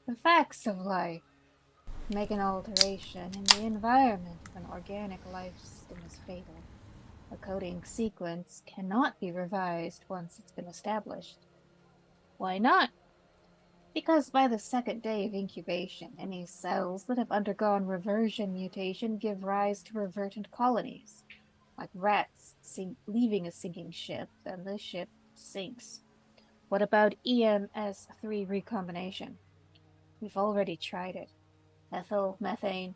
the facts of life. Make an alteration in the environment of an organic life system is fatal. A coding sequence cannot be revised once it's been established. Why not? Because by the second day of incubation, any cells that have undergone reversion mutation give rise to revertant colonies, like rats leaving a sinking ship, then the ship sinks. What about EMS3 recombination? We've already tried it. Ethyl methane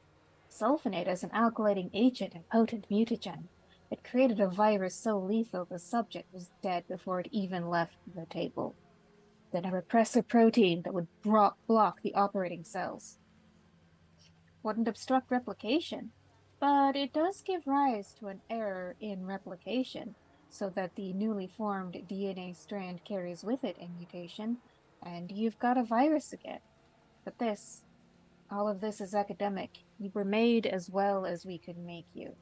sulfonate as an alkylating agent and potent mutagen. It created a virus so lethal the subject was dead before it even left the table. Then a repressor protein that would block the operating cells. Wouldn't obstruct replication, but it does give rise to an error in replication, so that the newly formed DNA strand carries with it a mutation, and you've got a virus again. But all of this is academic. You were made as well as we could make you,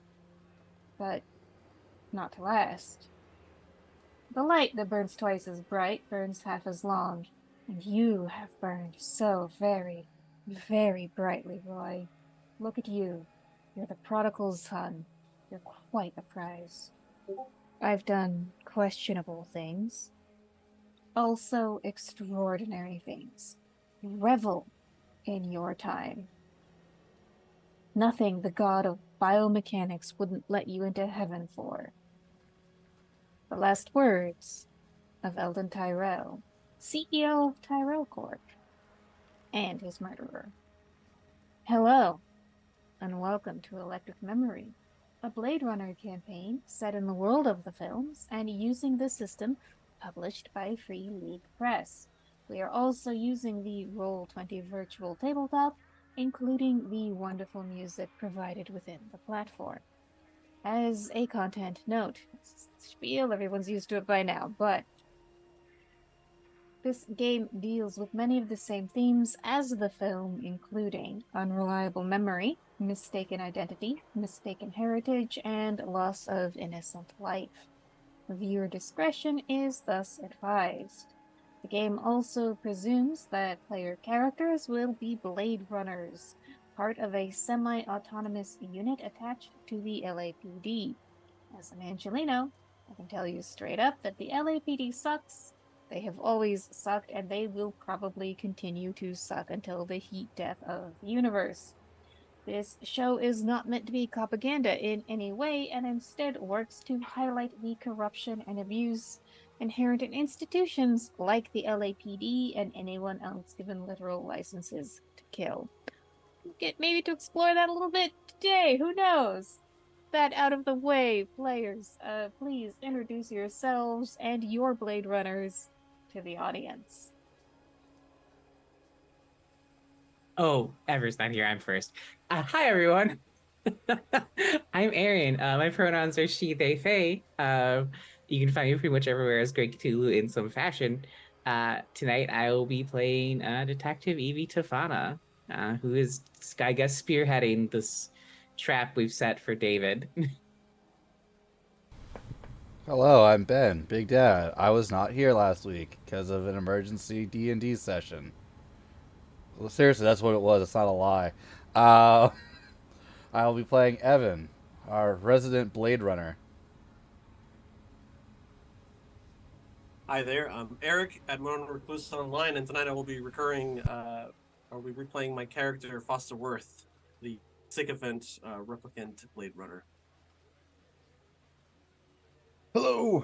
but not to last. The light that burns twice as bright burns half as long, and you have burned so very, very brightly, Roy. Look at you. You're the prodigal son. You're quite a prize. I've done questionable things, also extraordinary things. Revel in your time. Nothing the god of biomechanics wouldn't let you into heaven for. The last words of Eldon Tyrell, CEO of Tyrell Corp, and his murderer. Hello, and welcome to Electric Memory, a Blade Runner campaign set in the world of the films and using the system published by Free League Press. We are also using the Roll20 virtual tabletop, including the wonderful music provided within the platform. As a content note, spiel, everyone's used to it by now, but this game deals with many of the same themes as the film, including unreliable memory, mistaken identity, mistaken heritage, and loss of innocent life. Viewer discretion is thus advised. The game also presumes that player characters will be Blade Runners, part of a semi-autonomous unit attached to the LAPD. As an Angelino, I can tell you straight up that the LAPD sucks. They have always sucked, and they will probably continue to suck until the heat death of the universe. This show is not meant to be propaganda in any way, and instead works to highlight the corruption and abuse inherent in institutions like the LAPD and anyone else given literal licenses to kill. Get maybe to explore that a little bit today, who knows? That out of the way, players, please introduce yourselves and your Blade Runners to the audience. Oh, Ever's not here. I'm first. Hi, everyone. I'm Aaron. My pronouns are she, they, they. You can find me pretty much everywhere as Greg Cthulhu in some fashion. Tonight, I will be playing Detective Evie Tafana, who is, I guess, spearheading this trap we've set for David. Hello, I'm Ben, Big Dad. I was not here last week because of an emergency D&D session. Well, seriously, that's what it was. It's not a lie. Uh, I'll be playing Evan, our resident Blade Runner. Hi there, I'm Eric at Modern Recluse Online, and tonight I'll be replaying my character Foster Worth, the sycophant replicant Blade Runner. Hello,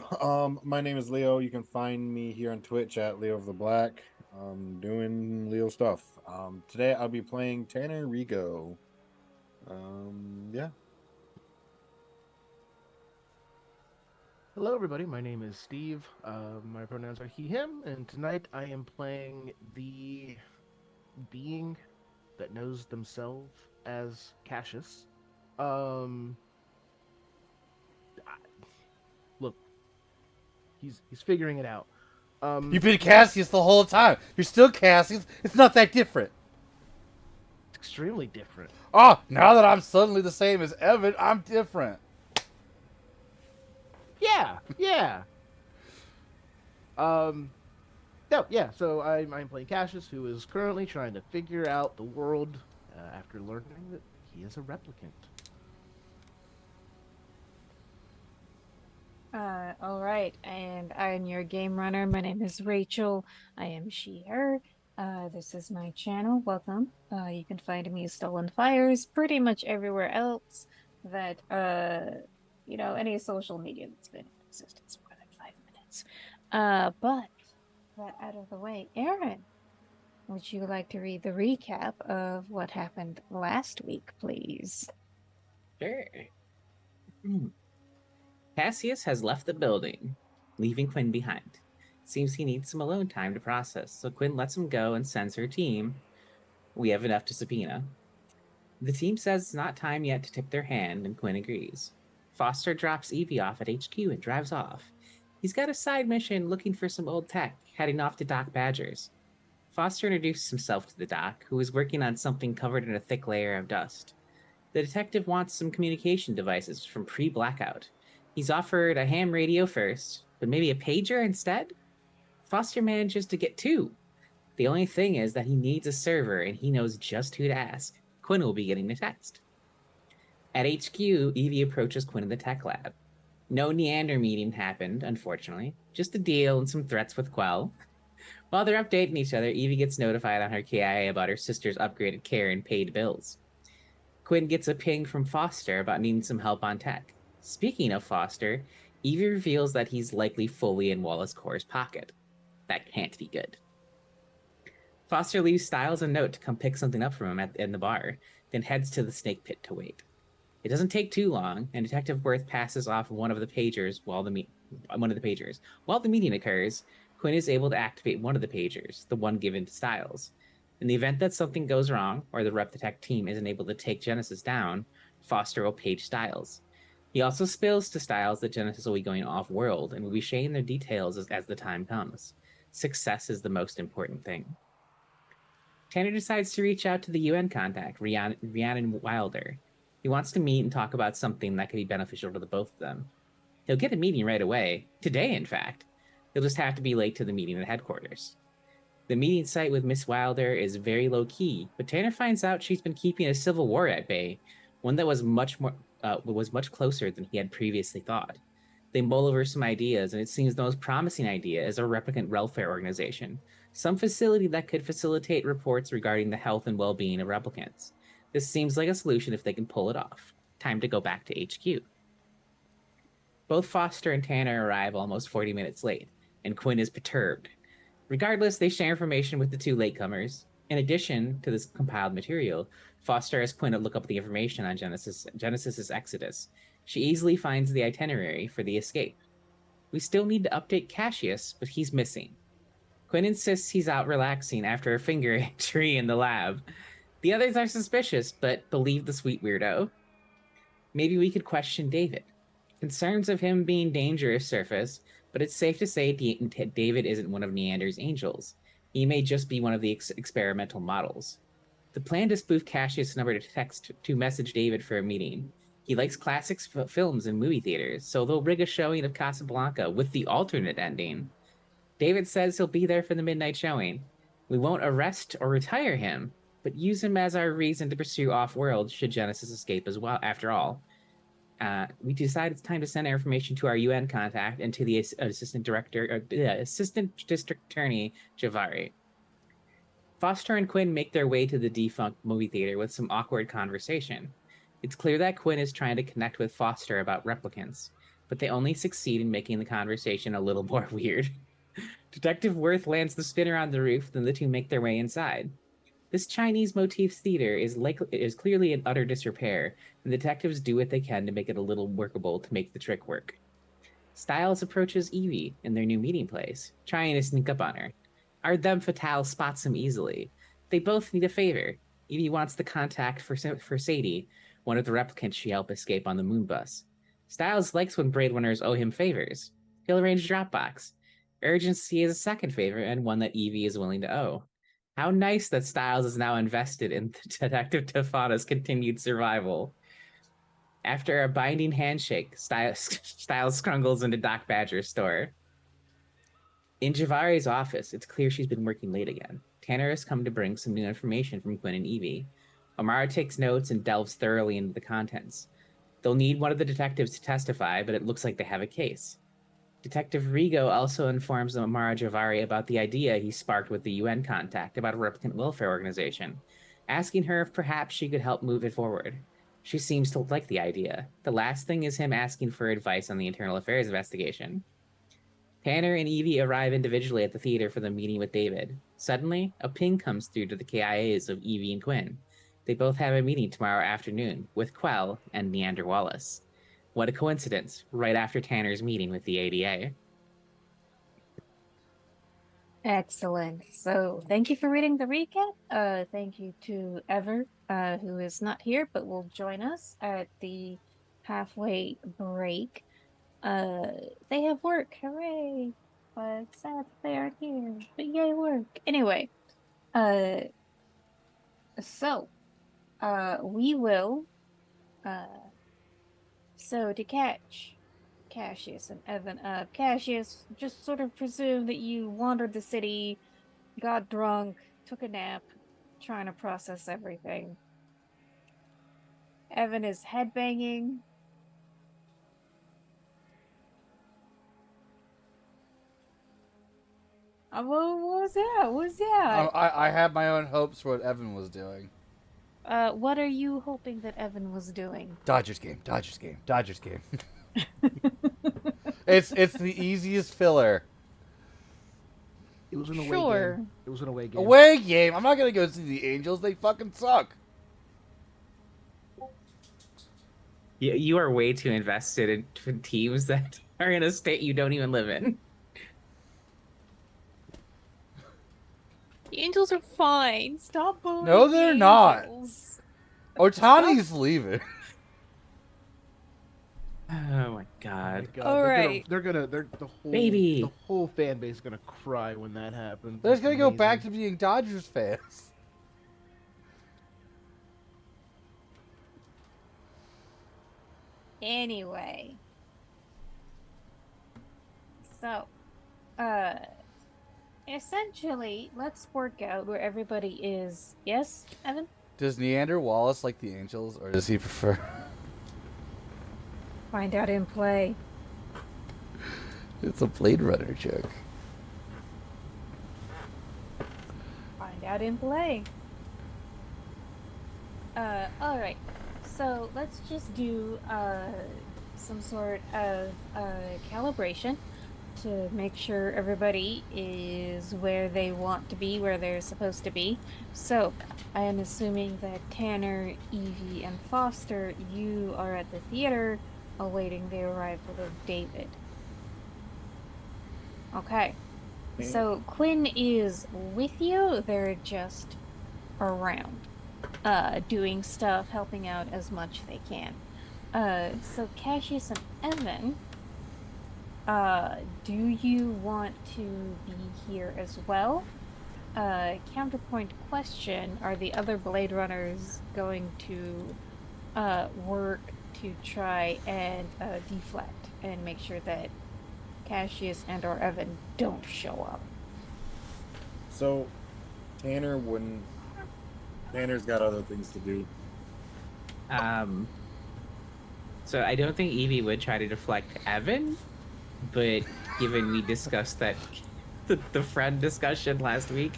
my name is Leo. You can find me here on Twitch at Leo of the Black, doing Leo stuff. Today I'll be playing Tanner Rigo. Yeah. Hello, everybody. My name is Steve. My pronouns are he, him, and tonight I am playing the being that knows themselves as Cassius. Um, Look, he's figuring it out. You've been Cassius the whole time. You're still Cassius. It's not that different. It's extremely different. Oh, now that I'm suddenly the same as Evan, I'm different. Yeah. Um, No, yeah. So I'm playing Cassius, who is currently trying to figure out the world after learning that he is a replicant. All right, and I'm your game runner. My name is Rachel. I am she, her. This is my channel. Welcome. You can find me Stolen Fires pretty much everywhere else that, any social media that's been in existence more than 5 minutes. But that out of the way, Aaron, would you like to read the recap of what happened last week, please? Sure. Cassius has left the building, leaving Quinn behind. Seems he needs some alone time to process, so Quinn lets him go and sends her team. We have enough to subpoena. The team says it's not time yet to tip their hand, and Quinn agrees. Foster drops Evie off at HQ and drives off. He's got a side mission looking for some old tech, heading off to Doc Badgers. Foster introduces himself to the doc, who is working on something covered in a thick layer of dust. The detective wants some communication devices from pre-blackout. He's offered a ham radio first, but maybe a pager instead? Foster manages to get two. The only thing is that he needs a server and he knows just who to ask. Quinn will be getting the text. At HQ, Evie approaches Quinn in the tech lab. No Neander meeting happened, unfortunately. Just a deal and some threats with Quell. While they're updating each other, Evie gets notified on her KIA about her sister's upgraded care and paid bills. Quinn gets a ping from Foster about needing some help on tech. Speaking of Foster, Evie reveals that he's likely fully in Wallace Core's pocket. That can't be good. Foster leaves Styles a note to come pick something up from him in the bar, then heads to the snake pit to wait. It doesn't take too long, and Detective Worth passes off one of the pagers while the meeting occurs. Quinn is able to activate one of the pagers, the one given to Styles. In the event that something goes wrong, or the RepTech team isn't able to take Genesis down, Foster will page Styles. He also spills to Styles that Genesis will be going off-world and will be sharing their details as the time comes. Success is the most important thing. Tanner decides to reach out to the UN contact, Rhiannon Wilder. He wants to meet and talk about something that could be beneficial to the both of them. He'll get a meeting right away, today in fact. He'll just have to be late to the meeting at headquarters. The meeting site with Miss Wilder is very low-key, but Tanner finds out she's been keeping a civil war at bay, one that was much closer than he had previously thought. They mull over some ideas, and it seems the most promising idea is a replicant welfare organization, some facility that could facilitate reports regarding the health and well-being of replicants. This seems like a solution if they can pull it off. Time to go back to HQ. Both Foster and Tanner arrive almost 40 minutes late, and Quinn is perturbed. Regardless, they share information with the two latecomers. In addition to this compiled material, Foster has Quinn look up the information on Genesis's exodus. She easily finds the itinerary for the escape. We still need to update Cassius, but he's missing. Quinn insists he's out relaxing after a finger injury in the lab. The others are suspicious, but believe the sweet weirdo. Maybe we could question David. Concerns of him being dangerous surface, but it's safe to say David isn't one of Neander's angels. He may just be one of the experimental models. The plan to spoof Cassius' number to message David for a meeting. He likes classic films and movie theaters, so they'll rig a showing of Casablanca with the alternate ending. David says he'll be there for the midnight showing. We won't arrest or retire him, but use him as our reason to pursue off-world should Genesis escape as well, after all. We decide it's time to send our information to our UN contact and to the Assistant District Attorney, Javari. Foster and Quinn make their way to the defunct movie theater with some awkward conversation. It's clear that Quinn is trying to connect with Foster about replicants, but they only succeed in making the conversation a little more weird. Detective Worth lands the spinner on the roof, then the two make their way inside. This Chinese motif theater is clearly in utter disrepair, and detectives do what they can to make it a little workable to make the trick work. Styles approaches Evie in their new meeting place, trying to sneak up on her. Our Them Fatale spots him easily. They both need a favor. Evie wants the contact for Sadie, one of the replicants she helped escape on the moon bus. Styles likes when Braid Runners owe him favors. He'll arrange Dropbox. Urgency is a second favor, and one that Evie is willing to owe. How nice that Styles is now invested in Detective Tafada's continued survival. After a binding handshake, Styles scrungles into Doc Badger's store. In Javari's office, it's clear she's been working late again. Tanner has come to bring some new information from Quinn and Evie. Amara takes notes and delves thoroughly into the contents. They'll need one of the detectives to testify, but it looks like they have a case. Detective Rigo also informs Amara Javari about the idea he sparked with the UN contact about a replicant welfare organization, asking her if perhaps she could help move it forward. She seems to like the idea. The last thing is him asking for advice on the internal affairs investigation. Tanner and Evie arrive individually at the theater for the meeting with David. Suddenly, a ping comes through to the KIAs of Evie and Quinn. They both have a meeting tomorrow afternoon with Quell and Neander Wallace. What a coincidence, right after Tanner's meeting with the ADA. Excellent. So thank you for reading the recap. Thank you to Ever, who is not here but will join us at the halfway break. They have work, hooray! But sad they aren't here, but yay work. Anyway, so we will, so to catch Cassius and Evan up. Cassius, just sort of presume that you wandered the city, got drunk, took a nap, trying to process everything. Evan is headbanging. What was that? What was that? I had my own hopes for what Evan was doing. What are you hoping that Evan was doing? Dodgers game. It's the easiest filler. It was an away Sure. game. It was an away game. Away game. I'm not gonna go see the Angels. They fucking suck. You are way too invested in teams that are in a state you don't even live in. The Angels are fine. Stop bullying. No, they're not. Angels. Otani's leaving. Oh my Oh my god. God, All they're right. the whole fan base is gonna cry when that happens. They're It's just gonna go back to amazing. being Dodgers fans. Anyway. So, essentially, let's work out where everybody is. Yes, Evan? Does Neander Wallace like the Angels, or does he prefer? Find out in play. It's a Blade Runner joke. Find out in play. Alright. So let's just do some sort of calibration to make sure everybody is where they want to be, where they're supposed to be. So I am assuming that Tanner, Evie, and Foster, you are at the theater awaiting the arrival of David. Okay. So Quinn is with you, they're just around. Doing stuff, helping out as much they can. So Cassius and Evan, do you want to be here as well? Counterpoint question, are the other Blade Runners going to work to try and deflect and make sure that Cassius and or Evan don't show up? So, Tanner wouldn't. Tanner's got other things to do. So I don't think Evie would try to deflect Evan, but given we discussed that the friend discussion last week,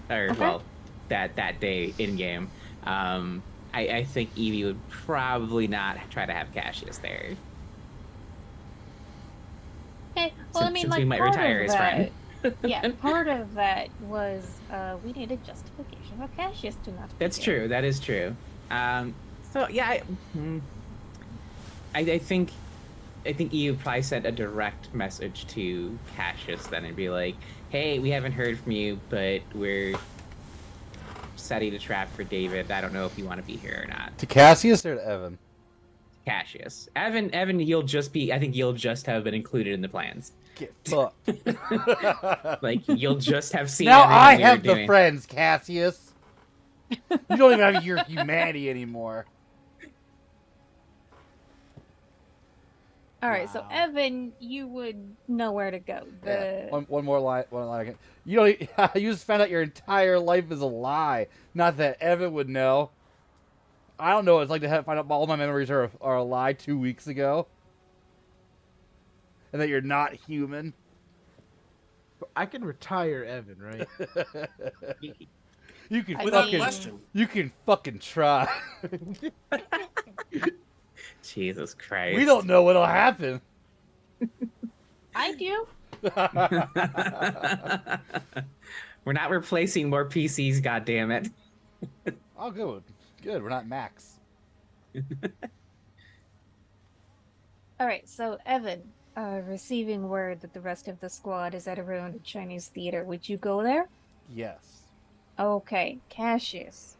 or Okay. well, that day in game, I think Evie would probably not try to have Cassius there. Okay, well, I mean, Since like, we might part retire of his that, friend. yeah, part of that was we needed justification for Cassius to not be That's here. true. That is true. So yeah, I think you probably sent a direct message to Cassius then and be like, "Hey, we haven't heard from you, but we're setting a trap for David. I don't know if you want to be here or not." To Cassius or to Evan? Cassius, Evan, you'll just be. I think you'll just have been included in the plans. Get fucked. Like you'll just have seen. Now everything I we have were the doing. friends, Cassius. You don't even have your humanity anymore. All right, so Wow. Evan, you would know where to go. Yeah. One more line. One line again. You don't. You just found out your entire life is a lie. Not that Evan would know. I don't know what it's like to find out all my memories are a lie 2 weeks ago, and that you're not human. I can retire Evan, right? You can I Without fucking. mean- question. You can fucking try. Jesus Christ. We don't know what'll happen. I do. We're not replacing more PCs, goddammit. Oh, good. Good. We're not Max. All right, so Evan, receiving word that the rest of the squad is at a ruined Chinese theater, would you go there? Yes. Okay, Cassius.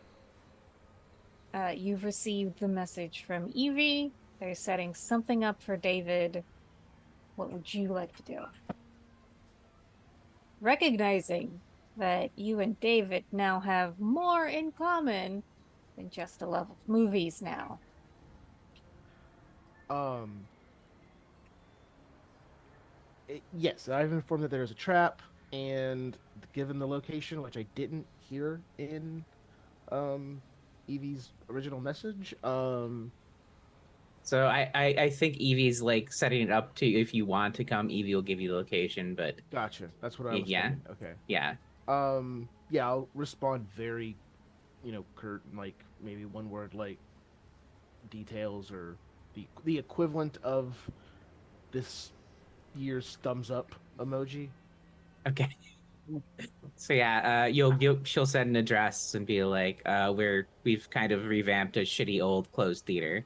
You've received the message from Evie. They're setting something up for David. What would you like to do? Recognizing that you and David now have more in common than just a love of movies now. Yes, I've informed that there is a trap, and given the location, which I didn't hear in Evie's original message, So I think Evie's like setting it up to if you want to come, Evie will give you the location, but gotcha. That's what I was Yeah. thinking. Okay. yeah. Yeah, I'll respond very, curt, and like maybe one word like details or the equivalent of this year's thumbs up emoji. Okay. So yeah, she'll send an address and be like, we've kind of revamped a shitty old closed theater.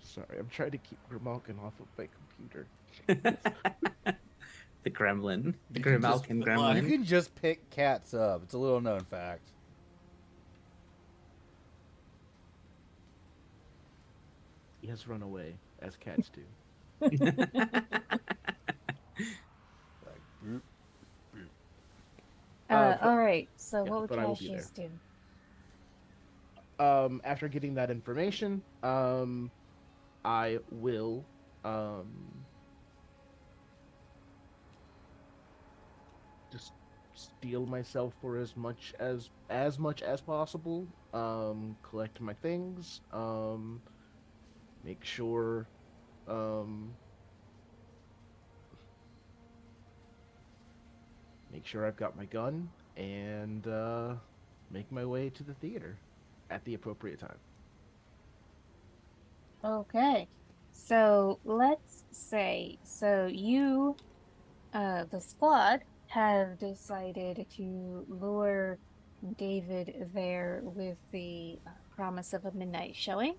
Sorry, I'm trying to keep Grimalkin off of my computer. The gremlin. The You can just- Grimalkin You gremlin. can just pick cats up. It's a little known fact. He has run away, as cats do. Like, boop, boop. All right, so yeah, what would but I will be Cassius do? After getting that information, I will just steel myself for as much as possible. Collect my things. Make sure. Make sure I've got my gun and make my way to the theater at the appropriate time. Okay, so let's say, so you, the squad, have decided to lure David there with the promise of a midnight showing.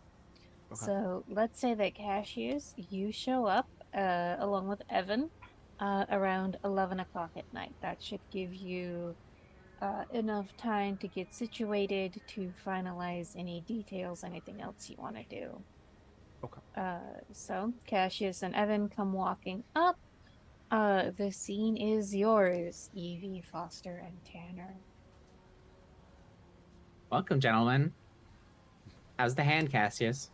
Okay. So let's say that Cassius, you show up along with Evan around 11 o'clock at night. That should give you enough time to get situated, to finalize any details, anything else you want to do. Okay. So Cassius and Evan come walking up. The scene is yours, Evie, Foster, and Tanner. Welcome, gentlemen. How's the hand, Cassius?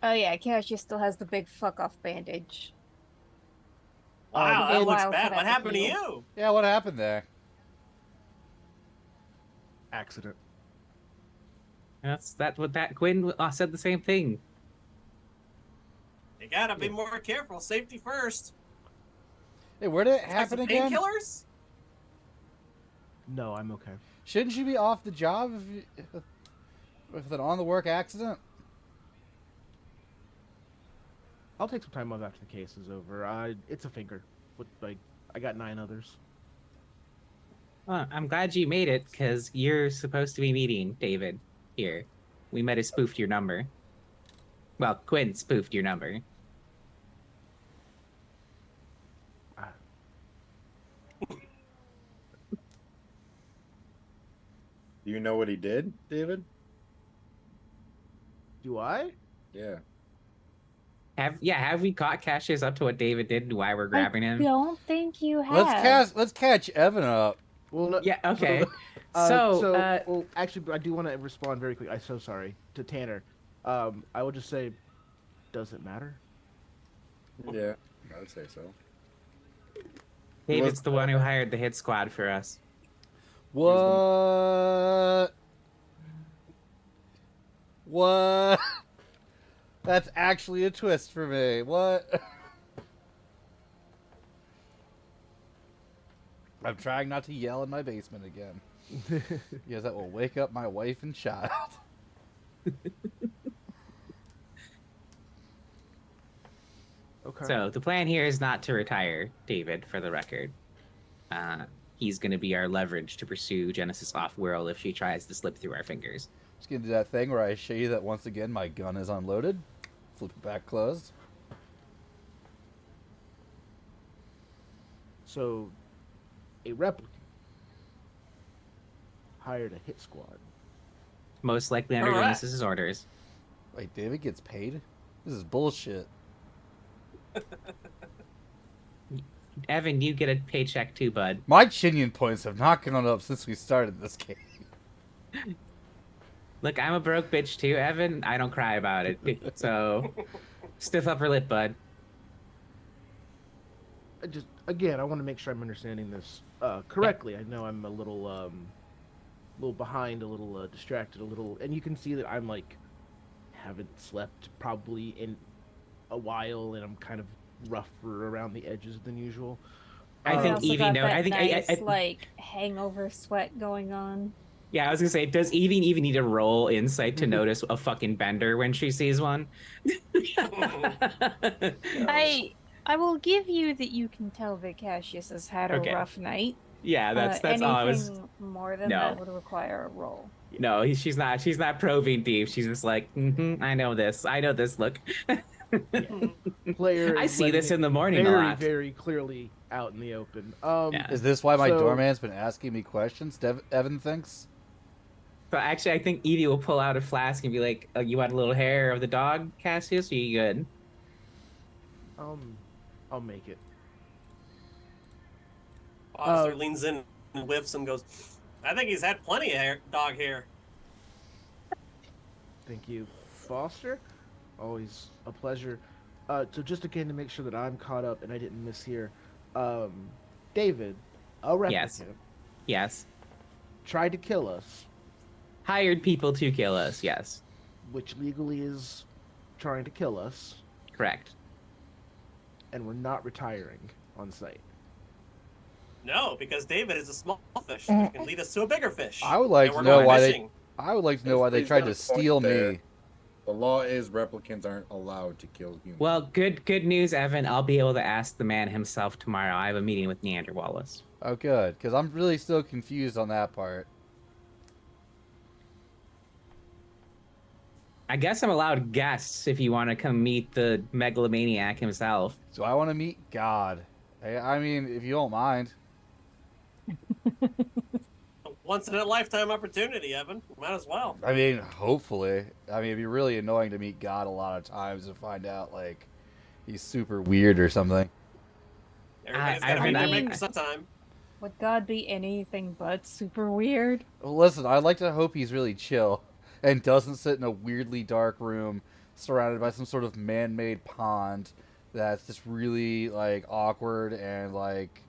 Oh yeah, Cassius still has the big fuck off bandage. Wow, been a that looks while for bad. that What to happened to heal. you? Yeah, what happened there? Accident. That's what that Quinn said the same thing. You gotta be more careful. Safety first. Hey, where did it Expect happen some again? painkillers? No, I'm okay. Shouldn't you be off the job with an on-the-work accident? I'll take some time off after the case is over. It's a finger. I got 9 others. Well, I'm glad you made it, because you're supposed to be meeting David here. We might have spoofed your number. Well, Quinn spoofed your number. Do you know what he did, David? Do I? Yeah. Have we caught Cassius up to what David did and why we're grabbing I him? don't think you have. Let's catch Evan up. Well, no, Yeah. Okay. well, actually, I do want to respond very quick. I'm so sorry to Tanner. I will just say, does it matter? Yeah, I would say so. David's the one who hired the hit squad for us. What? What? That's actually a twist for me. What? I'm trying not to yell in my basement again. Because that will wake up my wife and child. Okay. So the plan here is not to retire David, for the record. He's going to be our leverage to pursue Genesis off-world if she tries to slip through our fingers. Just gonna do that thing where I show you that once again my gun is unloaded. Flip it back closed. So, a replicant hired a hit squad. Most likely under Correct. Genesis's orders. Wait, David gets paid? This is bullshit. Evan, you get a paycheck too, bud. My Chinian points have not gone up since we started this game. Look, I'm a broke bitch too, Evan. I don't cry about it. So, stiff upper lip, bud. I want to make sure I'm understanding this correctly. I know I'm a little behind, a little distracted, a little, and you can see that I'm like haven't slept probably in a while, and I'm kind of rougher around the edges than usual. I I think also Evie got know. that I think nice, like hangover sweat going on. yeah, I was gonna say, does Evie even need to roll insight to notice a fucking bender when she sees one? I will give you that you can tell that Cassius has had a Okay. rough night. Yeah, that's all I was. Anything more than No. that would require a roll. No, she's not probing deep. She's just like, I know this. I know this look. Player, I is see letting this it in the morning a very, lot. very clearly out in the open. Yeah. Is this why my So- doorman's been asking me questions? Evan thinks? So actually, I think Evie will pull out a flask and be like, oh, "You want a little hair of the dog, Cassius? Are you good?" I'll make it. Foster leans in and whiffs and goes, I think he's had plenty of dog hair. Thank you, Foster. Always a pleasure. So just again to make sure that I'm caught up and I didn't miss here, David, a replicant, Yes. Yes. tried to kill us, Hired people to kill us. Yes. which legally is trying to kill us, Correct. and we're not retiring on site. No, because David is a small fish, which can lead us to a bigger fish. I would like And to we're know going why fishing. I would like to know why they He's tried got to a point steal there. me. The law is replicants aren't allowed to kill humans. Well, good news, Evan. I'll be able to ask the man himself tomorrow. I have a meeting with Neander Wallace. Oh, good, because I'm really still confused on that part. I guess I'm allowed guests if you want to come meet the megalomaniac himself. So I want to meet God. I mean, if you don't mind. Once in a lifetime opportunity, Evan. Might as well. I mean, hopefully. I mean, it'd be really annoying to meet God a lot of times and find out, like, he's super weird or something. Everybody's I got to mean, make their I- maker sometime. Would God be anything but super weird? Well, listen, I'd like to hope he's really chill and doesn't sit in a weirdly dark room surrounded by some sort of man-made pond that's just really, like, awkward and, like...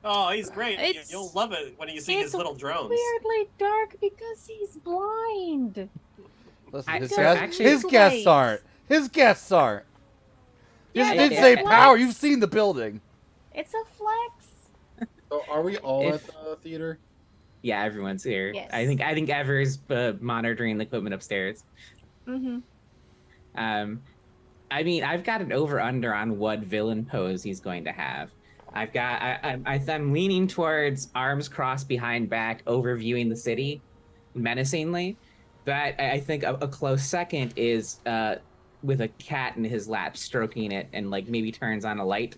Oh, he's great. It's- You'll love it when you see his it's little drones. Weirdly dark because he's blind. Listen, I- his, so guests, actually- his guests aren't. His guests aren't. Yeah, His but did say flex. power. You've seen the building. It's a flex. So are we all If- at the theater? Yeah, everyone's here. Yes. I think Ever's monitoring the equipment upstairs. Mm-hmm. I mean, I've got an over/under on what villain pose he's going to have. I'm leaning towards arms crossed behind back, overviewing the city, menacingly. But I think a close second is with a cat in his lap, stroking it, and like maybe turns on a light.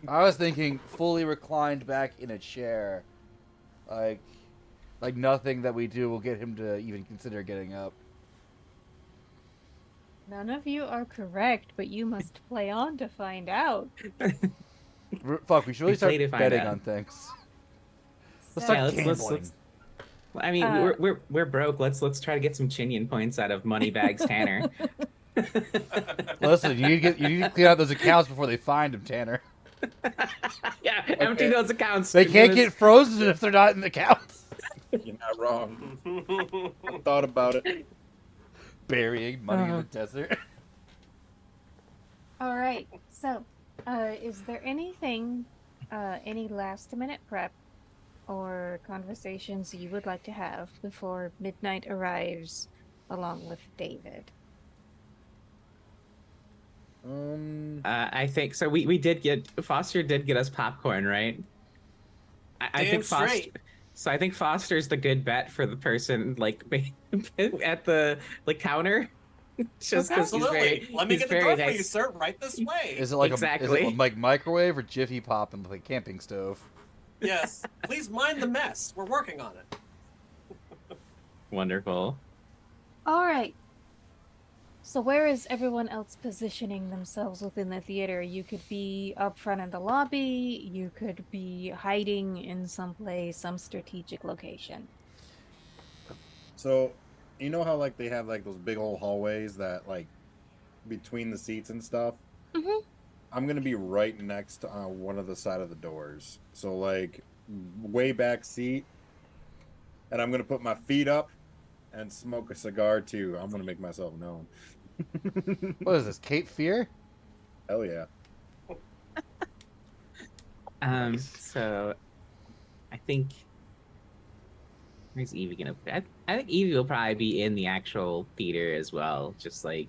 I was thinking fully reclined back in a chair. Like nothing that we do will get him to even consider getting up. None of you are correct, but you must play on to find out. Fuck, we should really We start play to find betting out. on things. Let's So, start Yeah, gambling. let's. I mean, Uh, we're broke. Let's try to get some Chinian points out of Moneybags Tanner. Listen, you need to clean out those accounts before they find him, Tanner. Yeah, empty those accounts. They Give can't us- get frozen if they're not in the accounts. You're not wrong. I thought about it. Burying money in the desert. all right. So, is there anything, any last minute prep or conversations you would like to have before midnight arrives along with David? I think so. We did get Foster did get us popcorn, right? I Damn think Foster. straight. So I think Foster's the good bet for the person like at the counter, just because he's Absolutely. very. Let me he's get the very door for you, nice. sir. Right this way. Is it like Exactly. is it like microwave or Jiffy Pop and like camping stove? Yes. Please mind the mess. We're working on it. Wonderful. All right. So where is everyone else positioning themselves within the theater? You could be up front in the lobby. You could be hiding in some place, some strategic location. So, you know how like they have like those big old hallways that like between the seats and stuff? Mhm. I'm gonna be right next to one of the side of the doors. So like way back seat. And I'm gonna put my feet up and smoke a cigar too. I'm gonna make myself known. What is this, Cape Fear? Hell yeah. So I think where's Evie gonna be? I think Evie will probably be in the actual theater as well, just like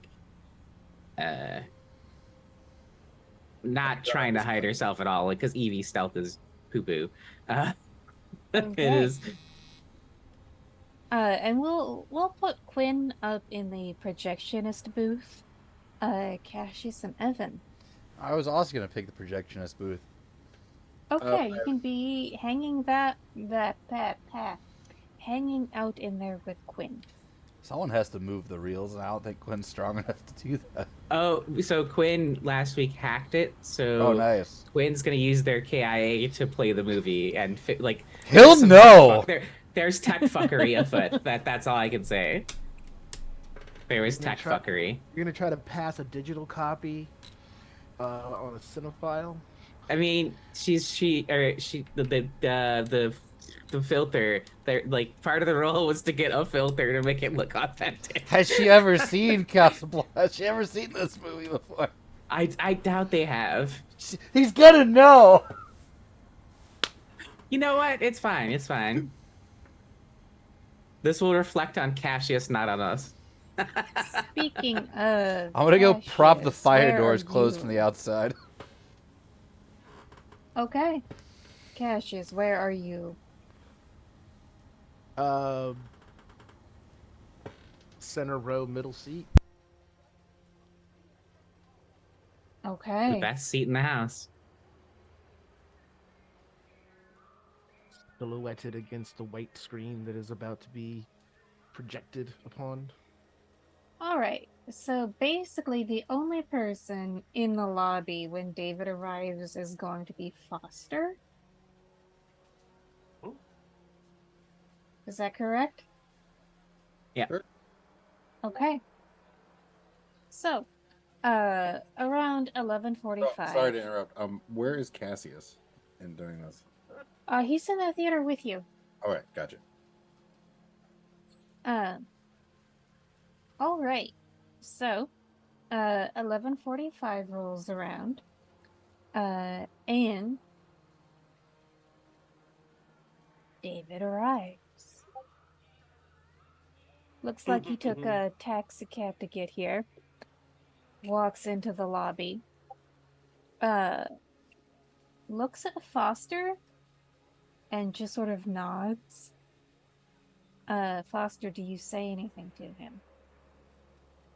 not trying to hide herself at all, like because Evie's stealth is poo poo. It Okay. is. And we'll put Quinn up in the projectionist booth. Cassius and Evan. I was also gonna pick the projectionist booth. Okay, you can be hanging hanging out in there with Quinn. Someone has to move the reels, and I don't think Quinn's strong enough to do that. Oh, so Quinn last week hacked it. So Oh, nice. Quinn's gonna use their KIA to play the movie and like. He'll there's some know! there's tech fuckery afoot. That's all I can say. There was You're gonna tech try- fuckery. You're gonna try to pass a digital copy on a cinephile. I mean, the filter. There, like part of the role was to get a filter to make it look authentic. Has she ever seen Casablanca? Has she ever seen this movie before? I doubt they have. He's gonna know! You know what? It's fine. It's fine. This will reflect on Cassius, not on us. Speaking of, I'm gonna go prop the Cassius, fire where doors are closed you? from the outside. Okay, Cassius, where are you? Center row, middle seat. Okay. The best seat in the house. Silhouetted against the white screen that is about to be projected upon. All right. So basically, the only person in the lobby when David arrives is going to be Foster. Oh. Is that correct? Yeah. Sure. Okay. So, around 11:45. Sorry to interrupt. Where is Cassius in doing this? He's in the theater with you. All right, gotcha. All right. So, 11:45 rolls around. And David arrives. Looks like he took a taxi cab to get here. Walks into the lobby. Looks at Foster and just sort of nods. Foster, do you say anything to him?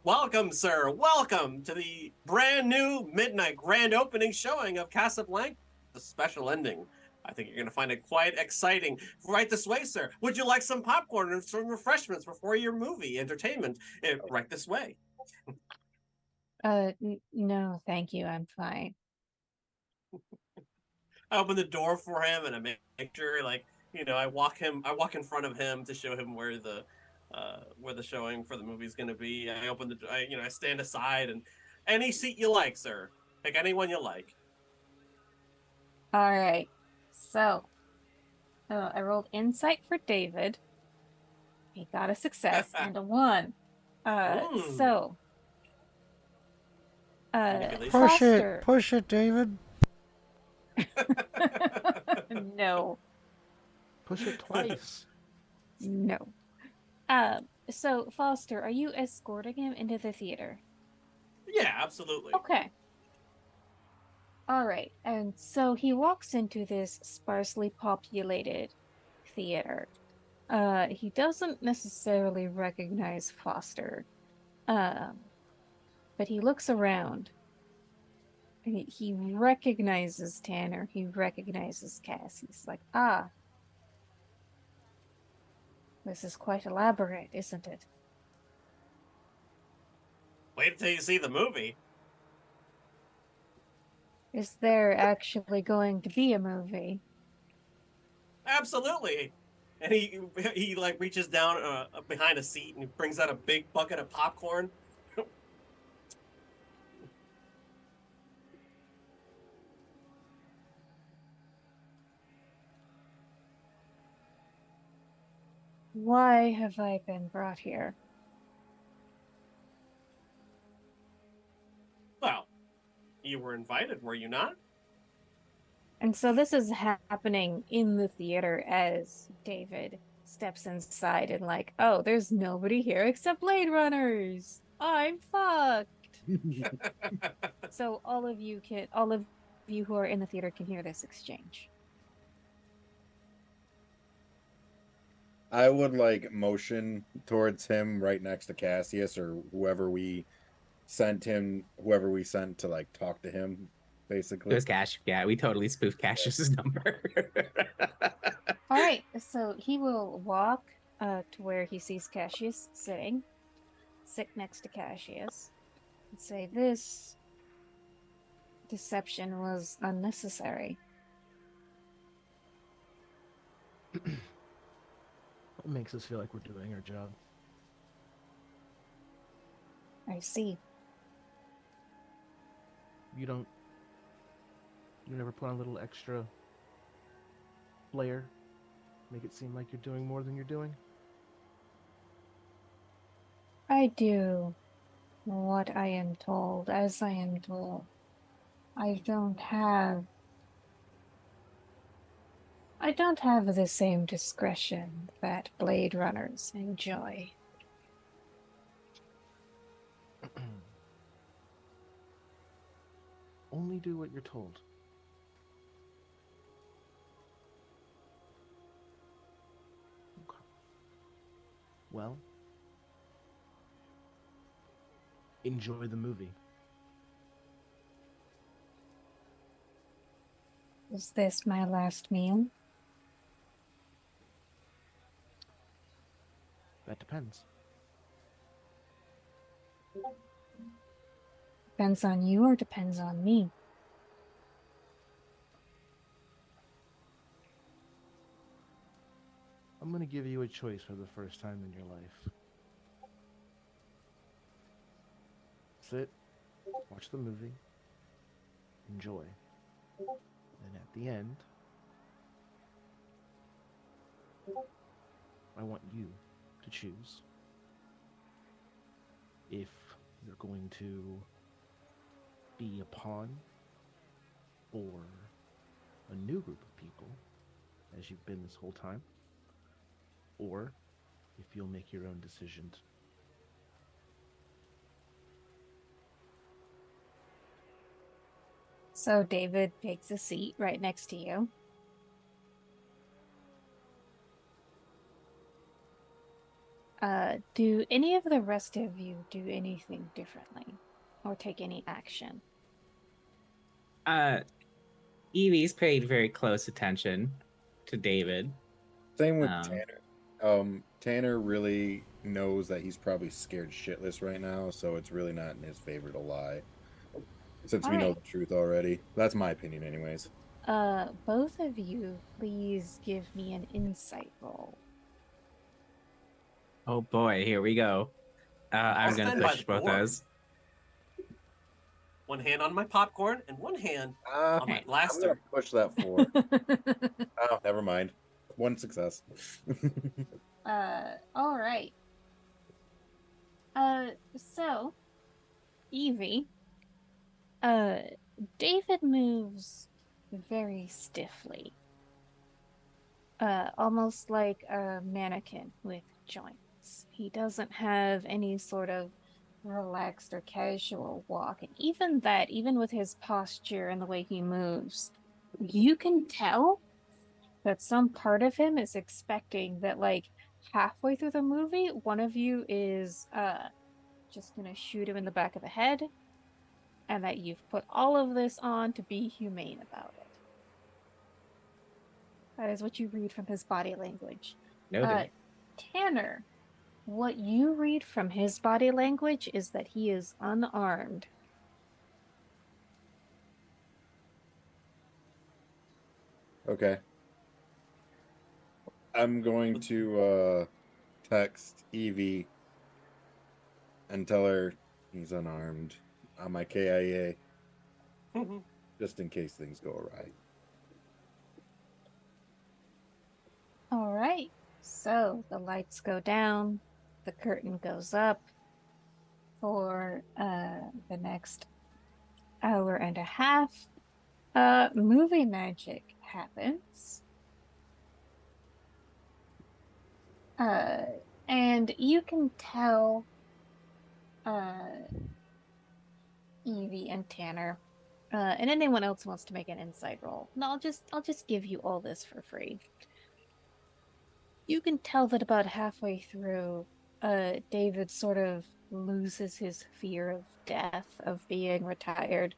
Welcome, sir. Welcome to the brand new midnight grand opening showing of Casablanca, the special ending. I think you're going to find it quite exciting. Right this way, sir. Would you like some popcorn and some refreshments before your movie entertainment? Right this way. No, thank you. I'm fine. I open the door for him and I make sure, like, I walk in front of him to show him where the showing for the movie is going to be. I open I stand aside and any seat you like, sir. Pick anyone you like. All right. So, I rolled insight for David. He got a success and a 1. Mm, So, manipulation. Foster. Push it, David. No, Push it twice. no. So Foster, are you escorting him into the theater? Yeah, absolutely. Okay. All right. And so he walks into this sparsely populated theater. He doesn't necessarily recognize Foster. But he looks around. He recognizes Tanner. He recognizes Cass. He's like, ah, this is quite elaborate, isn't it? Wait until you see the movie. Is there actually going to be a movie? Absolutely. And he like reaches down behind a seat and he brings out a big bucket of popcorn. Why have I been brought here? Well, you were invited, were you not? And so this is happening in the theater as David steps inside and like, oh, there's nobody here except Blade Runners. I'm fucked. So all of you who are in the theater can hear this exchange. I would like motion towards him right next to Cassius or whoever we sent to like talk to him, It basically. was Cash. Yeah, we totally spoofed Cassius's number. All right, so he will walk to where he sees Cassius sit next to Cassius, and say, "This deception was unnecessary." It makes us feel like we're doing our job. I see. You never put on a little extra flair? Make it seem like you're doing more than you're doing? I do what I am told, as I am told. I don't have the same discretion that Blade Runners enjoy. Only do what you're told. Okay. Well, enjoy the movie. Is this my last meal? That depends. Depends on you or depends on me? I'm going to give you a choice for the first time in your life. Sit, watch the movie, enjoy. And at the end, I want you to choose if you're going to be a pawn for a new group of people, as you've been this whole time, or if you'll make your own decisions. So David takes a seat right next to you. Do any of the rest of you do anything differently or take any action? Evie's paid very close attention to David. Same with Um, Tanner. Tanner really knows that he's probably scared shitless right now, so it's really not in his favor to lie. Since we know Alright. the truth already. That's my opinion anyways. both of you, please give me an insight roll. Oh boy, here we go. I'll I'm gonna stand by push the both door. those. One hand on my popcorn and one hand on my Okay. I'm gonna blaster. push that 4. Oh, never mind. 1 success. All right. So, Evie, uh, David moves very stiffly, almost like a mannequin with joints. He doesn't have any sort of relaxed or casual walk. And even that, even with his posture and the way he moves, you can tell that some part of him is expecting that, like, halfway through the movie, one of you is just gonna shoot him in the back of the head, and that you've put all of this on to be humane about it. That is what you read from his body language. Noted. Tanner, what you read from his body language is that he is unarmed. Okay. I'm going to text Evie and tell her he's unarmed on my KIA, just in case things go awry. All right. So the lights go down, the curtain goes up for the next hour and a half. Movie magic happens. And you can tell Evie and Tanner, and anyone else who wants to make an insight roll. No, I'll just give you all this for free. You can tell that about halfway through, David sort of loses his fear of death, of being retired,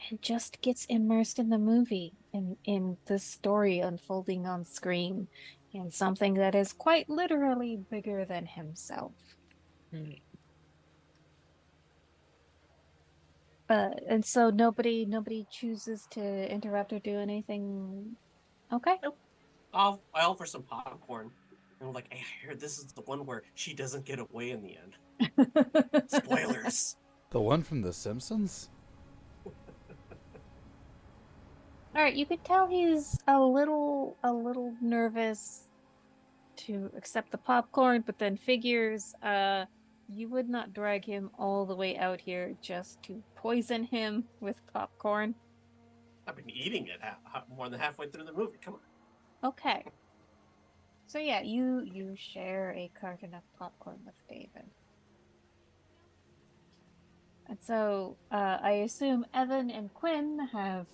and just gets immersed in the movie, in the story unfolding on screen, in something that is quite literally bigger than himself. And so nobody chooses to interrupt or do anything. Okay. I offer some popcorn. And I'm like, hey, I heard this is the one where she doesn't get away in the end. Spoilers. The one from The Simpsons? All right, you could tell he's a little nervous to accept the popcorn, but then figures you would not drag him all the way out here just to poison him with popcorn. I've been eating it more than halfway through the movie. Come on. Okay. So yeah, you share a carton of popcorn with David. And so I assume Evan and Quinn have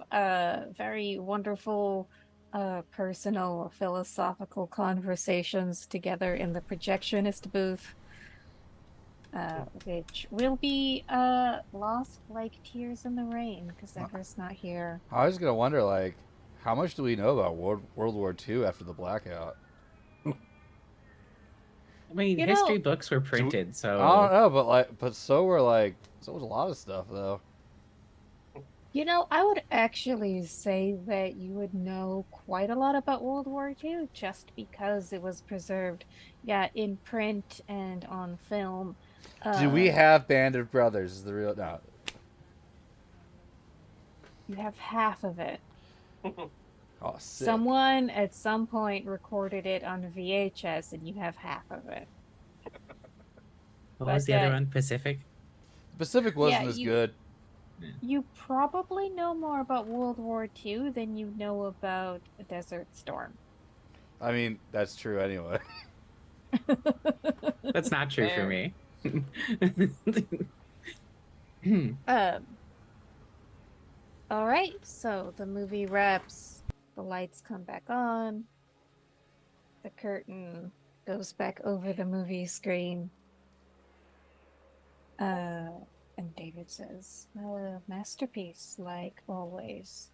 very wonderful personal philosophical conversations together in the projectionist booth, which will be lost like tears in the rain because Ever's not here. I was gonna wonder, like, how much do we know about World War II after the blackout? I mean, You history know, books were printed, I so don't know, but so was a lot of stuff though. I would actually say that you would know quite a lot about World War II just because it was preserved, yeah, in print and on film. Do we have Band of Brothers? Is the real no? You have half of it. Oh, sick. Someone at some point recorded it on VHS, and you have half of it. what was the But, other one? Pacific? Pacific wasn't yeah, as good. You probably know more about World War II than you know about Desert Storm. I mean, that's true anyway. That's not true for Fair. me. All right, so the movie wraps, the lights come back on, the curtain goes back over the movie screen. And David says, masterpiece, like always.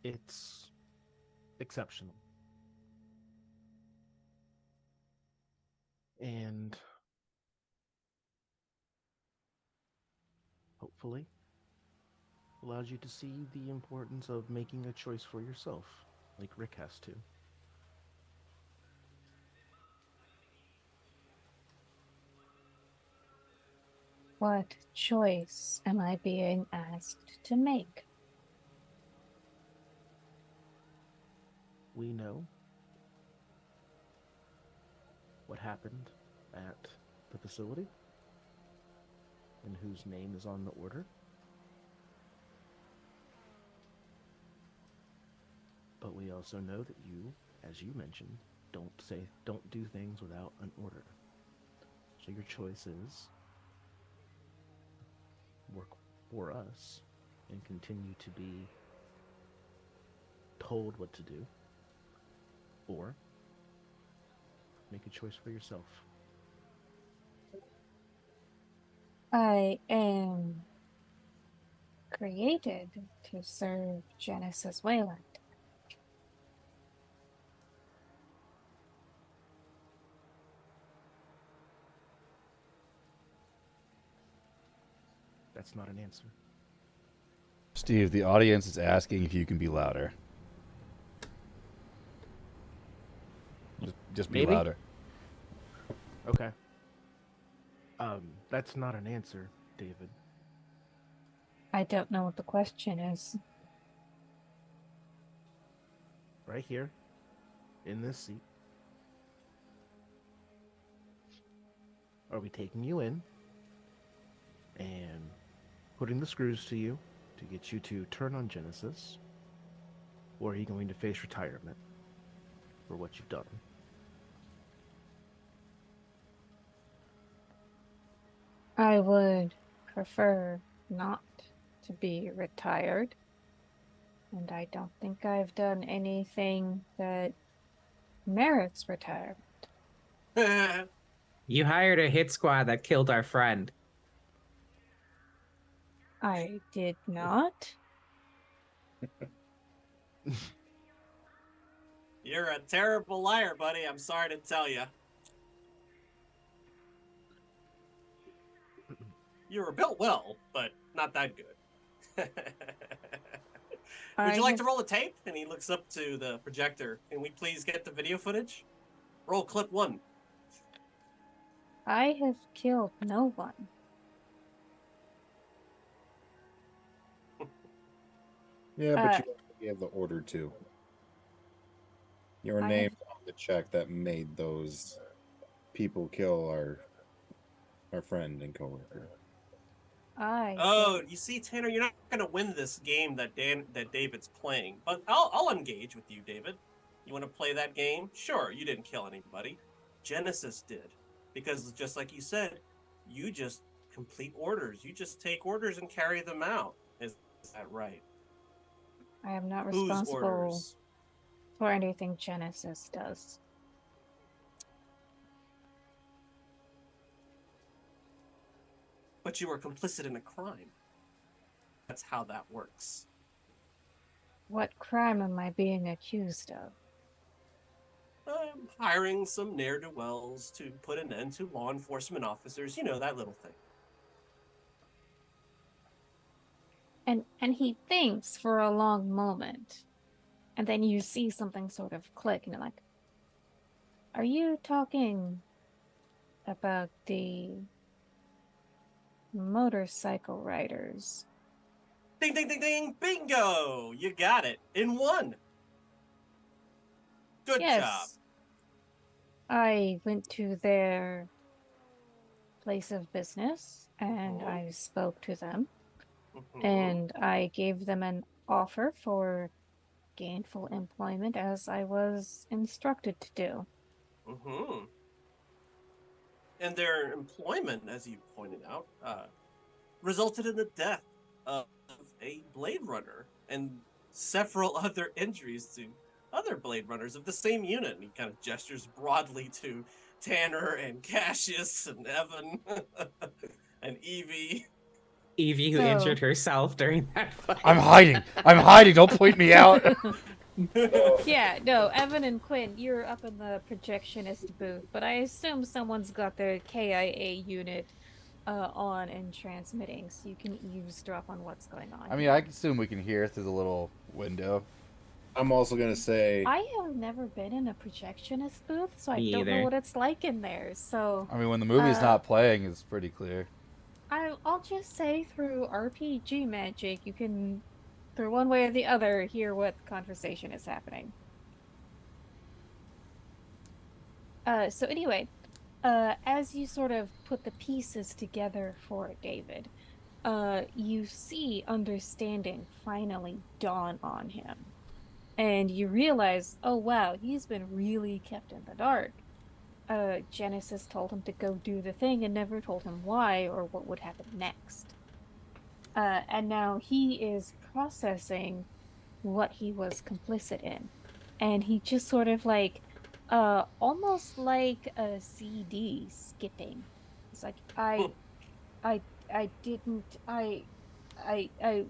It's exceptional. And hopefully allows you to see the importance of making a choice for yourself, like Rick has to. What choice am I being asked to make? We know what happened at the facility and whose name is on the order. But we also know that you, as you mentioned, don't do things without an order. So your choice is work for us and continue to be told what to do, or make a choice for yourself. I am created to serve Genesis Wayland. That's not an answer. Steve, the audience is asking if you can be louder. Just be Maybe? louder. Okay. That's not an answer, David. I don't know what the question is. Right here, in this seat. Are we taking you in and putting the screws to you to get you to turn on Genesis? Or are you going to face retirement for what you've done? I would prefer not to be retired. And I don't think I've done anything that merits retirement. You hired a hit squad that killed our friend. I did not. You're a terrible liar, buddy. I'm sorry to tell you. You were built well, but not that good. Would you like to roll a tape? And he looks up to the projector. Can we please get the video footage? Roll clip 1. I have killed no one. Yeah, but you have the order too. Your I name have- on the check that made those people kill our friend and coworker. Oh, you see, Tanner, you're not going to win this game that David's playing. But I'll engage with you, David. You want to play that game? Sure, you didn't kill anybody. Genesis did. Because just like you said, you just complete orders. You just take orders and carry them out. Is that right? I am not Whose responsible orders? for anything Genesis does. But you were complicit in a crime. That's how that works. What crime am I being accused of? Hiring some ne'er-do-wells to put an end to law enforcement officers. You know, that little thing. And he thinks for a long moment. And then you see something sort of click, and you're like, are you talking about the motorcycle riders? Ding, ding, ding, ding, bingo! You got it. In one. Good Yes. job. I went to their place of business and Mhm. I spoke to them Mhm. and I gave them an offer for gainful employment as I was instructed to do. Mhm. And their employment, as you pointed out, resulted in the death of a Blade Runner and several other injuries to other Blade Runners of the same unit. And he kind of gestures broadly to Tanner and Cassius and Evan and Evie. Evie, who So- injured herself during that fight. I'm hiding. I'm hiding. Don't point me out. Yeah, no, Evan and Quinn, you're up in the projectionist booth, but I assume someone's got their KIA unit on and transmitting, so you can eavesdrop on what's going on. I mean, I assume we can hear through the little window. I'm also gonna say I have never been in a projectionist booth, so I Me don't know either. what it's like in there. So I mean, when the movie's not playing, it's pretty clear. I'll just say through RPG magic, you can, through one way or the other, hear what conversation is happening. So anyway, as you sort of put the pieces together for David, you see understanding finally dawn on him. And you realize, oh wow, he's been really kept in the dark. Genesis told him to go do the thing and never told him why or what would happen next. And now he is processing what he was complicit in. And he just sort of like, almost like a CD skipping. It's like, I, I didn't, I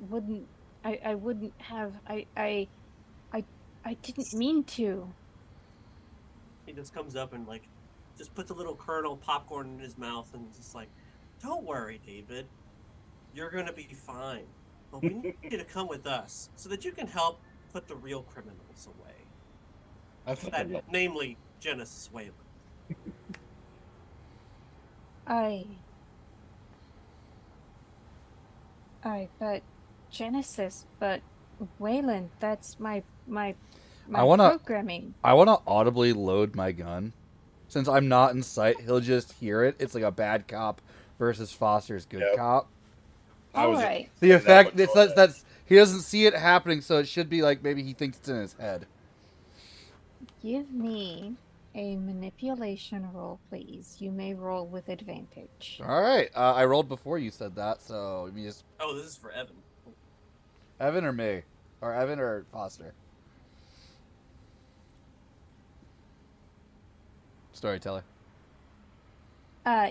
wouldn't, I wouldn't have, I didn't mean to. He just comes up and like just puts a little kernel of popcorn in his mouth and is just like, "Don't worry, David. You're gonna be fine. But we need you to come with us so that you can help put the real criminals away. I think That, namely, Genesis Wayland." But Genesis, but Wayland, that's my I wanna- programming. I want to audibly load my gun. Since I'm not in sight, he'll just hear it. It's like a bad cop versus Foster's good Yep. cop. I was Alright. The that effect, would it's go ahead. that's he doesn't see it happening, so it should be like maybe he thinks it's in his head. Give me a manipulation roll, please. You may roll with advantage. All right, I rolled before you said that, so let me just Oh, this is for Evan. Evan or me, or Evan or Foster. Storyteller.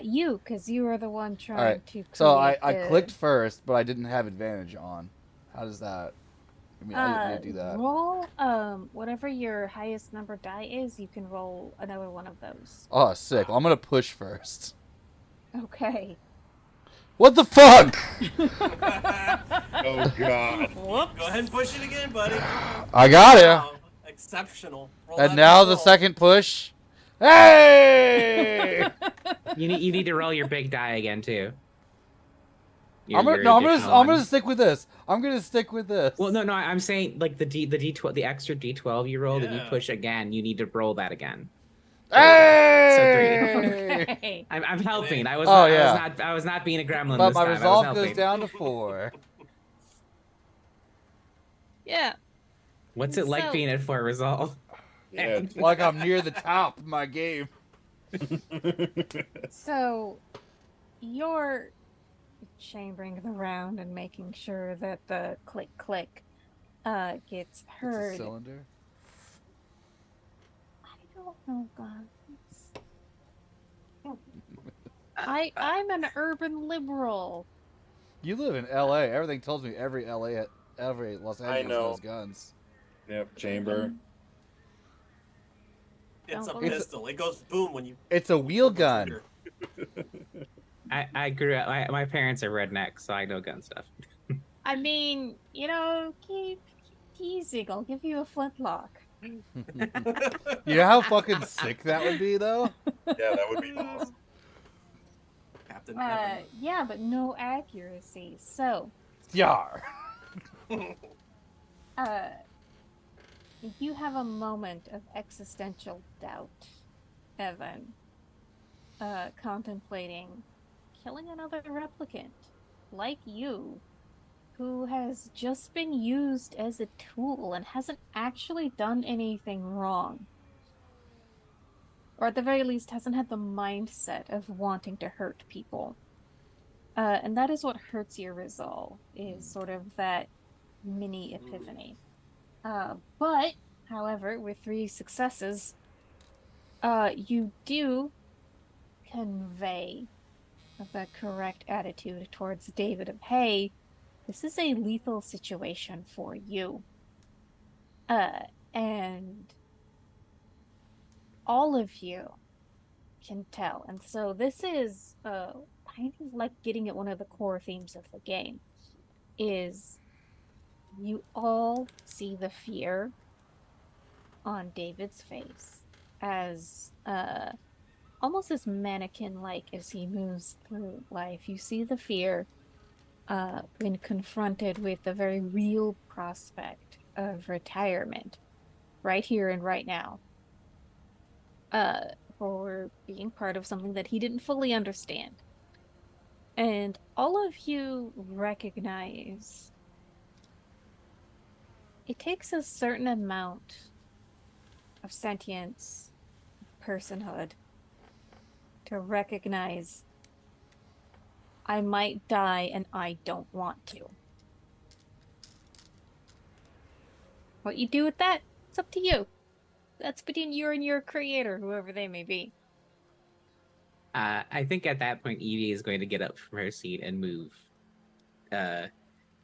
You, because you were the one trying right, to create So I the... clicked first, but I didn't have advantage on. How does that? I mean, I didn't do that. Roll, whatever your highest number die is, you can roll another one of those. Oh, sick. Well, I'm gonna push first. Okay. What the fuck? Oh god. Whoops. Go ahead and push it again, buddy. I got it. Wow, exceptional. Roll And that now big the roll. second push. Hey! You need to roll your big die again too. I'm gonna stick with this. I'm gonna stick with this. Well, no, I'm saying like the D12, the extra D12 you rolled, and you Yeah. push again. You need to roll that again. Hey! Okay. I'm helping. I was Oh, not, yeah. I was not being a gremlin But this my time. I was resolve goes helping. down to 4. Yeah. What's it like So- being at 4 resolve? Yeah. Like I'm near the top of my game. So, you're chambering the round and making sure that the click click gets It's a heard. cylinder. I don't know, guys. I'm an urban liberal. You live in LA. Everything tells me every Los I Angeles know. has guns. Yep, chamber. It's a Don't It's- pistol. It goes boom when you. It's a wheel pull the gun. trigger. I grew up. My parents are rednecks, so I know gun stuff. I mean, keep teasing. I'll give you a flintlock. You know how fucking sick that would be, though? Yeah, that would be awesome. Captain Evan. Yeah, but no accuracy. So, Yar. you have a moment of existential doubt, Evan, contemplating killing another replicant like you, who has just been used as a tool and hasn't actually done anything wrong. Or at the very least, hasn't had the mindset of wanting to hurt people. And that is what hurts your resolve, is sort of that mini epiphany. But, however, with 3 successes, you do convey the correct attitude towards David of, hey, this is a lethal situation for you. And all of you can tell. And so this is kind of like getting at one of the core themes of the game is you all see the fear on David's face as almost as mannequin like as he moves through life. You see the fear when confronted with the very real prospect of retirement right here and right now, uh, for being part of something that he didn't fully understand. And all of you recognize it takes a certain amount of sentience, personhood, to recognize I might die and I don't want to. What you do with that, it's up to you. That's between you and your creator, whoever they may be. I think at that point, Evie is going to get up from her seat and move.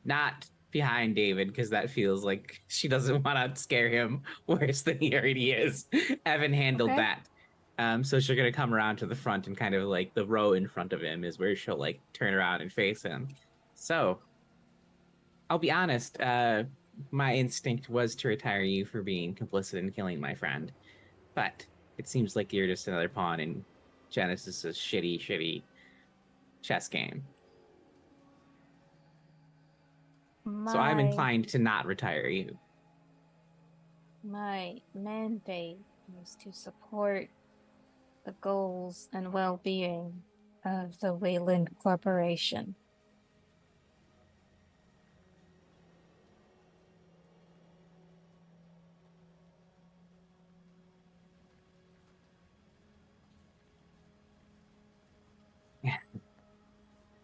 Not behind David, because that feels like she doesn't want to scare him worse than he already is. Evan handled Okay. that. So she's gonna come around to the front and kind of like the row in front of him is where she'll like turn around and face him. So I'll be honest, my instinct was to retire you for being complicit in killing my friend. But it seems like you're just another pawn in Genesis's shitty chess game. So I'm My inclined to not retire you. my mandate is to support the goals and well-being of the Wayland Corporation.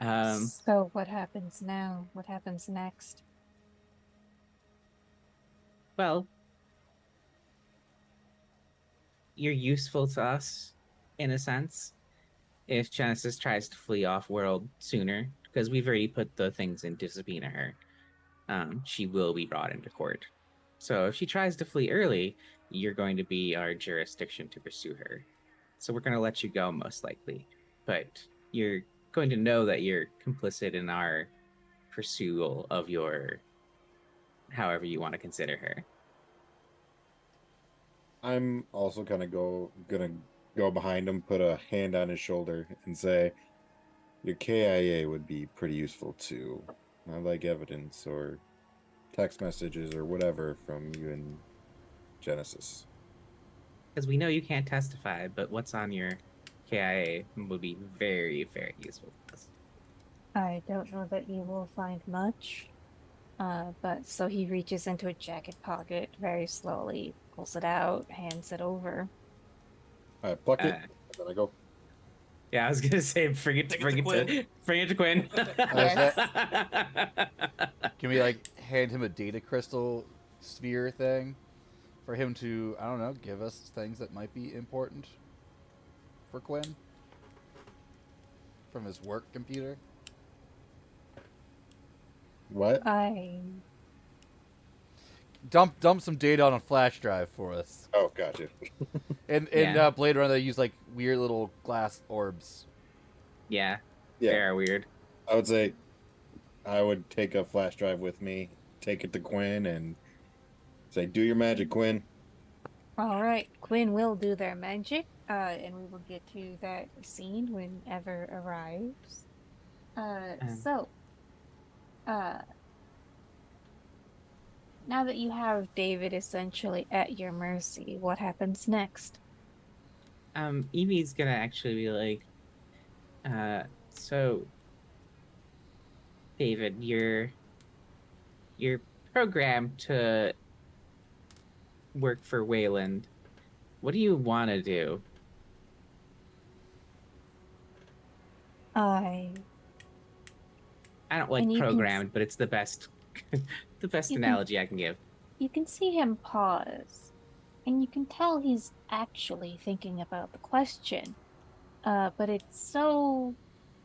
Um, So what happens now? What happens next? well, you're useful to us in a sense if Genesis tries to flee off world sooner, because we've already put the things in to subpoena her. She will be brought into court. So if she tries to flee early, you're going to be our jurisdiction to pursue her. So we're going to let you go most likely. But you're going to know that you're complicit in our pursuit of your, however you want to consider her. I'm also kind of gonna go behind him, put a hand on his shoulder, and say, "Your KIA would be pretty useful too. I like evidence or text messages or whatever from you and Genesis." Because we know you can't testify, but what's on your KIA would be very useful to us. I don't know that you will find much. But so he reaches into a jacket pocket very slowly, pulls it out, hands it over. I pluck it, Uh, and then I go. yeah, I was gonna say bring it Take it to Quinn. bring it to Quinn. Yes. Can we like hand him a data crystal sphere thing for him to, I don't know, give us things that might be important for Quinn from his work computer? What? I Dump some data on a flash drive for us. Oh, gotcha. In Yeah. Blade Runner, they use like weird little glass orbs. Yeah, Yeah, they are weird. I would say I would take a flash drive with me, take it to Quinn, and say, "Do your magic, Quinn." All right, Quinn will do their magic, and we will get to that scene whenever arrives. Um, So, uh, now that you have David essentially at your mercy, what happens next? Evie's gonna actually be like, so David, you're programmed to work for Wayland. What do you want to do? I I don't like and programmed, but it's the best, the best you can analogy I can give. you can see him pause, and you can tell he's actually thinking about the question. But it's so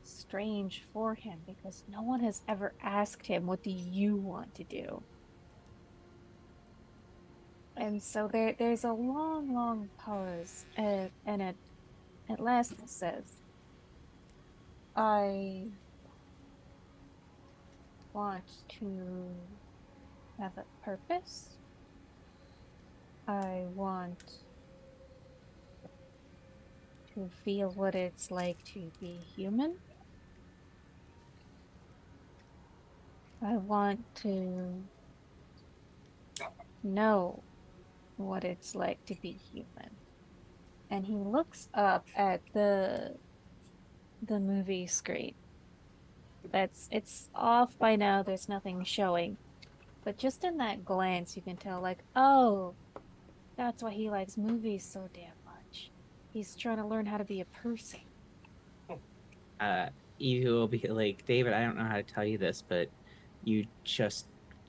strange for him because no one has ever asked him, "What do you want to do?" And so there's a long pause, and at last it says, I want to have a purpose. I want to feel what it's like to be human. I want to know what it's like to be human. And he looks up at the movie screen. It's off by now, there's nothing showing. But just in that glance you can tell like, oh, that's why he likes movies so damn much. He's trying to learn how to be a person. You will be like, David, I don't know how to tell you this, but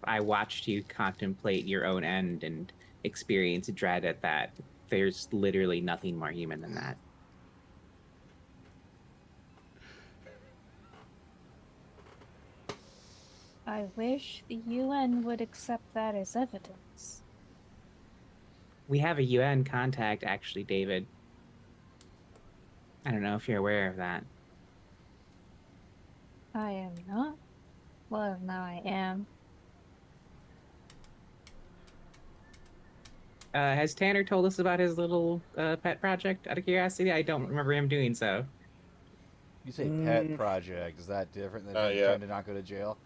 I watched you contemplate your own end and experience dread at that. There's literally nothing more human than that. I wish the UN would accept that as evidence. We have a UN contact, actually, David. I don't know if you're aware of that. I am not. Well, now I am. Has Tanner told us about his little pet project out of curiosity? I don't remember him doing so. You say pet project. Is that different than him yeah. trying to not go to jail?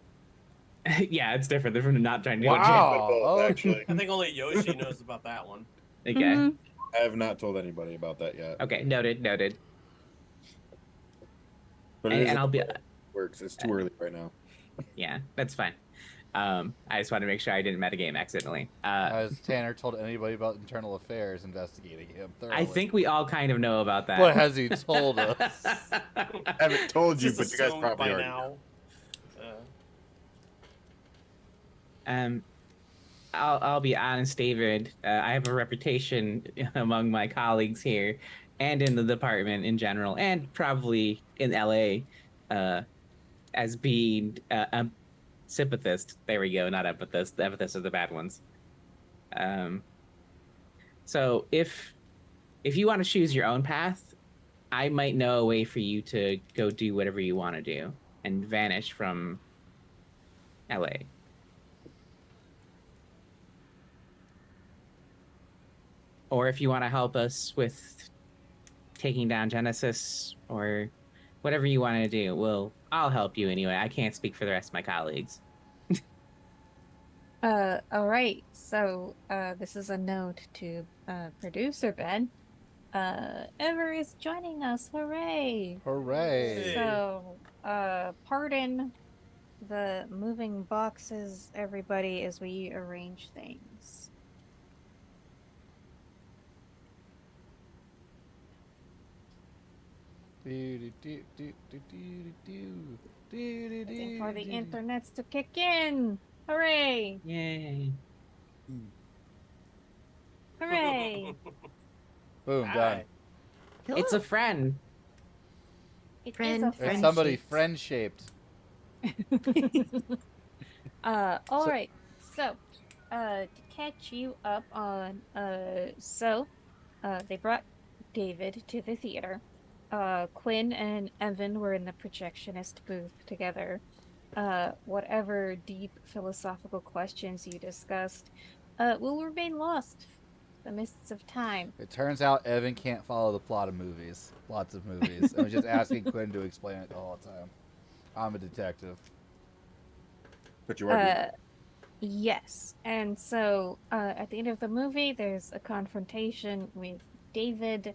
Yeah, it's different from not trying to go to jail. Wow. Both, Oh, actually. I think only Yoshi knows about that one. Okay. Mhm. I have not told anybody about that yet. Okay, noted. But it And, is and I'll be works. It's too early right now. yeah, that's fine. I just want to make sure I didn't metagame accidentally. Has Tanner told anybody about internal affairs investigating him thoroughly? I think we all kind of know about that. But has he told us? I haven't told you, Just but you guys assumed probably by already now. I'll be honest, David. I have a reputation among my colleagues here, and in the department in general, and probably in LA, as being a sympathist. There we go, not empathist. The empathists are the bad ones. So if you want to choose your own path, I might know a way for you to go do whatever you want to do and vanish from LA. Or if you want to help us with taking down Genesis or whatever you want to do, I'll help you anyway. I can't speak for the rest of my colleagues. All right. So, this is a note to producer Ben. Ever is joining us. Hooray! Hooray. So, pardon the moving boxes, everybody, as we arrange things. Waiting for the internets to kick in. Hooray! Yay. Hooray! Boom, done. It's a friend. It Friend, is a It's friend somebody shaped. friend shaped. All right. So, to catch you up on, they brought David to the theater. Quinn and Evan were in the projectionist booth together. Whatever deep philosophical questions you discussed, will remain lost in the mists of time. It turns out Evan can't follow the plot of movies. Lots of movies. I was just asking Quinn to explain it the whole time. I'm a detective. But you are. Yes. And so, at the end of the movie, there's a confrontation with David,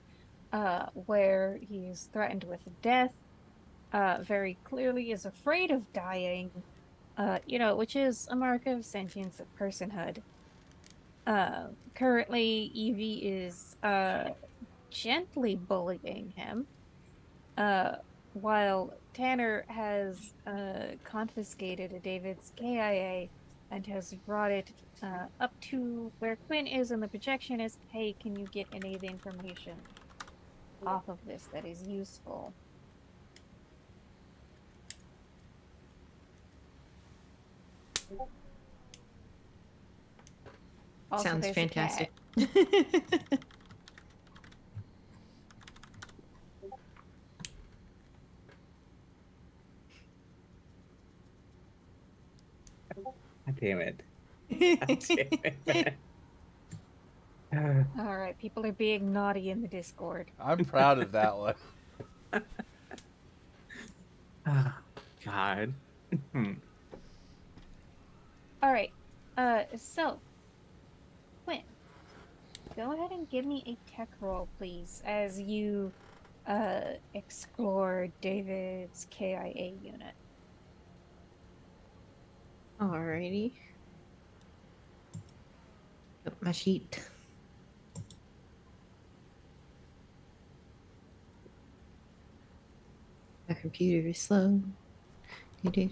where he's threatened with death, very clearly is afraid of dying, which is a mark of sentience of personhood. Currently, Evie is, gently bullying him, while Tanner has, confiscated David's KIA and has brought it, up to where Quinn is in the projectionist. Hey, can you get any of the information off of this that is useful? Also, Sounds there's a cat. fantastic. God damn it. God damn it. All right, people are being naughty in the Discord. I'm proud of that one. Oh, God. All right. So, Quinn, go ahead and give me a tech roll, please, as you explore David's KIA unit. Alrighty. Up my sheet. My computer is slow. Do.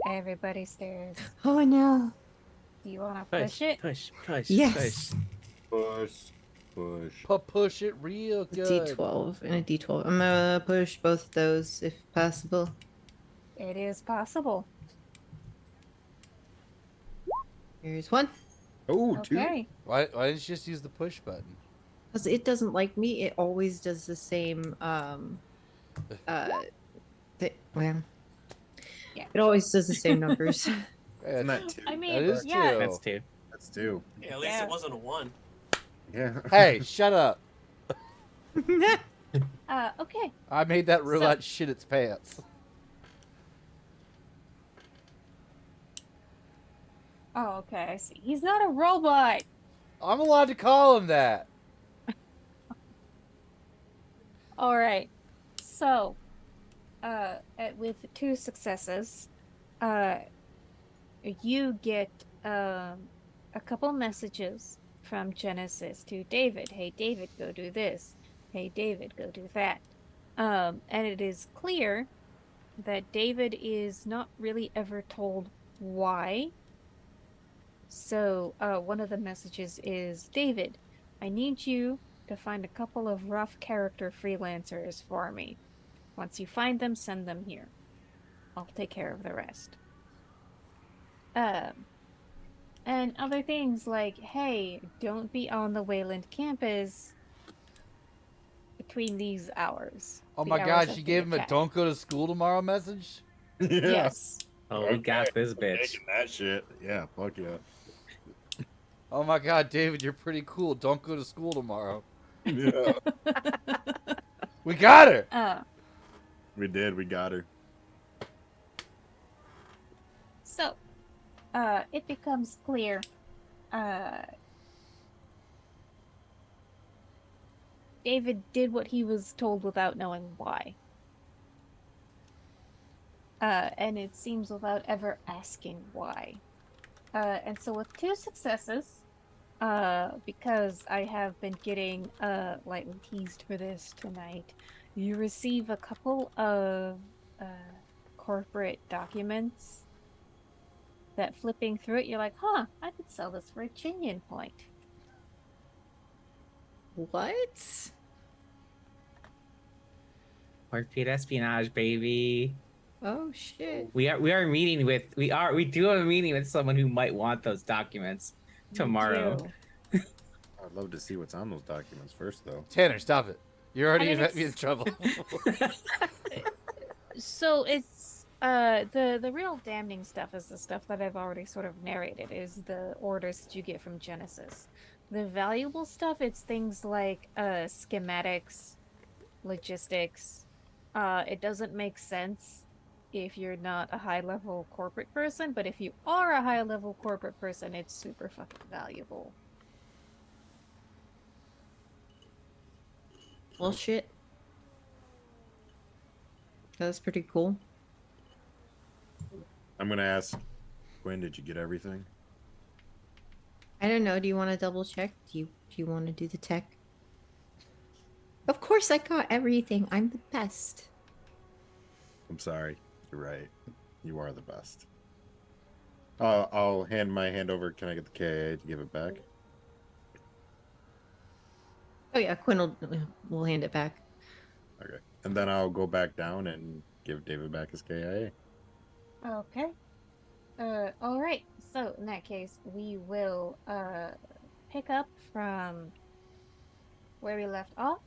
Everybody stares. Oh no. Do you want to Push, push it? push, Yes. Push. Push. Push it real A good. D12 and a D12. I'm gonna push both of those if possible. It is possible. Here's one. Oh, two. Okay. Why didn't you just use the push button? Because it doesn't like me, it always does the same well. Yeah. It always does the same numbers. Isn't that two? I mean, That is yeah. two. That's two. That's two. Yeah, at least Yeah. it wasn't a 1. Yeah. Hey, shut up. Okay. I made that roulette shit its pants. Oh, okay. I see. He's not a robot. I'm allowed to call him that. All right. So, with 2 successes, you get a couple messages from Genesis to David. Hey, David, go do this. Hey, David, go do that. And it is clear that David is not really ever told why. So, one of the messages is, David, I need you to find a couple of rough character freelancers for me. Once you find them, send them here. I'll take care of the rest. And other things like, hey, don't be on the Wayland campus between these hours. Oh The my hours god, of she the gave him a attack. don't go to school tomorrow message? Yeah. Yes. Oh, we got Okay. this bitch. Making that shit. Yeah, fuck yeah. Oh my god, David, you're pretty cool. Don't go to school tomorrow. Yeah. We got her! We did. We got her. So, it becomes clear, David did what he was told without knowing why. And it seems without ever asking why. And so with 2 successes, because I have been getting lightly teased for this tonight, you receive a couple of corporate documents that flipping through it, you're like, huh, I could sell this for a Chinian point. What? Corporate espionage, baby. Oh shit. We do have a meeting with someone who might want those documents tomorrow. You do. I'd love to see what's on those documents first, though. Tanner, stop it. You're already I mean, met me in trouble. So it's the real damning stuff is the stuff that I've already sort of narrated, is the orders that you get from Genesis. The valuable stuff, it's things like schematics, logistics. It doesn't make sense if you're not a high-level corporate person, but if you are a high-level corporate person, it's super fucking valuable. Well, shit. That's pretty cool. I'm gonna ask Gwen, did you get everything? I don't know. Do you want to double check? Do you want to do the tech? Of course, I got everything. I'm the best. I'm sorry. You're right. You are the best. I'll hand my hand over. Can I get the KA to give it back? Oh yeah, Quinn will hand it back. Okay. And then I'll go back down and give David back his KIA. Okay. All right. So in that case, we will pick up from where we left off.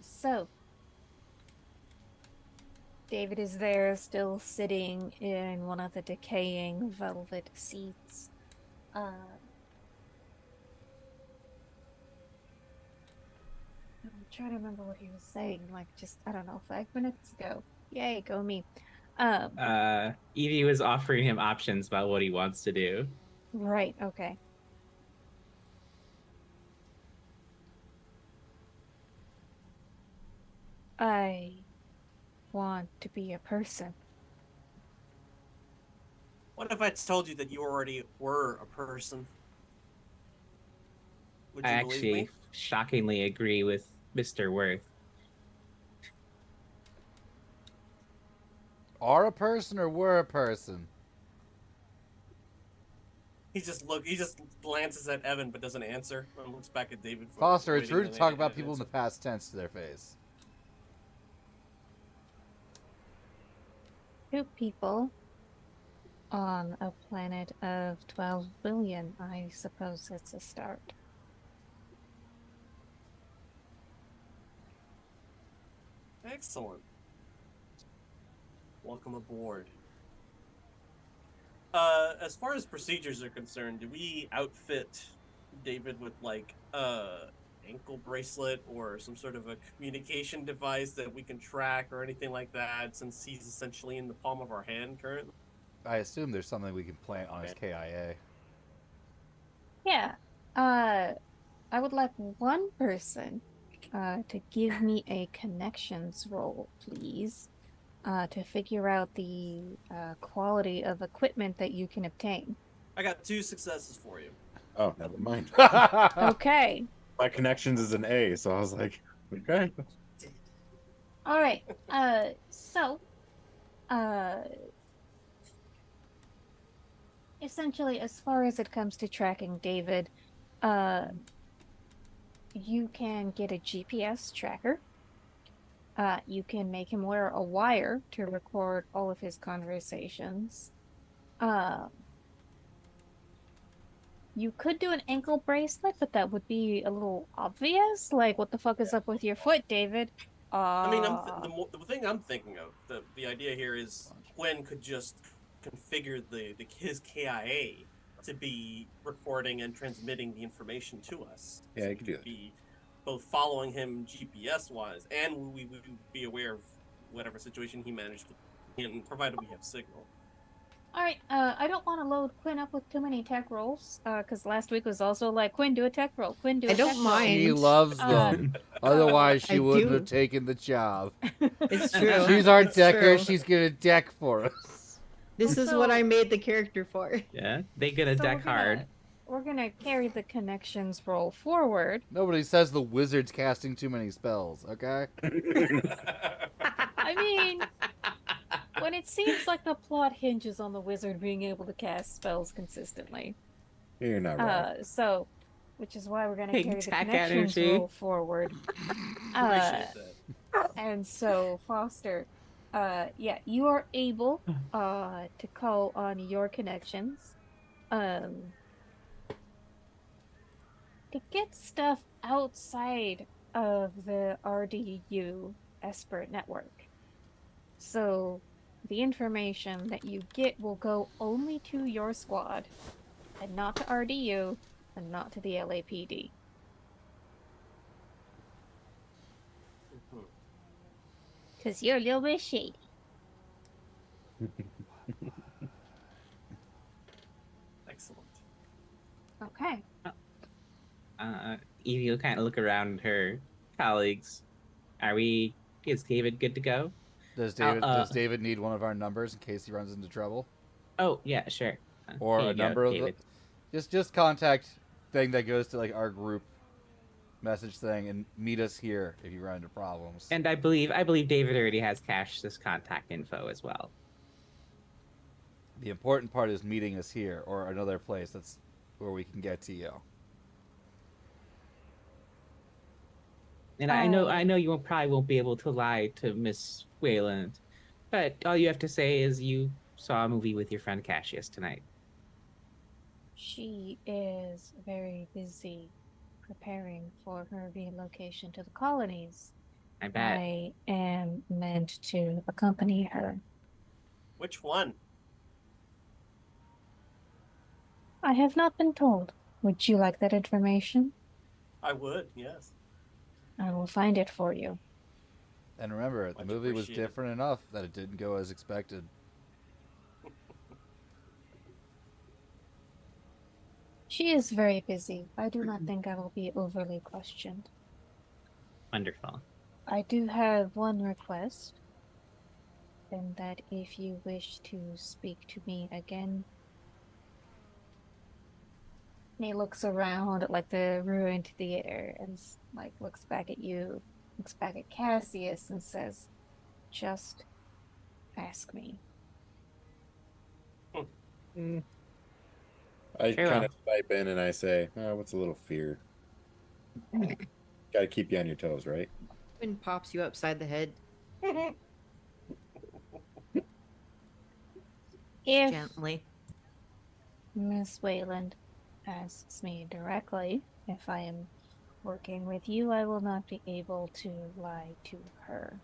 So David is there, still sitting in one of the decaying velvet seats. I'm trying to remember what he was saying, like just, I don't know, 5 minutes ago. Yay, go me. Evie was offering him options about what he wants to do. Right, okay. I want to be a person. What if I told you that you already were a person? Would I you believe actually me? shockingly agree with Mr. Worth. Are a person or were a person? He just glances at Evan but doesn't answer and looks back at David. Foster, it's waiting rude to an talk about people in answer. the past tense to their face. 2 people on a planet of 12 billion. I suppose it's a start. Excellent. Welcome aboard. As far as procedures are concerned, do we outfit David with like ankle bracelet or some sort of a communication device that we can track or anything like that, since he's essentially in the palm of our hand currently? I assume there's something we can plant on his KIA. Yeah. I would like one person to give me a connections roll, please, to figure out the quality of equipment that you can obtain. I got 2 successes for you. Oh, never mind. Okay. My connections is an A, so I was like, okay. All right. So, uh, essentially, as far as it comes to tracking David, you can get a GPS tracker. You can make him wear a wire to record all of his conversations. You could do an ankle bracelet, but that would be a little obvious. Like, what the fuck is up with your foot, David? I mean, the thing I'm thinking of, the idea here is Quinn could just configure his KIA to be recording and transmitting the information to us. Yeah, So you could do we'd that. be both following him GPS wise, and we would be aware of whatever situation he managed to be in, provided we have signal. All right. I don't want to load Quinn up with too many tech rolls, because last week was also like, Quinn, do a tech roll. Quinn, do a I don't tech roll. mind. She loves them. Otherwise, she I wouldn't do. have taken the job. It's true. She's our It's decker. true. She's gonna deck for us. This is what I made the character for. Yeah, they gonna deck hard. We're gonna carry the connections roll forward. Nobody says the wizard's casting too many spells, okay? I mean, when it seems like the plot hinges on the wizard being able to cast spells consistently. You're not wrong. Which is why we're gonna Big carry the tech connections energy. roll forward. Appreciate that. And so, Foster, yeah, you are able to call on your connections to get stuff outside of the RDU Esper network. So the information that you get will go only to your squad and not to RDU and not to the LAPD. Because you're a little bit shady. Excellent. Okay. Evie will kind of look around her colleagues. Is David good to go? Does David need one of our numbers in case he runs into trouble? Oh, yeah, sure. Or Here a you go, number of the, David. just contact thing that goes to like our group message thing and meet us here if you run into problems. And I believe David already has Cash's contact info as well. The important part is meeting us here or another place that's where we can get to you. And I know you probably won't be able to lie to Miss Wayland, but all you have to say is you saw a movie with your friend Cassius tonight. She is very busy preparing for her relocation to the colonies. I bet. I am meant to accompany her. Which one? I have not been told. Would you like that information? I would, yes. I will find it for you. And remember, the Much movie was appreciated. different enough that it didn't go as expected. She is very busy. I do not think I will be overly questioned. Wonderful. I do have one request, and that if you wish to speak to me again, he looks around at like the ruined theater and like looks back at you, looks back at Cassius and says, "Just ask me." Mm, I Very kind well. of pipe in and I say, oh, what's a little fear? Got to keep you on your toes, right? And pops you upside the head If gently. Miss Wayland asks me directly if I am working with you, I will not be able to lie to her.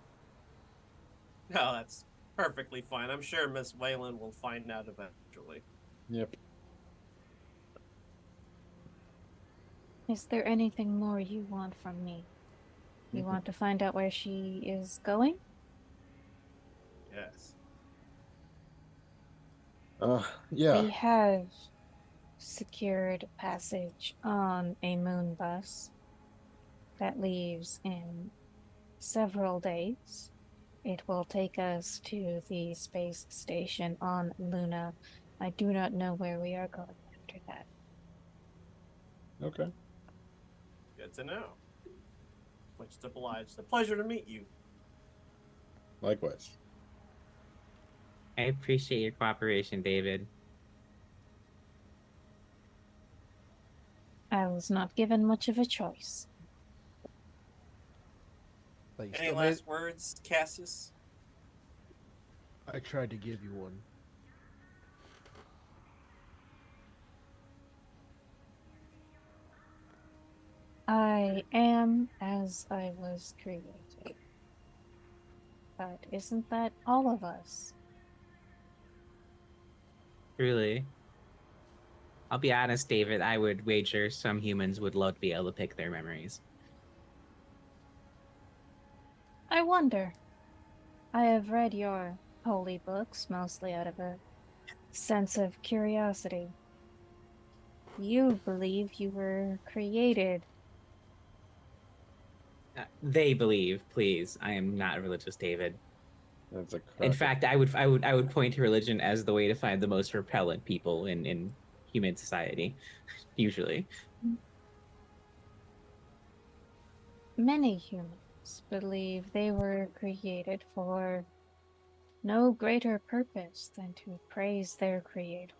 No, that's perfectly fine. I'm sure Miss Wayland will find out eventually. Yep. Is there anything more you want from me? You want to find out where she is going? Yes. Yeah. We have secured passage on a moon bus that leaves in several days. It will take us to the space station on Luna. I do not know where we are going after that. Okay. Good to know. Much obliged. A pleasure to meet you. Likewise. I appreciate your cooperation, David. I was not given much of a choice. But you Any still made. last words, Cassius? I tried to give you one. I am as I was created. But isn't that all of us? Truly. I'll be honest, David, I would wager some humans would love to be able to pick their memories. I wonder. I have read your holy books mostly out of a sense of curiosity. You believe you were created. They believe, please. I am not religious, David. That's a In crock. fact, I would point to religion as the way to find the most repellent people in human society, usually. Many humans believe they were created for no greater purpose than to praise their creator.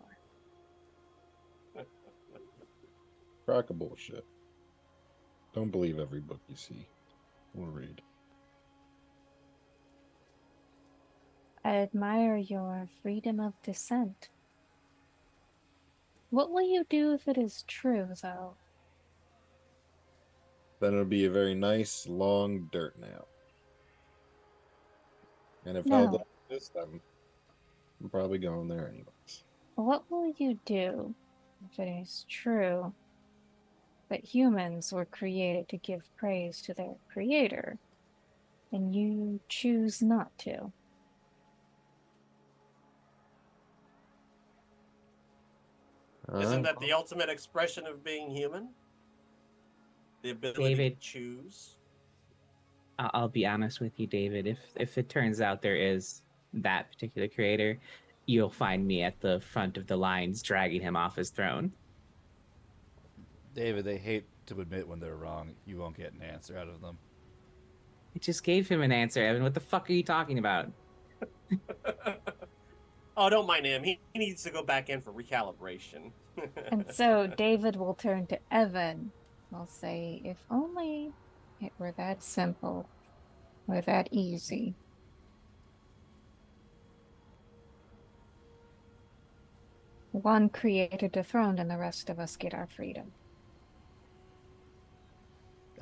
Crock of bullshit. Don't believe every book you see or read. I admire your freedom of dissent. What will you do if it is true, though? Then it'll be a very nice, long dirt nap. And if hell No. does exist, I'm probably going there anyways. What will you do if it is true that humans were created to give praise to their creator, and you choose not to? Isn't that the ultimate expression of being human? The ability David. to choose? I'll be honest with you, David. If it turns out there is that particular creator, you'll find me at the front of the lines dragging him off his throne. David, they hate to admit when they're wrong. You won't get an answer out of them. I just gave him an answer, Evan. What the fuck are you talking about? Oh, don't mind him. He needs to go back in for recalibration. And so David will turn to Evan. Will say, if only it were that simple or that easy. One creator dethroned and the rest of us get our freedom.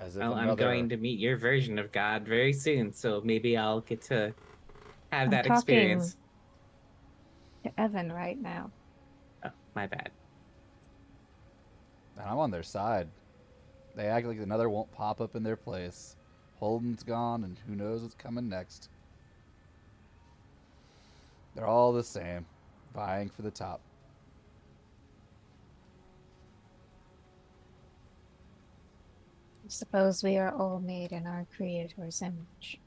As if Well, I'm another. going to meet your version of God very soon, so maybe I'll get to have I'm that talking- experience. To Evan right now. Oh, my bad. And I'm on their side. They act like another won't pop up in their place. Holden's gone, and who knows what's coming next. They're all the same, vying for the top. Suppose we are all made in our Creator's image.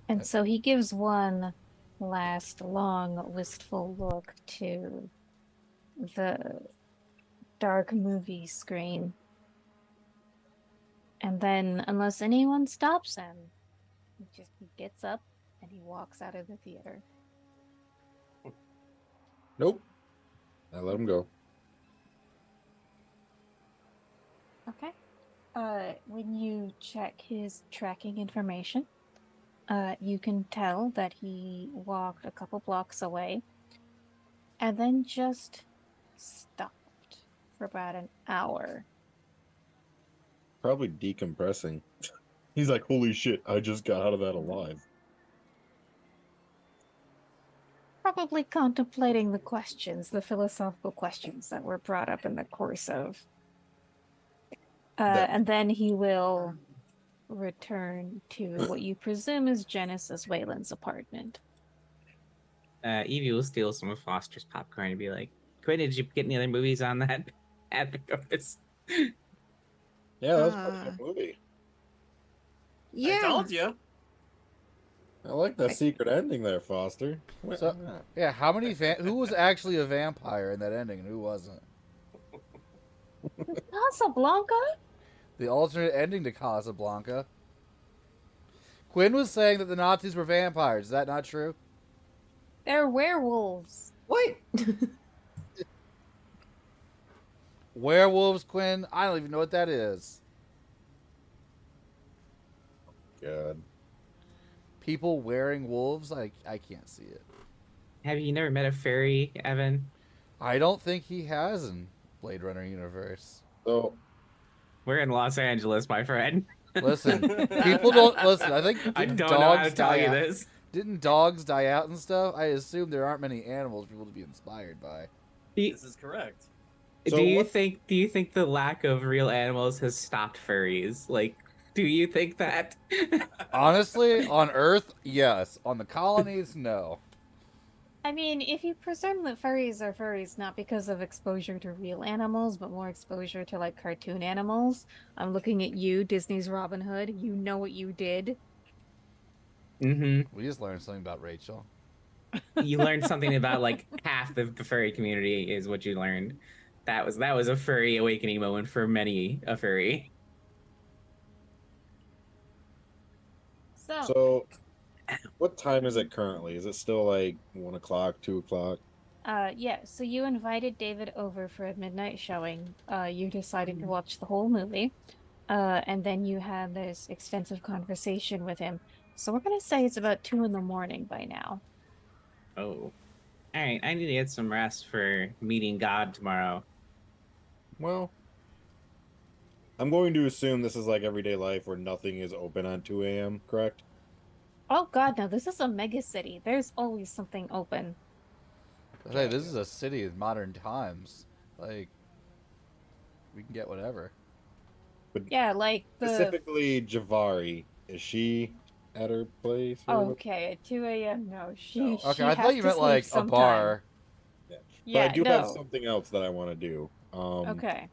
And so he gives one last long, wistful look to the dark movie screen. And then, unless anyone stops him, he gets up and he walks out of the theater. Nope. I let him go. Okay. When you check his tracking information, you can tell that he walked a couple blocks away and then just stopped for about an hour. Probably decompressing. He's like, holy shit, I just got out of that alive. Probably contemplating the questions, the philosophical questions that were brought up in the course of. And then he will return to what you presume is Genesis Wayland's apartment. Evie will steal some of Foster's popcorn and be like, Quinn, did you get any other movies on that? Yeah, that's part of the movie. Yeah. I told you. I like that secret ending there, Foster. So, yeah, how many who was actually a vampire in that ending and who wasn't? Casablanca? The alternate ending to Casablanca. Quinn was saying that the Nazis were vampires. Is that not true? They're werewolves. What? Werewolves, Quinn? I don't even know what that is. God. People wearing wolves? I can't see it. Have you never met a fairy, Evan? I don't think he has in Blade Runner universe. So, We're in Los Angeles, my friend. Listen, people don't listen. I think I didn't don't know how to dogs tell die you out? this. Didn't dogs die out and stuff? I assume there aren't many animals for people to be inspired by. This is correct. So do you what- think the lack of real animals has stopped furries? Like, do you think that? Honestly, on Earth, yes. On the colonies, no. I mean, if you presume that furries are furries not because of exposure to real animals, but more exposure to like cartoon animals, I'm looking at you, Disney's Robin Hood. You know what you did. Mm-hmm. We just learned something about Rachel. You learned something about like half the furry community is what you learned. That was a furry awakening moment for many a furry. So, what time is it currently? Is it still like 1 o'clock, 2 o'clock? Yeah, so you invited David over for a midnight showing. You decided to watch the whole movie. And then you had this extensive conversation with him. So we're gonna say it's about 2 in the morning by now. Oh. Alright, I need to get some rest for meeting God tomorrow. Well, I'm going to assume this is like everyday life where nothing is open at 2 a.m., correct? Oh god, no, this is a mega city. There's always something open. Hey, this is a city in modern times. Like, we can get whatever. Yeah, like the... Specifically, Javari. Is she at her place? or whatever? Okay, at 2 a.m. No, she. No. Okay, she I has thought you to meant sleep like a sometime. bar. But Yeah, I do no. have something else that I want to do. Okay.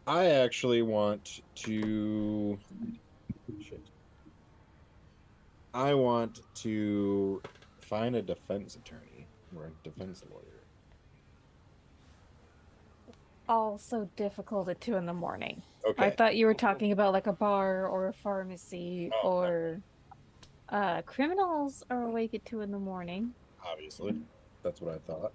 I actually want to. Shit. I want to find a defense attorney or a defense lawyer. All so difficult at 2 in the morning. Okay. I thought you were talking about like a bar or a pharmacy Oh, or criminals are awake at 2 in the morning. Obviously, that's what I thought.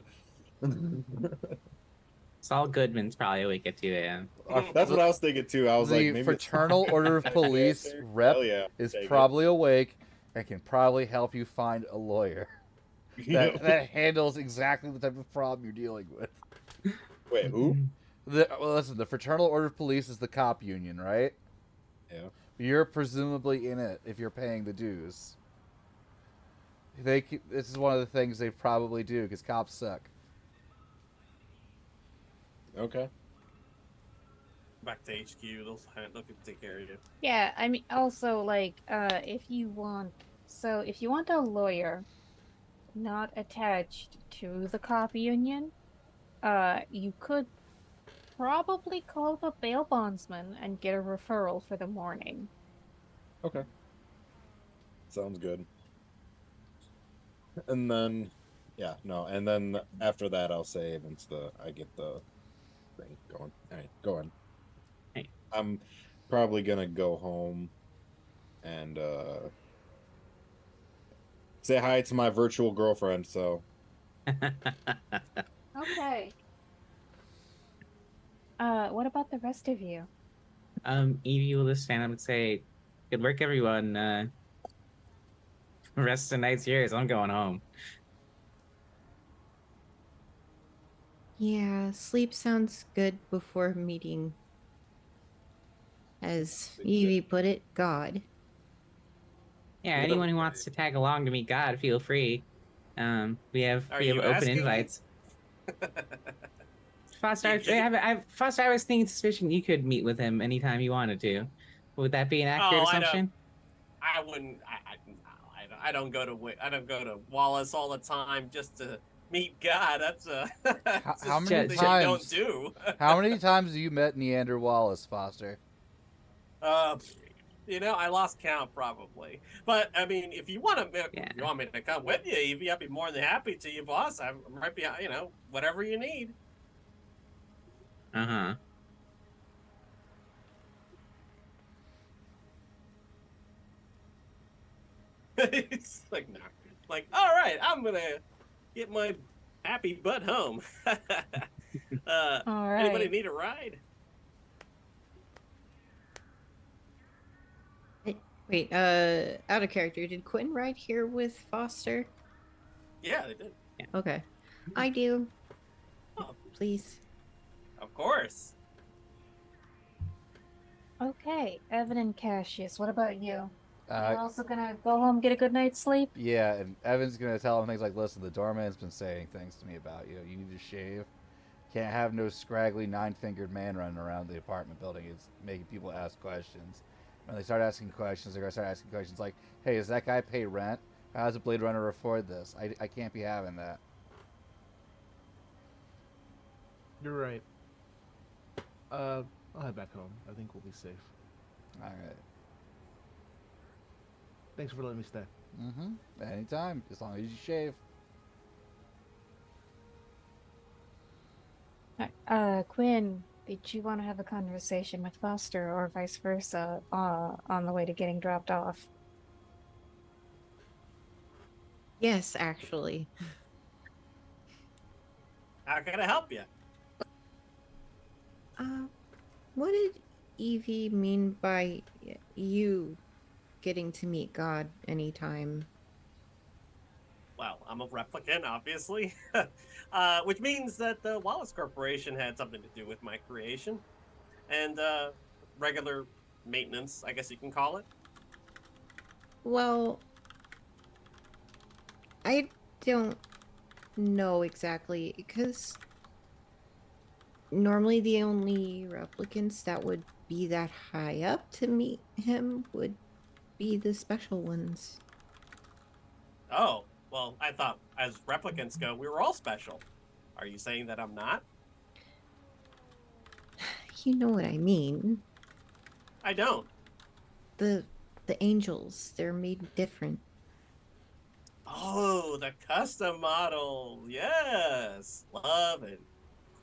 Saul Goodman's probably awake at 2 a.m. That's what I was thinking too. I was The like, maybe it's- Fraternal Order of Police Hell rep yeah, is take it. probably awake and can probably help you find a lawyer. that handles exactly the type of problem you're dealing with. Wait, who? Well, listen, the Fraternal Order of Police is the cop union, right? Yeah. You're presumably in it if you're paying the dues. This is one of the things they probably do because cops suck. Okay. Back to HQ. They'll take care of you. Yeah, I mean, also, like, if you want, so if you want a lawyer not attached to the cop union, you could probably call the bail bondsman and get a referral for the morning. Okay. Sounds good. And then, yeah, no, and then after that, I'll say once I get the thing going. All right, go on. Hey. I'm probably gonna go home and say hi to my virtual girlfriend. So Okay. What about the rest of you? Evie will just stand up and say, "Good work, everyone. Rest of the night's yours. I'm going home." Yeah, sleep sounds good before meeting, as Evie put it, God. Yeah, anyone who wants to tag along to meet God, feel free. We have Are we have you open asking me? invites. Foster, You- Foster, I was thinking suspicion you could meet with him anytime you wanted to. Would that be an accurate Oh, I don't. assumption? I wouldn't. I don't go to. I don't go to Wallace all the time just to meet God. That's that's How just many something you don't times? do. How many times have you met Neander Wallace, Foster? Uh, I lost count probably. But I mean, if you want to, Yeah. you want me to come with you, Evie, I'd be more than happy to, you boss. I'm right behind. Whatever you need. Uh-huh. It's like no, like all right, I'm gonna get my happy butt home. All Anybody right. need a ride? Wait, out of character, did Quinn ride here with Foster? Yeah, they did. Okay. I do. Oh, Please. of course. Okay, Evan and Cassius, what about you? Uh, You're also gonna go home, get a good night's sleep? yeah, and Evan's gonna tell him things like, "Listen, the doorman's been saying things to me about you. You need to shave. Can't have no scraggly nine-fingered man running around the apartment building. It's making people ask questions. When they start asking questions, they're gonna start asking questions like, "Hey, does that guy pay rent? How does a Blade Runner afford this? I can't be having that." You're right. I'll head back home. I think we'll be safe. All right. Thanks for letting me stay. Anytime, as long as you shave. Quinn, did you want to have a conversation with Foster or vice versa, on the way to getting dropped off? Yes, actually. How can I help you? Uh, what did Evie mean by you getting to meet God anytime? Well, I'm a replicant, obviously, which means that the Wallace Corporation had something to do with my creation, and regular maintenance, I guess you can call it. Well, I don't know exactly, because normally the only replicants that would be that high up to meet him would be the special ones. Oh, well, I thought as replicants go, we were all special. Are you saying that I'm not? You know what I mean. I don't. The angels, they're made different. Oh, the custom model. Yes. Love and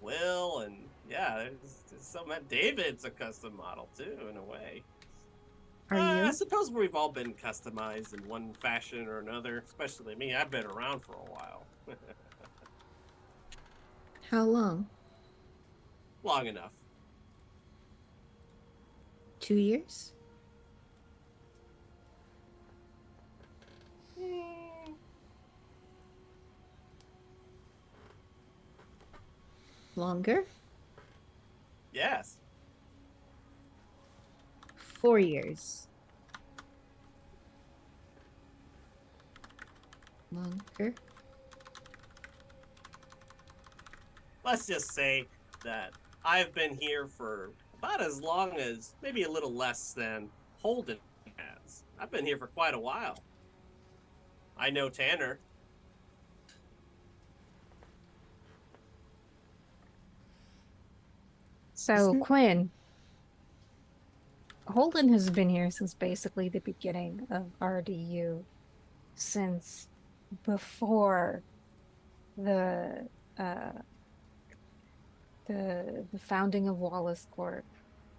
Quill and yeah, there's some David's a custom model too, in a way. Are I you? suppose we've all been customized in one fashion or another, especially me. I've been around for a while. How long? Long enough. 2 years? Longer? Yes. 4 years. Longer? Let's just say that I've been here for about as long as, maybe a little less than Holden has. I've been here for quite a while. I know Tanner. So, Isn't- Quinn, Holden has been here since basically the beginning of RDU, since before the uh the founding of Wallace Corp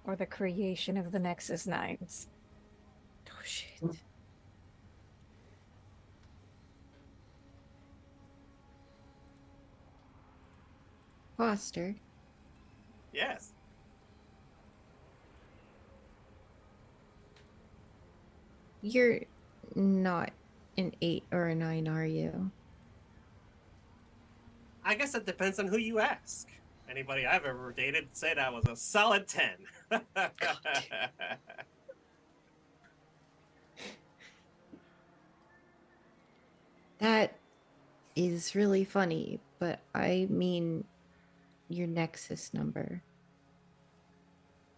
or the creation of the Nexus Nines. Oh shit. Foster, Yes. you're not an 8 or a 9, are you? I guess it depends on who you ask. Anybody I've ever dated said I was a solid 10. That is really funny, but I mean your Nexus number.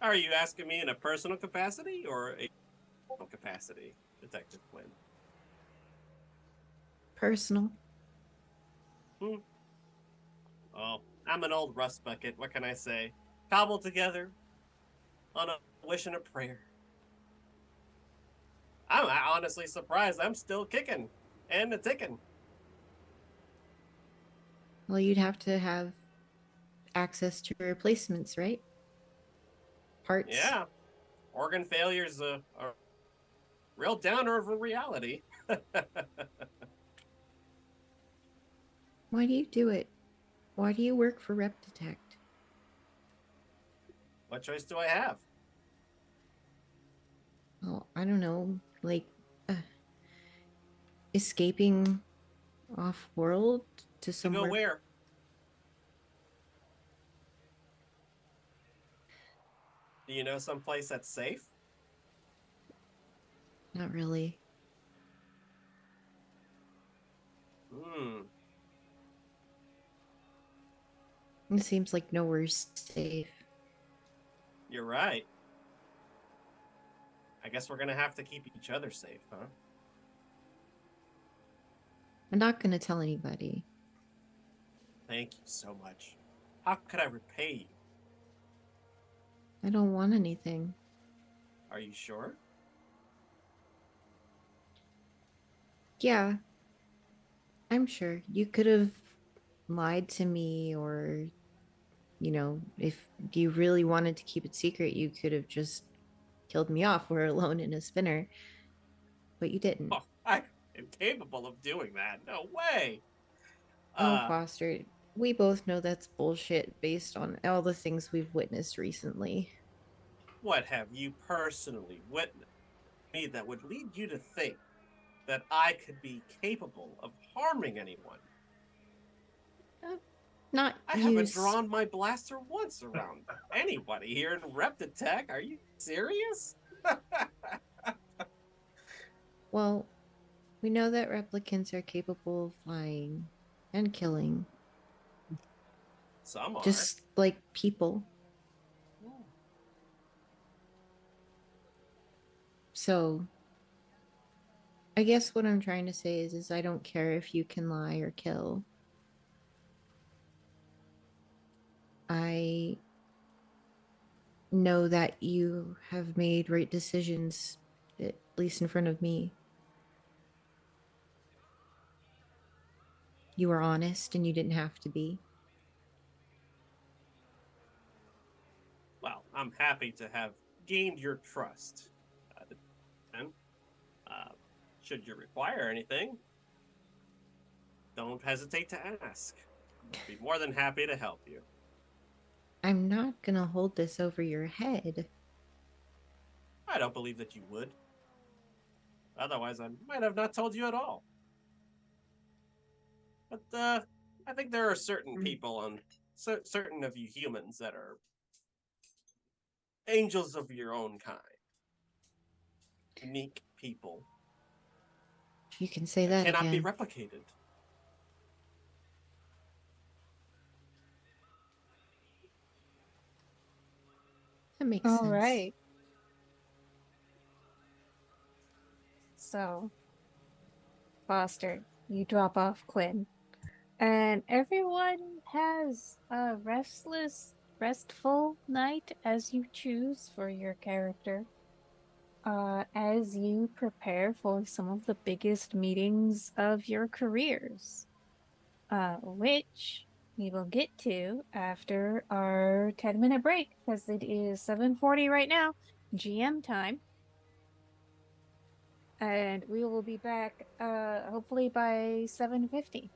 Are you asking me in a personal capacity or a capacity, Detective Quinn? Personal. Oh, I'm an old rust bucket. What can I say? Cobbled together on a wish and a prayer. I'm honestly surprised I'm still kicking and a ticking. Well, you'd have to have access to replacements, right? Parts. Yeah, organ failure's a real downer of a reality. Why do you do it? Why do you work for Rep Detect? What choice do I have? Oh, I don't know, like escaping off world to To go somewhere. where? Do you know someplace that's safe? Not really. Hmm. It seems like nowhere's safe. You're right. I guess we're gonna have to keep each other safe, huh? I'm not gonna tell anybody. Thank you so much. How could I repay you? I don't want anything. Are you sure? Yeah, I'm sure. You could have lied to me, or, if you really wanted to keep it secret, you could have just killed me off. We're alone in a spinner. But you didn't. Oh, I am capable of doing that. No way. Oh, Uh, Foster, we both know that's bullshit based on all the things we've witnessed recently. what have you personally witnessed me that would lead you to think that I could be capable of harming anyone? Not I haven't use. drawn my blaster once around anybody here in Reptitech. Are you serious? Well, we know that replicants are capable of flying and killing, Some are. just like people. So, I guess what I'm trying to say is I don't care if you can lie or kill. I know that you have made right decisions, at least in front of me. You were honest and you didn't have to be. Well, I'm happy to have gained your trust. And should you require anything, don't hesitate to ask. I'd be more than happy to help you. I'm not gonna hold this over your head. I don't believe that you would. Otherwise, I might have not told you at all. But I think there are certain people on certain of you humans that are angels of your own kind, unique people You can say that cannot be again. replicated. That makes All sense. right. So, Foster, you drop off Quinn, and everyone has a restful night as you choose for your character. As you prepare for some of the biggest meetings of your careers, which we will get to after our 10-minute break, because it is 7:40 right now, GM time. And we will be back hopefully by 7:50.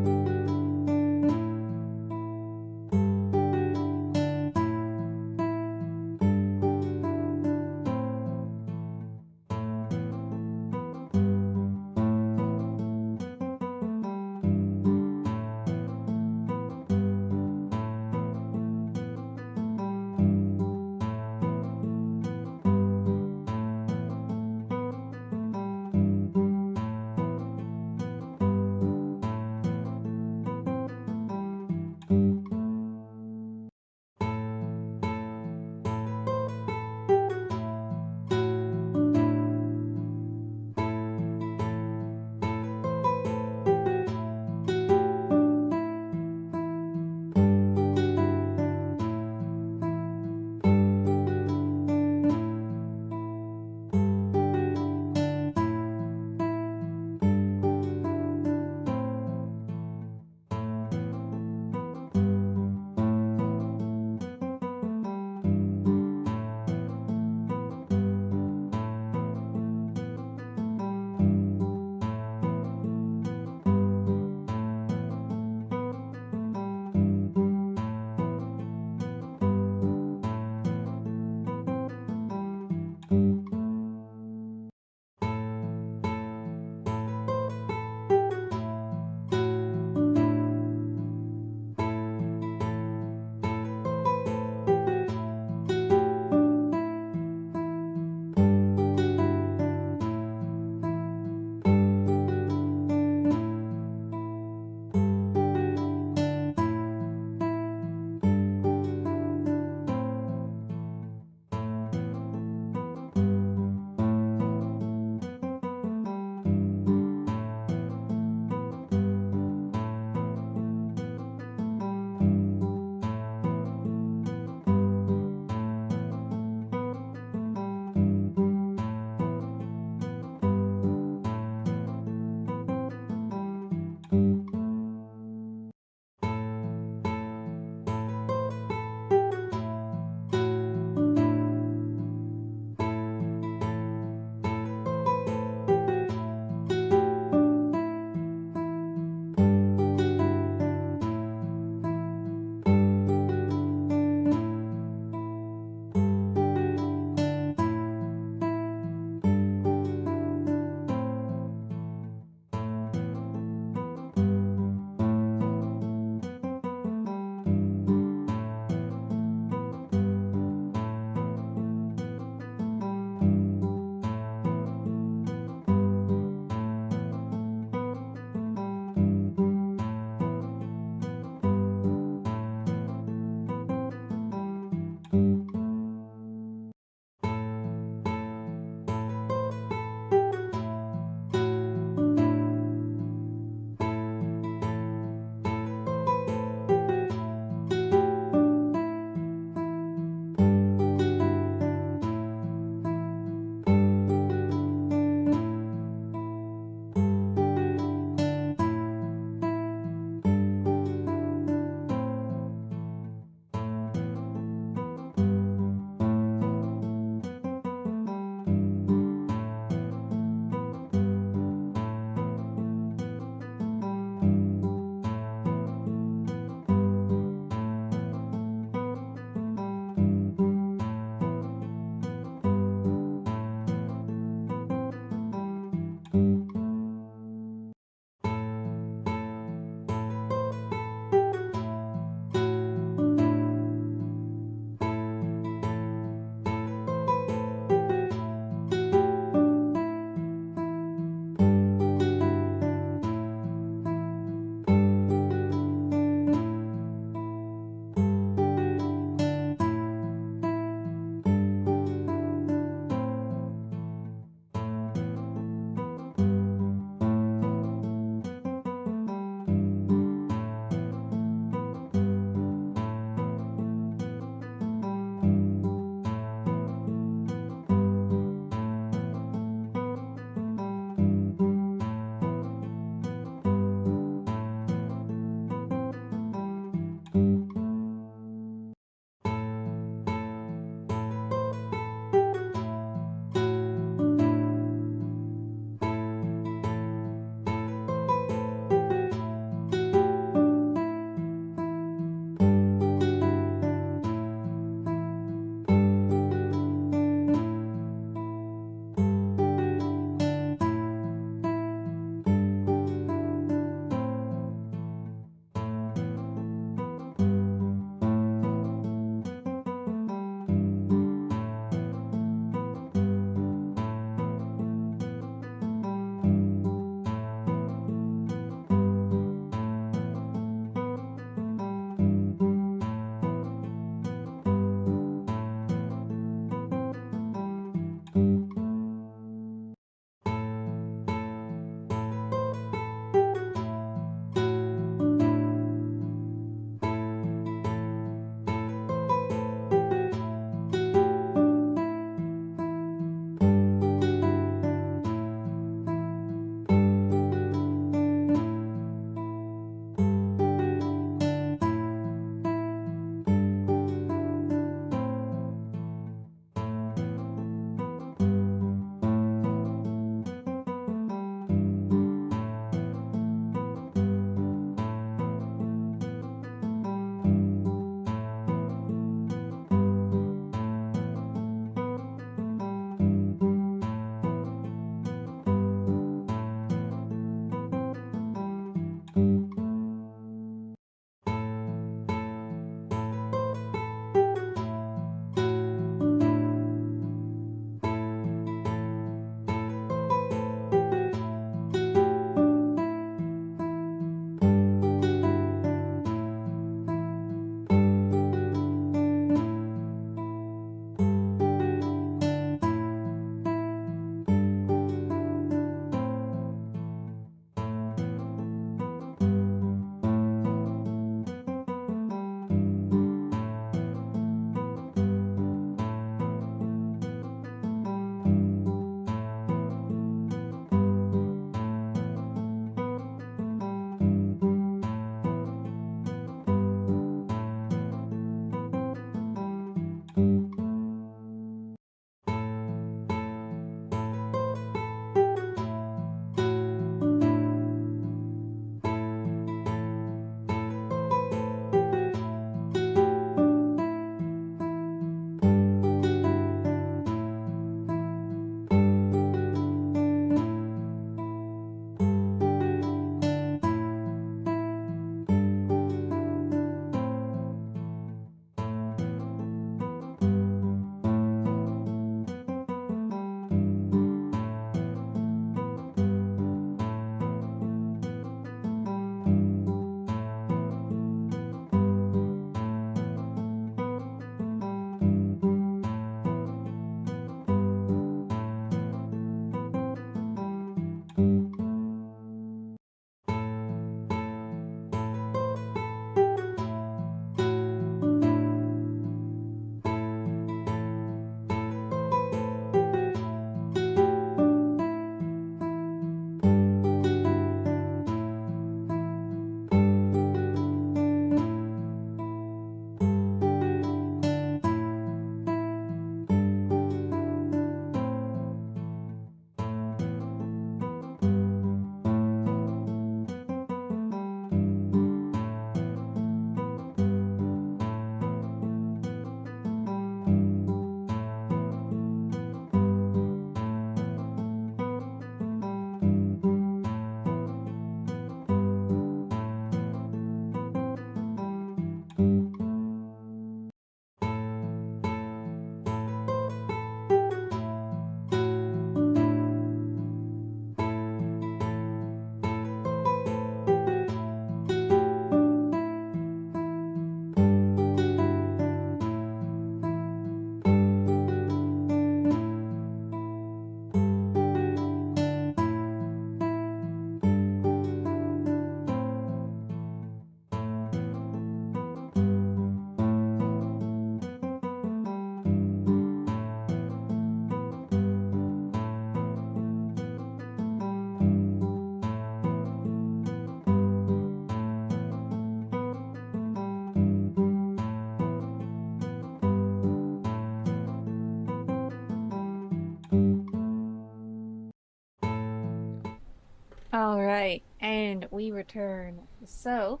All right, and we return. So,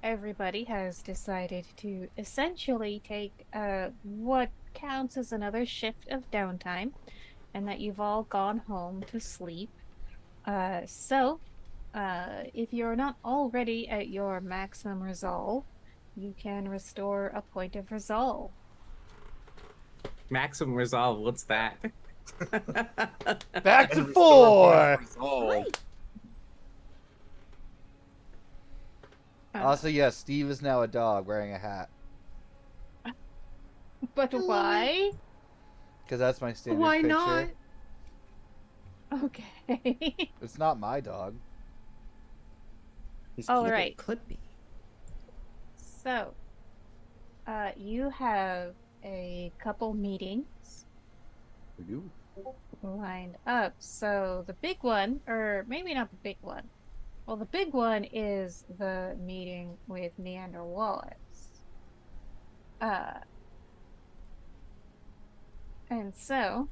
everybody has decided to essentially take what counts as another shift of downtime, and that you've all gone home to sleep. If you're not already at your maximum resolve, you can restore a point of resolve. Maximum resolve. What's that? Back to And restore a point 4. of resolve. Also, yes, Steve is now a dog wearing a hat. But why? Because that's my standard Why picture. not? Okay. It's not my dog. He's All cute. right. Could be. So, you have a couple meetings We do. lined up. So the big one, or maybe not the big one. Well, the big one is the meeting with Neander Wallace. And so,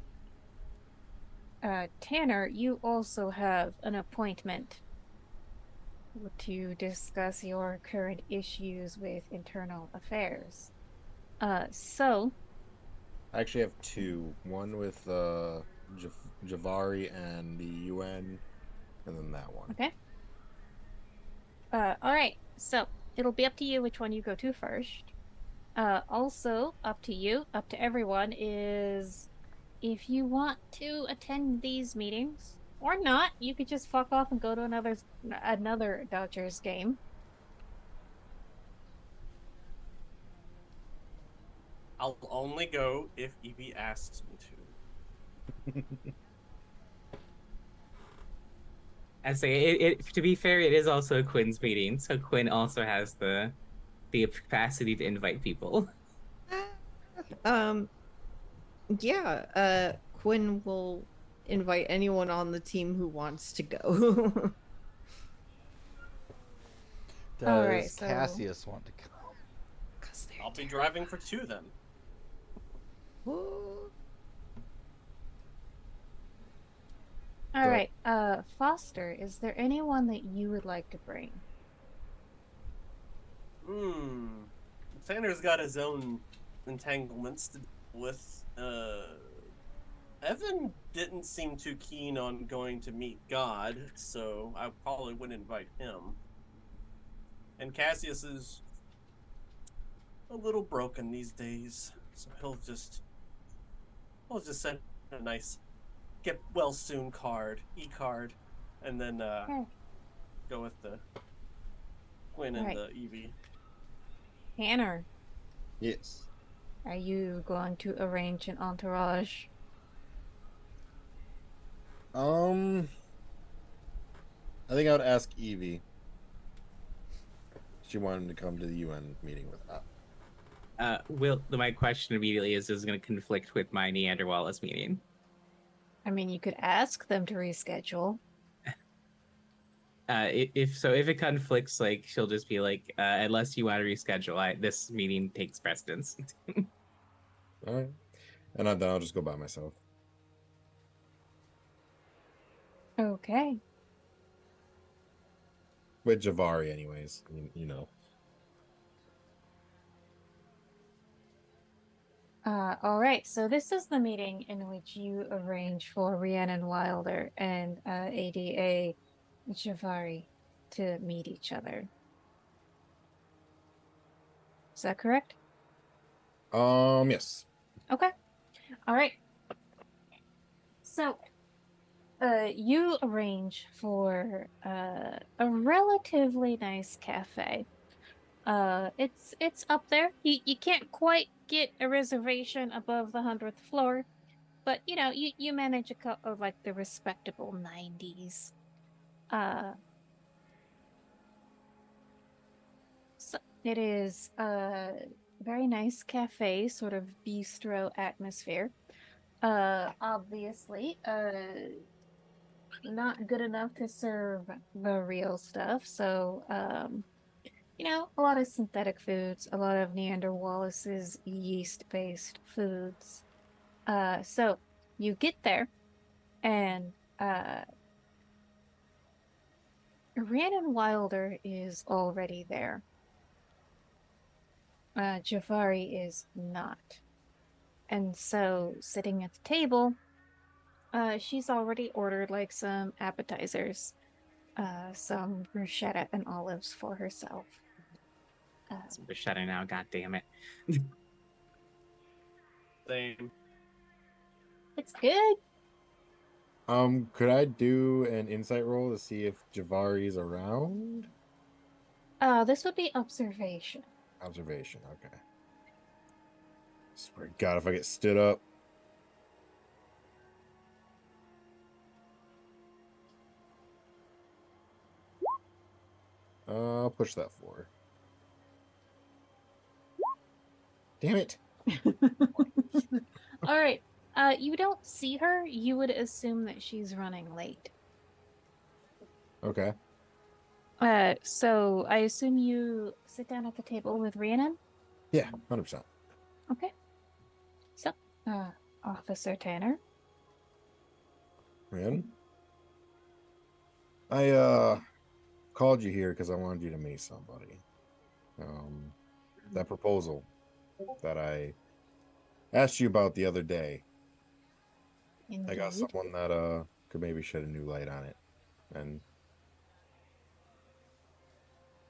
Tanner, you also have an appointment to discuss your current issues with internal affairs. So, I actually have two. One with Javari and the UN, and then that one. okay. All right. So it'll be up to you which one you go to first. Also up to you, up to everyone is if you want to attend these meetings or not, you could just fuck off and go to another Dodgers game. I'll only go if Evie asks me to. I say it. To be fair, it is also Quinn's meeting, so Quinn also has the capacity to invite people. Yeah, Quinn will invite anyone on the team who wants to go. Does Alright, so- Cassius want to come? I'll be driving for two then. Whoa. All right. Foster, is there anyone that you would like to bring? Tanner's got his own entanglements to deal with. Evan didn't seem too keen on going to meet God, so I probably wouldn't invite him. And Cassius is a little broken these days, so he'll just send a nice get well soon card, e-card, and then go with the Quinn and Right. the Evie. Tanner, Yes. are you going to arrange an entourage? I think I would ask Evie. She wanted to come to the UN meeting with us. My question immediately is it going to conflict with my Neander Wallace meeting? I mean, you could ask them to reschedule. If it conflicts, like she'll just be like, unless you want to reschedule, this meeting takes precedence. All right. And then I'll just go by myself. Okay. With Javari, anyways. You know. All right. So this is the meeting in which you arrange for Rhiannon Wilder and ADA Javari to meet each other. Is that correct? Yes. Okay. All right. So, you arrange for a relatively nice cafe. It's up there. You can't quite get a reservation above the 100th floor, but you manage a couple of like the respectable 90s. So it is a very nice cafe, sort of bistro atmosphere. Obviously, not good enough to serve the real stuff. So, a lot of synthetic foods, a lot of Neander Wallace's yeast-based foods. So you get there, and Rhiannon Wilder is already there. Javari is not. And so, sitting at the table, she's already ordered like some appetizers, some bruschetta and olives for herself. It's bruschetta now, god damn it. Same. It's good. Could I do an insight roll to see if Javari's around? This would be observation. Observation, okay. Swear to God, if I get stood up. I'll push that 4. Damn it. All right. You don't see her. You would assume that she's running late. Okay. So I assume you sit down at the table with Rhiannon? Yeah, 100%. Okay. So, Officer Tanner. Man. I called you here because I wanted you to meet somebody. That proposal that I asked you about the other day. I got Indeed. someone that could maybe shed a new light on it. And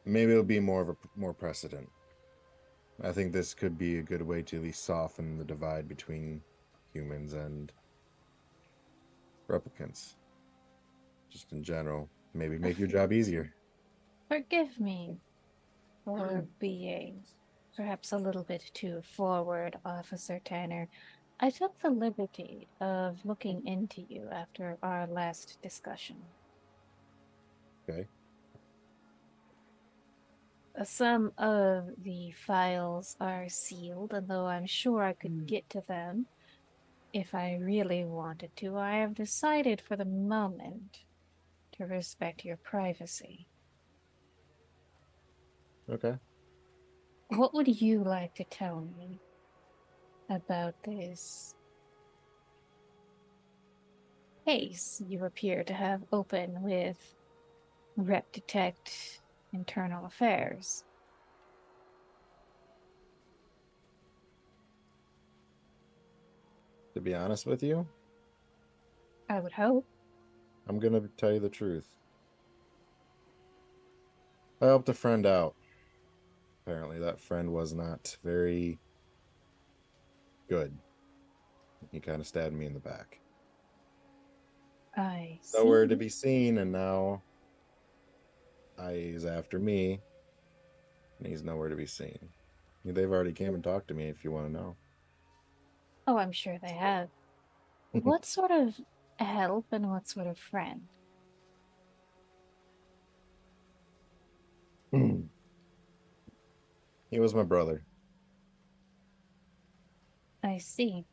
maybe it'll be more precedent. I think this could be a good way to at least soften the divide between humans and replicants. Just in general, maybe make your job easier. Forgive me for being perhaps a little bit too forward, Officer Tanner. I took the liberty of looking into you after our last discussion. Okay. Some of the files are sealed, and though I'm sure I could get to them if I really wanted to, I have decided for the moment to respect your privacy. Okay. What would you like to tell me about this case you appear to have open with Rep Detect Internal Affairs? To be honest with you, I would hope. I'm gonna tell you the truth. I helped a friend out. Apparently, that friend was not very good. He kind of stabbed me in the back. I see. Nowhere to be seen, and now he's after me, and he's nowhere to be seen. They've already came and talked to me, if you want to know. Oh, I'm sure they have. What sort of help and what sort of friend? He was my brother. I see.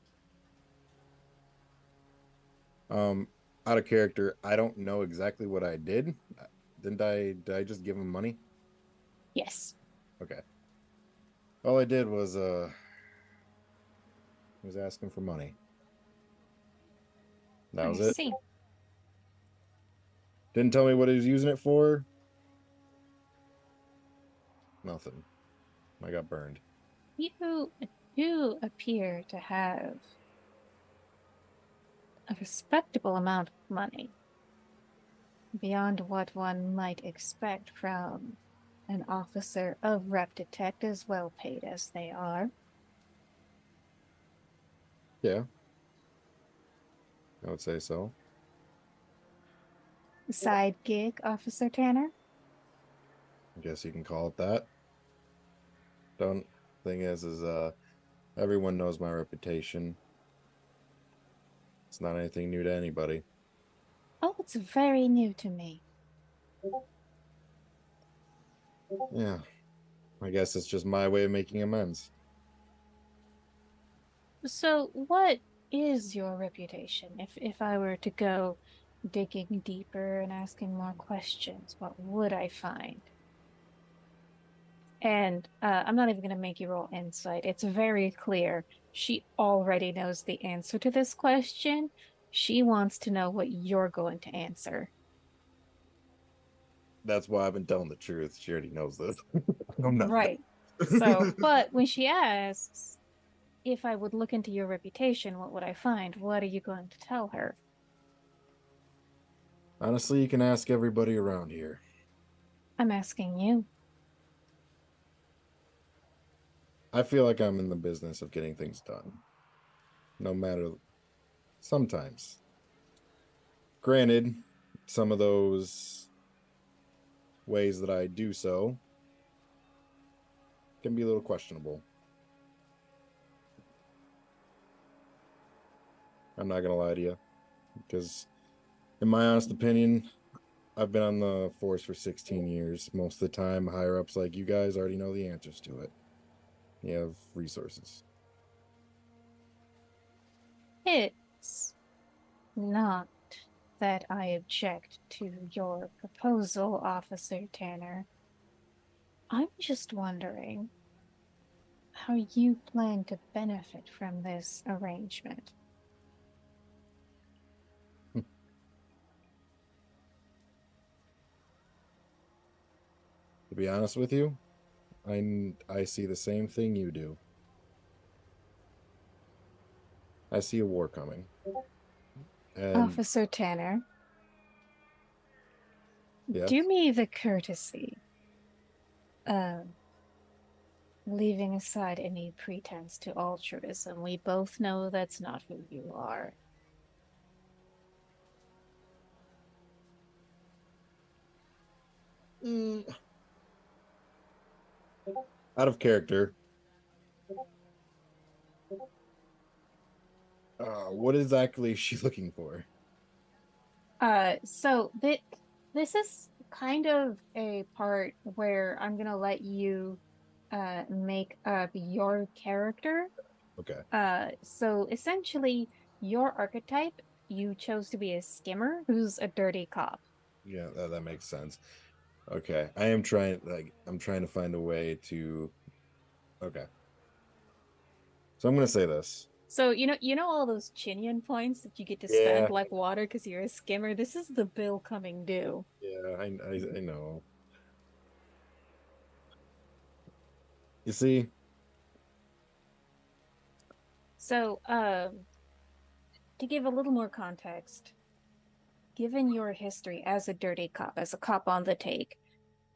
Out of character, I don't know exactly what I did. Did I just give him money? Yes. Okay. All I did was he was asking for money. That was I it. see. Didn't tell me what he was using it for. Nothing. I got burned. You do appear to have a respectable amount of money, beyond what one might expect from an officer of Rep Detect, as well paid as they are. Yeah. I would say so. Side gig, Officer Tanner? I guess you can call it that. Don't thing is everyone knows my reputation. It's not anything new to anybody. Oh, it's very new to me. Yeah. I guess it's just my way of making amends. So, what is your reputation? If I were to go digging deeper and asking more questions, what would I find? And I'm not even going to make you roll insight. It's very clear. She already knows the answer to this question. She wants to know what you're going to answer. That's why I've been telling the truth. She already knows this. I'm not. Right. So, but when she asks if I would look into your reputation, what would I find? What are you going to tell her? Honestly, you can ask everybody around here. I'm asking you. I feel like I'm in the business of getting things done. No matter, sometimes. Granted, some of those ways that I do so can be a little questionable. I'm not gonna lie to you, because in my honest opinion, I've been on the force for 16 years. Most of the time, higher ups like you guys already know the answers to it. You have resources. It's not that I object to your proposal, Officer Tanner. I'm just wondering how you plan to benefit from this arrangement. To be honest with you, I see the same thing you do. I see a war coming. And Officer Tanner, yes, do me the courtesy of leaving aside any pretense to altruism. We both know that's not who you are. out of character. What exactly is she looking for? So this is kind of a part where I'm gonna let you make up your character. Okay. So essentially your archetype, you chose to be a skimmer who's a dirty cop. Yeah, that makes sense. Okay. I'm trying to find a way to. Okay. So I'm gonna say this. So you know all those Chinian points that you get to Yeah. spend like water because you're a skimmer? This is the bill coming due. Yeah, I know. You see, So, to give a little more context, given your history as a dirty cop, as a cop on the take,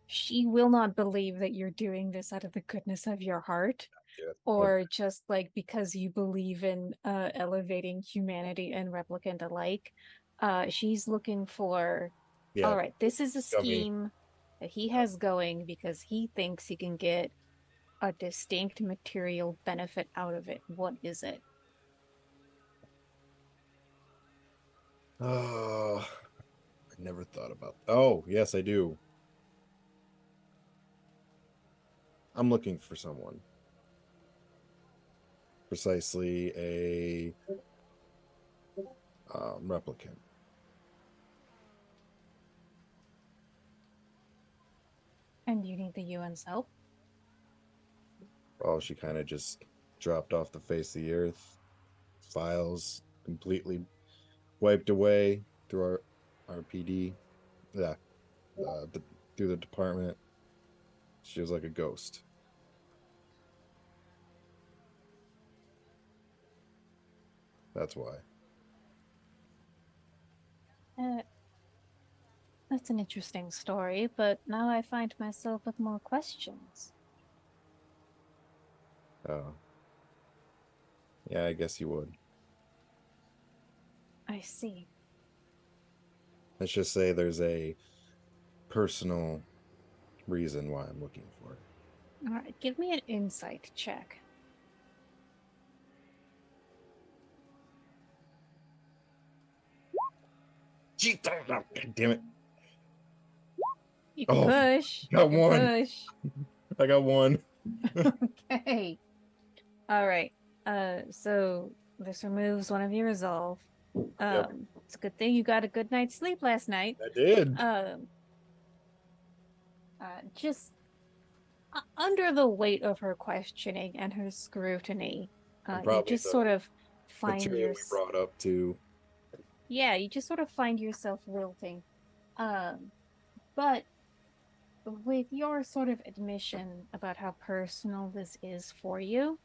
she will not believe that you're doing this out of the goodness of your heart yeah, or just like because you believe in elevating humanity and replicant alike. She's looking for, yeah, all right, this is a Gummy. scheme that he has going because he thinks he can get a distinct material benefit out of it. What is it? Oh, I never thought about. Oh, yes, I do. I'm looking for someone. Precisely a replicant. And you need the UN's help? Oh, she kind of just dropped off the face of the earth. Files completely wiped away through our PD. Yeah, through the department. She was like a ghost. That's why. That's an interesting story, but now I find myself with more questions. Oh, yeah, I guess you would. I see. Let's just say there's a personal reason why I'm looking for it. All right, give me an insight check. Gee, God damn it. You can Oh, push. got You can one. push. I got one. Okay. All right. So this removes one of your resolve. Yep. It's a good thing you got a good night's sleep last night. I did. Just under the weight of her questioning and her scrutiny, And you probably just the sort of find material we brought up to. yeah, you just sort of find yourself wilting. But with your sort of admission about how personal this is for you,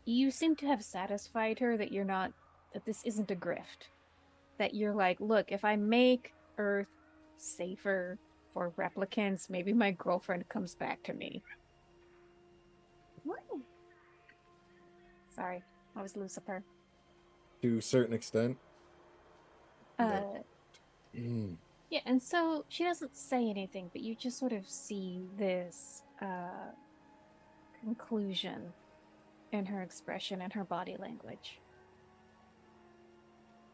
you seem to have satisfied her that that this isn't a grift. That you're like, look, if I make Earth safer for replicants, maybe my girlfriend comes back to me. Woo. Sorry, I was Lucifer. To a certain extent. Uh, Mm. yeah, and so she doesn't say anything, but you just sort of see this conclusion in her expression and her body language.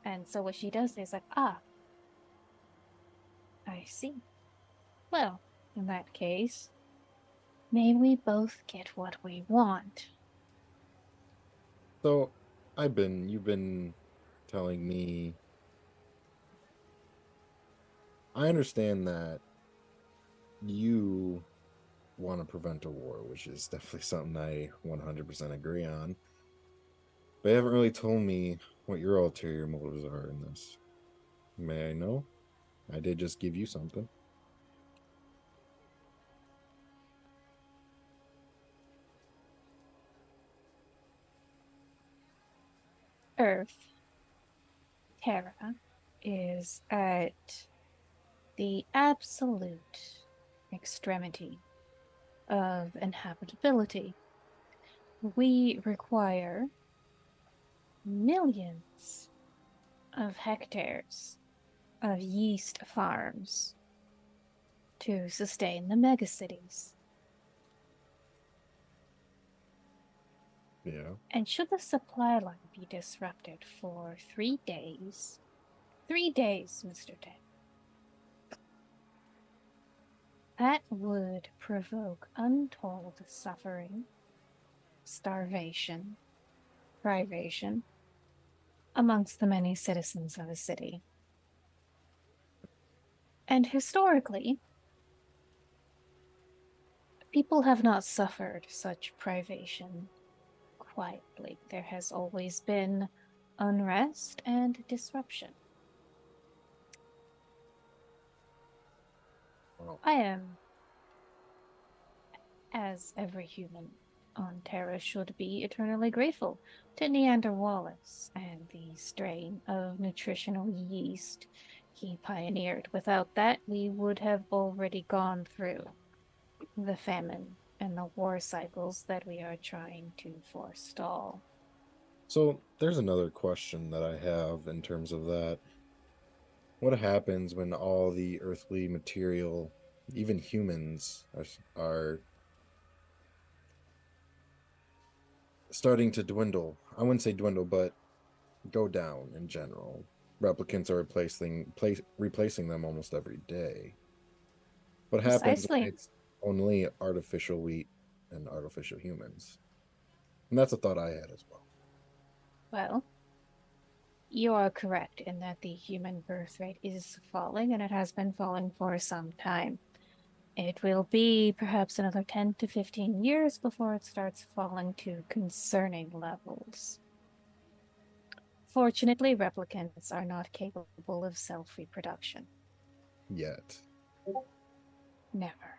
And so what she does is like, I see. Well, in that case, may we both get what we want. So, you've been telling me. I understand that you want to prevent a war, which is definitely something I 100% agree on. But you haven't really told me what your ulterior motives are in this. May I know? I did just give you something. Earth, Terra, is at the absolute extremity of inhabitability. We require millions of hectares of yeast farms to sustain the megacities. Yeah. And should the supply line be disrupted for 3 days, Mr. Ted, that would provoke untold suffering, starvation, privation amongst the many citizens of the city. And historically, people have not suffered such privation quietly. There has always been unrest and disruption. Well, I am, as every human on Terra should be, eternally grateful to Neander Wallace and the strain of nutritional yeast he pioneered. Without that, we would have already gone through the famine and the war cycles that we are trying to forestall. so there's another question that I have in terms of that. What happens when all the earthly material, even humans, are starting to dwindle? I wouldn't say dwindle, but go down in general. Replicants are replacing them almost every day. What happens when Precisely. it's only artificial wheat and artificial humans? And that's a thought I had as well. Well, you are correct in that the human birth rate is falling, and it has been falling for some time. It will be perhaps another 10 to 15 years before it starts falling to concerning levels. Fortunately, replicants are not capable of self-reproduction. Yet. Never.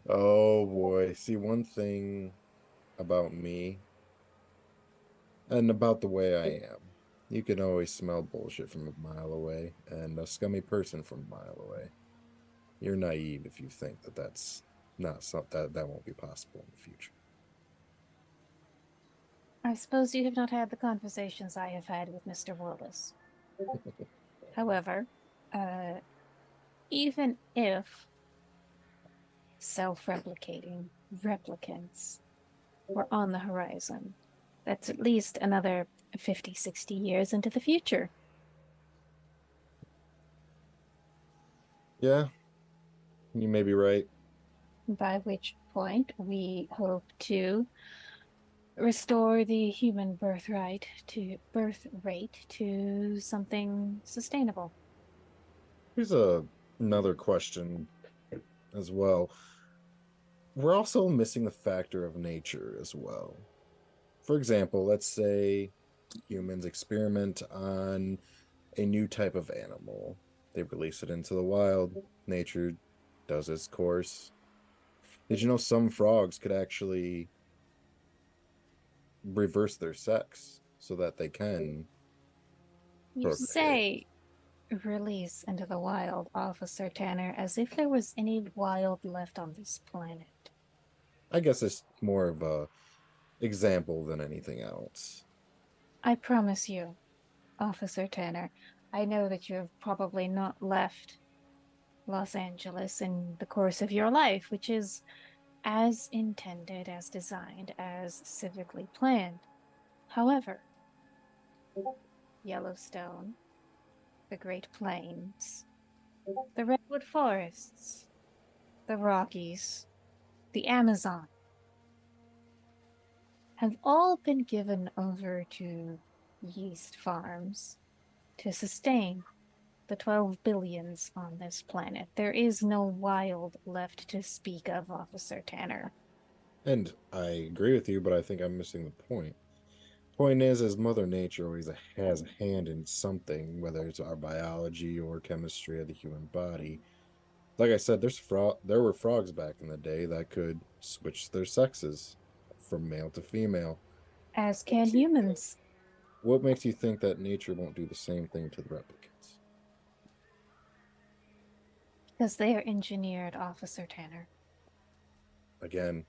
Oh boy. See, one thing about me and about the way I am, you can always smell bullshit from a mile away and a scummy person from a mile away. You're naive if you think that that's not something that won't be possible in the future. I suppose you have not had the conversations I have had with Mr. Wallace. However, even if self-replicating replicants were on the horizon, that's at least another 50, 60 years into the future. Yeah, you may be right. By which point we hope to restore the human birth rate to something sustainable. Here's another question as well. We're also missing the factor of nature as well. For example, let's say humans experiment on a new type of animal They release it into the wild. Nature does its course. Did you know some frogs could actually reverse their sex so that they can You procreate? say release into the wild, Officer Tanner, as if there was any wild left on this planet. I guess it's more of a example than anything else. I promise you, Officer Tanner, I know that you have probably not left Los Angeles in the course of your life, which is as intended, as designed, as civically planned. However, Yellowstone, the Great Plains, the Redwood Forests, the Rockies, the Amazon have all been given over to yeast farms to sustain the 12 billions on this planet. There is no wild left to speak of, Officer Tanner. And I agree with you, but I think I'm missing the point. Point is Mother Nature always has a hand in something, whether it's our biology or chemistry of the human body. Like I said, there were frogs back in the day that could switch their sexes from male to female. As can humans. What makes you think that nature won't do the same thing to the replicants? Because they are engineered, Officer Tanner. Again,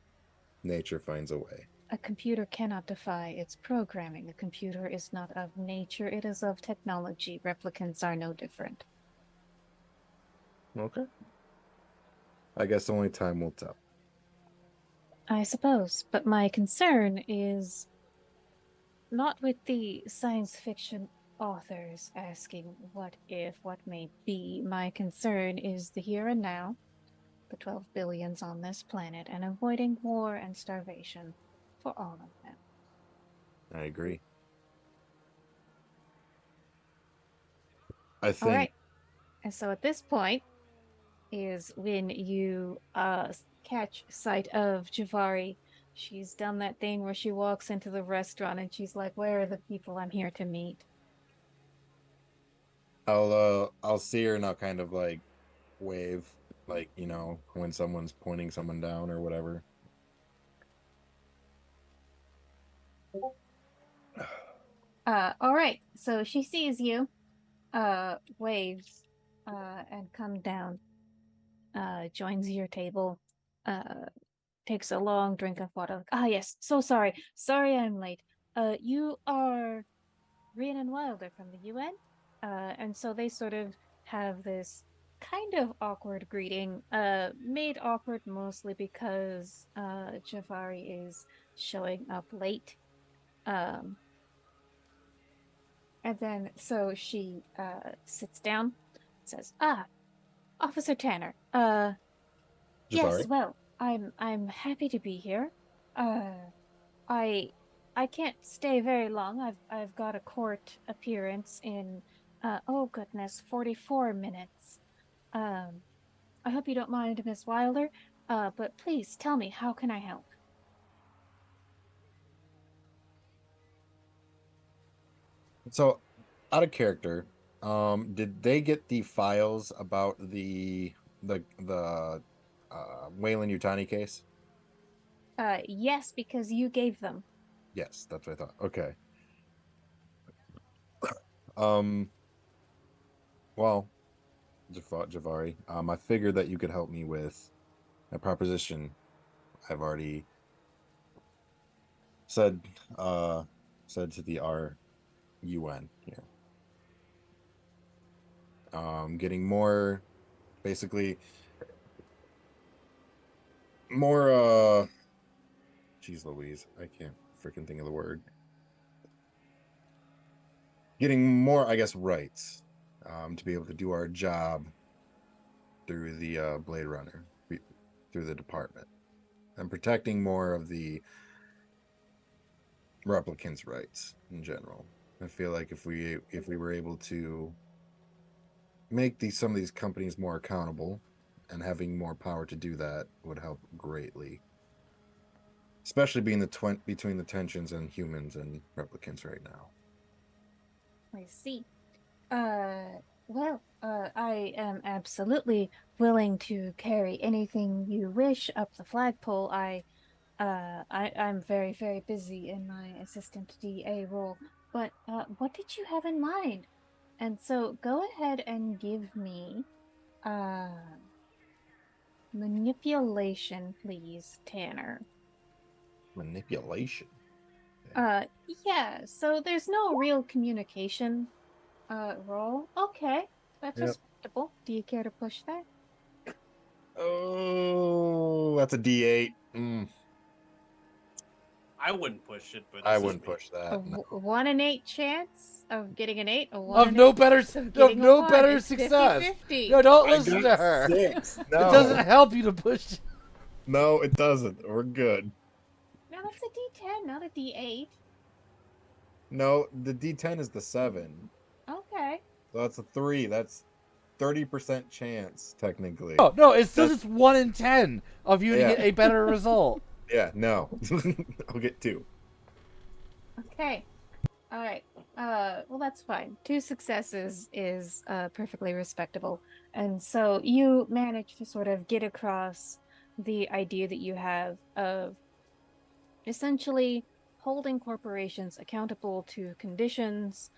nature finds a way. A computer cannot defy its programming. A computer is not of nature, it is of technology. Replicants are no different. Okay. I guess only time will tell. I suppose, but my concern is not with the science fiction authors asking what if, what may be. My concern is the here and now, the 12 billions on this planet, and avoiding war and starvation for all of them. I agree. I All think right. And so at this point is when you catch sight of Javari. She's done that thing where she walks into the restaurant and she's like, "Where are the people I'm here to meet?" I'll see her and I'll kind of like wave, like, you know, when someone's pointing someone down or whatever. All right. So she sees you, waves, and come down, joins your table, takes a long drink of water. Ah, yes. So sorry. Sorry I'm late. You are Rhiannon Wilder from the UN? And so they sort of have this kind of awkward greeting, made awkward mostly because Jafari is showing up late. And then so she sits down, says, "Ah, Officer Tanner. Yes, Jafari? well, I'm happy to be here. I I can't stay very long. I've got a court appearance in oh goodness, 44 minutes. I hope you don't mind, Miss Wilder. But please tell me, how can I help?" So, out of character, did they get the files about the Wayland Utani case? Yes, because you gave them. Yes, that's what I thought. Okay. Um, well, Javari, I figured that you could help me with a proposition I've already said said to the RUN here. Getting more, basically more geez Louise, I can't freaking think of the word. Getting more, I guess, rights, to be able to do our job through the Blade Runner, through the department, and protecting more of the replicants' rights in general. I feel like if we were able to make some of these companies more accountable and having more power to do that would help greatly. Especially being between the tensions and humans and replicants right now. I see. Uh, Well, I am absolutely willing to carry anything you wish up the flagpole. I'm very, very busy in my assistant DA role, but what did you have in mind? And so go ahead and give me uh manipulation, please, Tanner. Manipulation. Yeah, so there's no real communication role. Okay, that's Yep. respectable. Do you care to push that? Oh, that's a D8. I wouldn't push it, but I this is wouldn't me. push A that. No. 1 in 8 chance of getting an 8, a 1 Of in no 8 better, chance of of getting a no 1. better It's success. 50-50. No, don't I listen got to her. 6. It No. doesn't help you to push. No, it doesn't. We're good. No, that's a D10, not a D8. No, the D10 is the 7. Okay. So that's a 3. That's 30% chance, technically. Oh no, it's still That's- just 1 in 10 of you to Yeah. get a better result. Yeah, no. I'll get 2. Okay. All right. Well, that's fine. 2 successes is perfectly respectable. And so you manage to sort of get across the idea that you have of essentially holding corporations accountable to conditions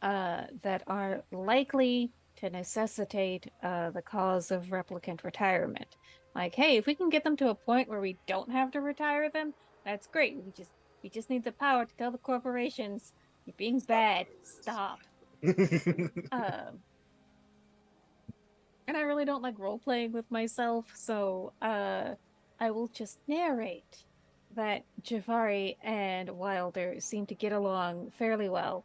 that are likely to necessitate the cause of replicant retirement. Like, hey, if we can get them to a point where we don't have to retire them, that's great. We just need the power to tell the corporations you're being bad. Stop. Um, and I really don't like role playing with myself, so I will just narrate that Javari and Wilder seem to get along fairly well.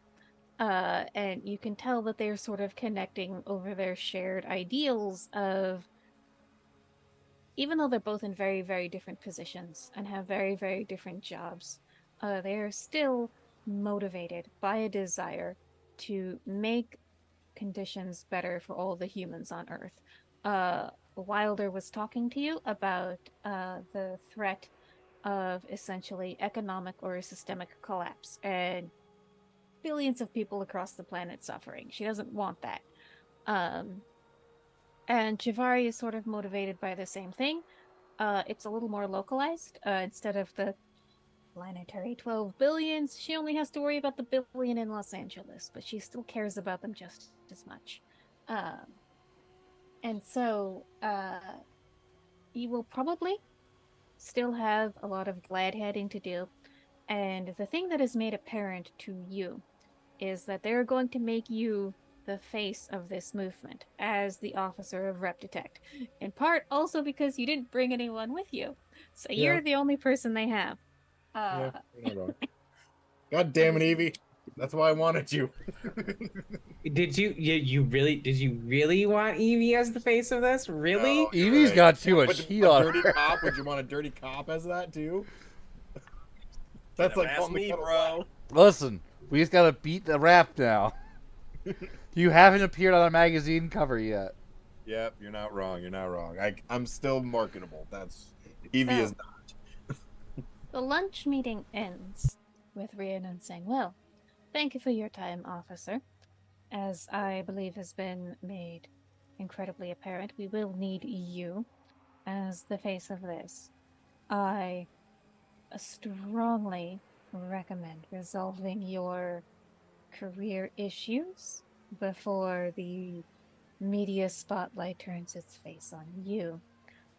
And you can tell that they're sort of connecting over their shared ideals of, even though they're both in very, very different positions and have very, very different jobs, they're still motivated by a desire to make conditions better for all the humans on Earth. Wilder was talking to you about the threat of essentially economic or systemic collapse and billions of people across the planet suffering. She doesn't want that. And Javari is sort of motivated by the same thing. It's a little more localized. Instead of the planetary 12 billions, she only has to worry about the billion in Los Angeles, but she still cares about them just as much. And so you will probably still have a lot of glad heading to do. And the thing that is made apparent to you is that they're going to make you the face of this movement as the officer of Rep Detect. In part also because you didn't bring anyone with you. So you're the only person they have. Yeah, you're not wrong. God damn it, Evie. That's why I wanted you. Did you really want Evie as the face of this? Really? No, you're Evie's right. got too much Would you heat want on dirty her. cop? Would you want a dirty cop as that too? That's That's like ask calling me, the bro. Listen, we just gotta beat the rap now. You haven't appeared on a magazine cover yet. Yep, you're not wrong. You're not wrong. I'm still marketable. That's Evie So- is not. The lunch meeting ends with Rhiannon saying, "Well, thank you for your time, officer. As I believe has been made incredibly apparent, we will need you as the face of this. I strongly recommend resolving your career issues before the media spotlight turns its face on you.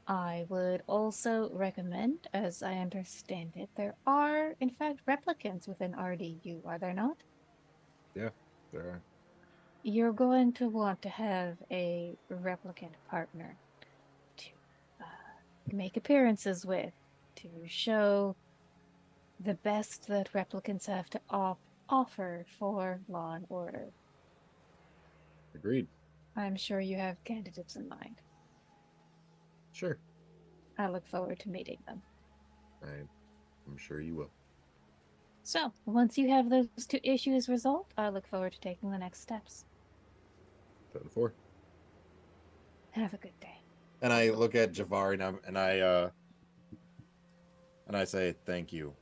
I would also recommend, as I understand it, there are, in fact, replicants within RDU, are there not? Yeah, there are. You're going to want to have a replicant partner to make appearances with, to show the best that replicants have to offer for law and order. Agreed. I'm sure you have candidates in mind. Sure. I look forward to meeting them. I'm sure you will. So, once you have those 2 issues resolved, I look forward to taking the next steps. 7-4. Have a good day. And I look at Javari and I say thank you,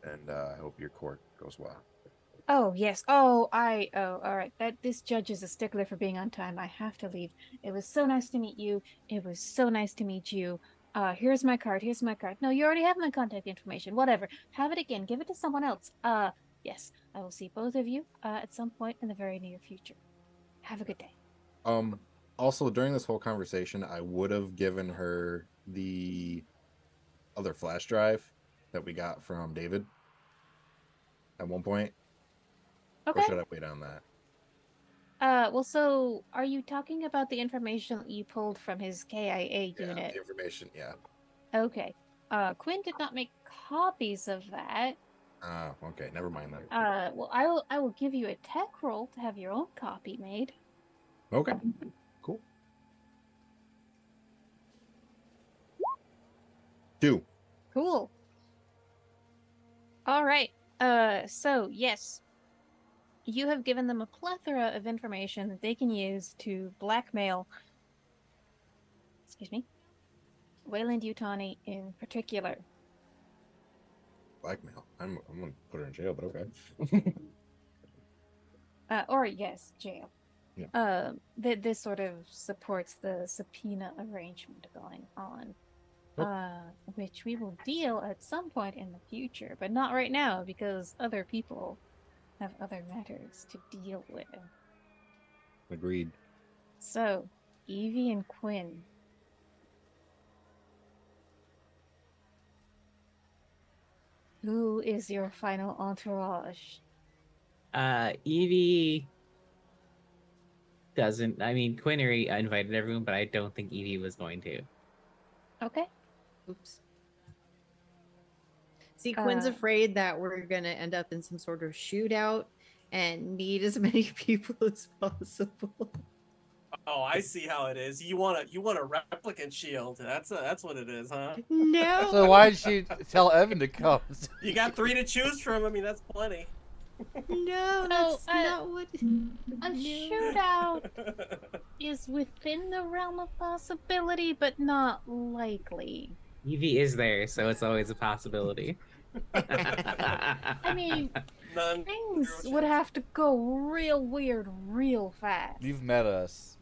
and I hope your court goes well. Oh, yes. All right. This judge is a stickler for being on time. I have to leave. It was so nice to meet you. It was so nice to meet you. Here's my card. Here's my card. No, you already have my contact information. Whatever. Have it again. Give it to someone else. Yes. I will see both of you, at some point in the very near future. Have a good day. Also, during this whole conversation, I would have given her the other flash drive that we got from David at one point. Okay. Or should I wait on that? Well, so are you talking about the information that you pulled from his KIA Yeah, unit? the information. Yeah. Okay. Quinn did not make copies of that. Okay. Never mind then. Well, I will give you a tech roll to have your own copy made. Okay. Cool. 2. Cool. All right. So yes, you have given them a plethora of information that they can use to blackmail. Excuse me. Wayland Yutani in particular. Blackmail. I'm gonna put her in jail, but okay. Or yes, jail. Yeah. This sort of supports the subpoena arrangement going on. Which we will deal at some point in the future, but not right now because other people have other matters to deal with. Agreed. So, Evie and Quinn. Who is your final entourage? Evie doesn't. I mean, Quinnery invited everyone, but I don't think Evie was going to. Okay. Oops. See, Quinn's Uh, afraid that we're gonna end up in some sort of shootout and need as many people as possible. Oh, I see how it is. You want a replicant shield. That's what it is, huh? No. So why did she tell Evan to come? You got 3 to choose from. I mean, that's plenty. No, So, that's not what. A shootout is within the realm of possibility, but not likely. Evie is there, so it's always a possibility. I mean, None. things Zero would chance. have to go real weird real fast. You've met us.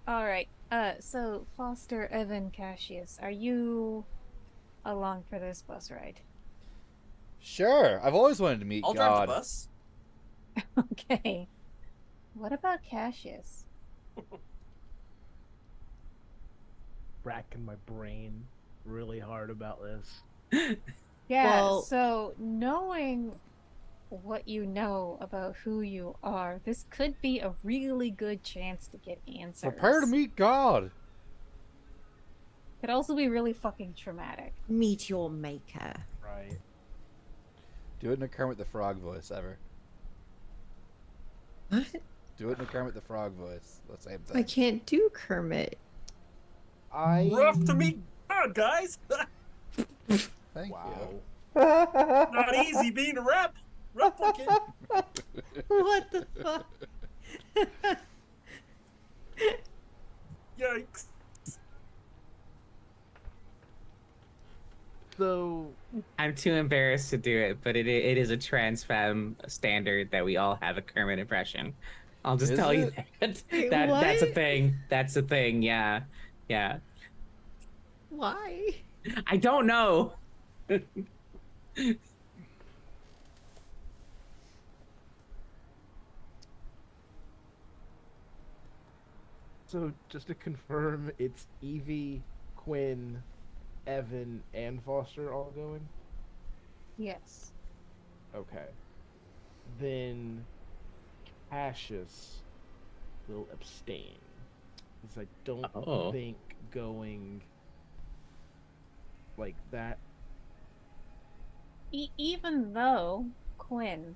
All right. So Foster, Evan, Cassius, are you along for this bus ride? Sure. I've always wanted to meet I'll drive God. the bus. Okay. What about Cassius? Racking my brain really hard about this. Yeah, Well- so knowing what you know about who you are, this could be a really good chance to get answers. Prepare to meet God. Could also be really fucking traumatic. Meet your maker. Right. Do it in a Kermit the Frog voice ever. What? Do it in a Kermit the Frog voice. The same I thing. can't do Kermit. We're off to meet God, guys. Thank Wow. Not easy being a replicant. What the fuck? Yikes. So, I'm too embarrassed to do it, but it is a trans femme standard that we all have a Kermit impression. I'll just Is tell you it? that. Wait, That's a what? thing. That's a thing. Yeah. Yeah. Why? I don't know. so just to confirm, it's Evie, Quinn, Evan, and Foster all going? Yes. Okay. Then Cassius will abstain. Because I don't Oh. think going like that. Even though Quinn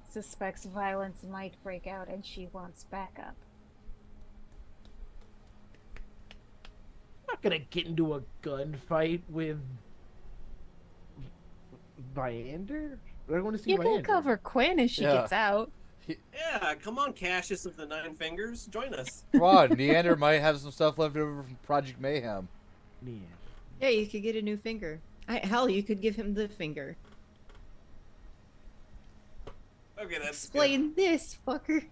suspects violence might break out and she wants backup. I'm not gonna get into a gunfight with Viander. I want to see You Viander. can cover Quinn as she Yeah. gets out. Yeah, come on, Cassius of the 9 Fingers, join us. Come on, Neander might have some stuff left over from Project Mayhem. Yeah. Yeah, you could get a new finger. Hell, you could give him the finger. Okay, that's good. Explain this, fucker.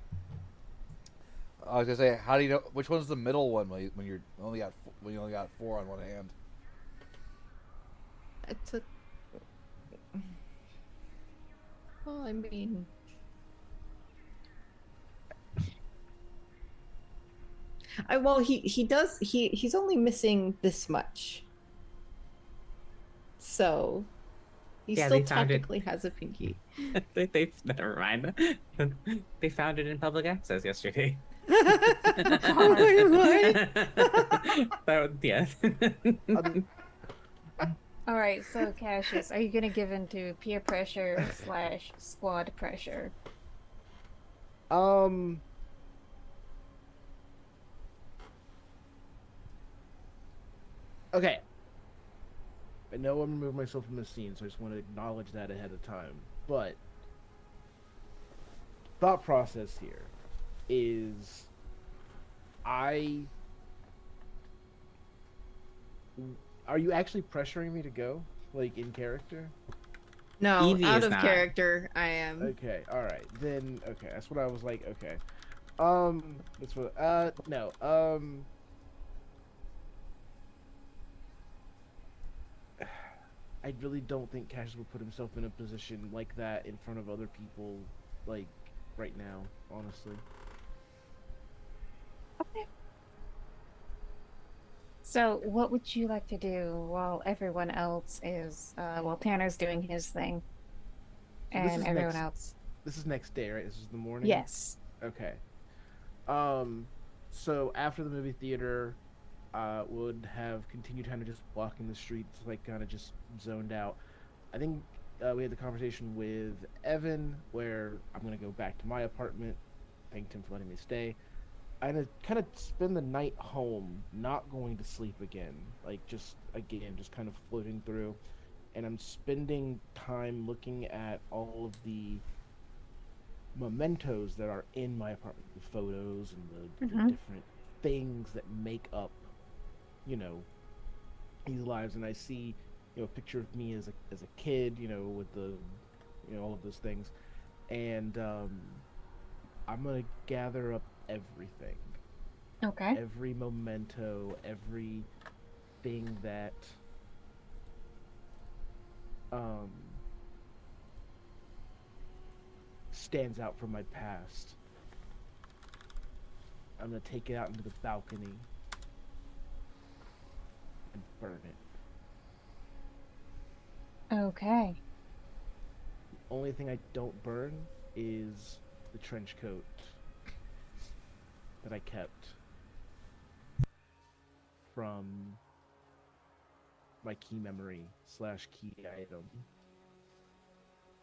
I was gonna say, how do you know which one's the middle one when you only got four on one hand? That's a. Well, I mean, well, he does he's only missing this much, so he Yeah, still they found it. technically has a pinky. They never mind. They found it in public access yesterday. Wait, what? Yeah. All right, so Cassius, are you gonna give in to peer pressure / squad pressure? Um. Okay. I know I'm removing myself from the scene, so I just want to acknowledge that ahead of time. But thought process here is I are you actually pressuring me to go? Like in character? No, Evie out is of not. character, I am. Okay, alright. Then okay, that's what I was like, okay. That's what no. I really don't think Cassius will put himself in a position like that in front of other people, like right now. Honestly, Okay. So, what would you like to do while everyone else is, while Tanner's doing his thing, so this and is everyone next. else? This is next day, right? This is the morning. Yes. Okay. So after the movie theater, would have continued kind of just walking the streets, like kind of just zoned out. I think we had the conversation with Evan where I'm gonna go back to my apartment. Thanked him for letting me stay. I'm gonna kind of spend the night home, not going to sleep again. Like just again, just kind of floating through, and I'm spending time looking at all of the mementos that are in my apartment, the photos and the Mhm. different things that make up, you know, these lives. And I see, a picture of me as a kid, with the, all of those things, and I'm gonna gather up everything, Okay. every memento, everything that um stands out from my past. I'm gonna take it out into the balcony and burn it. Okay. The only thing I don't burn is the trench coat that I kept from my key memory / key item.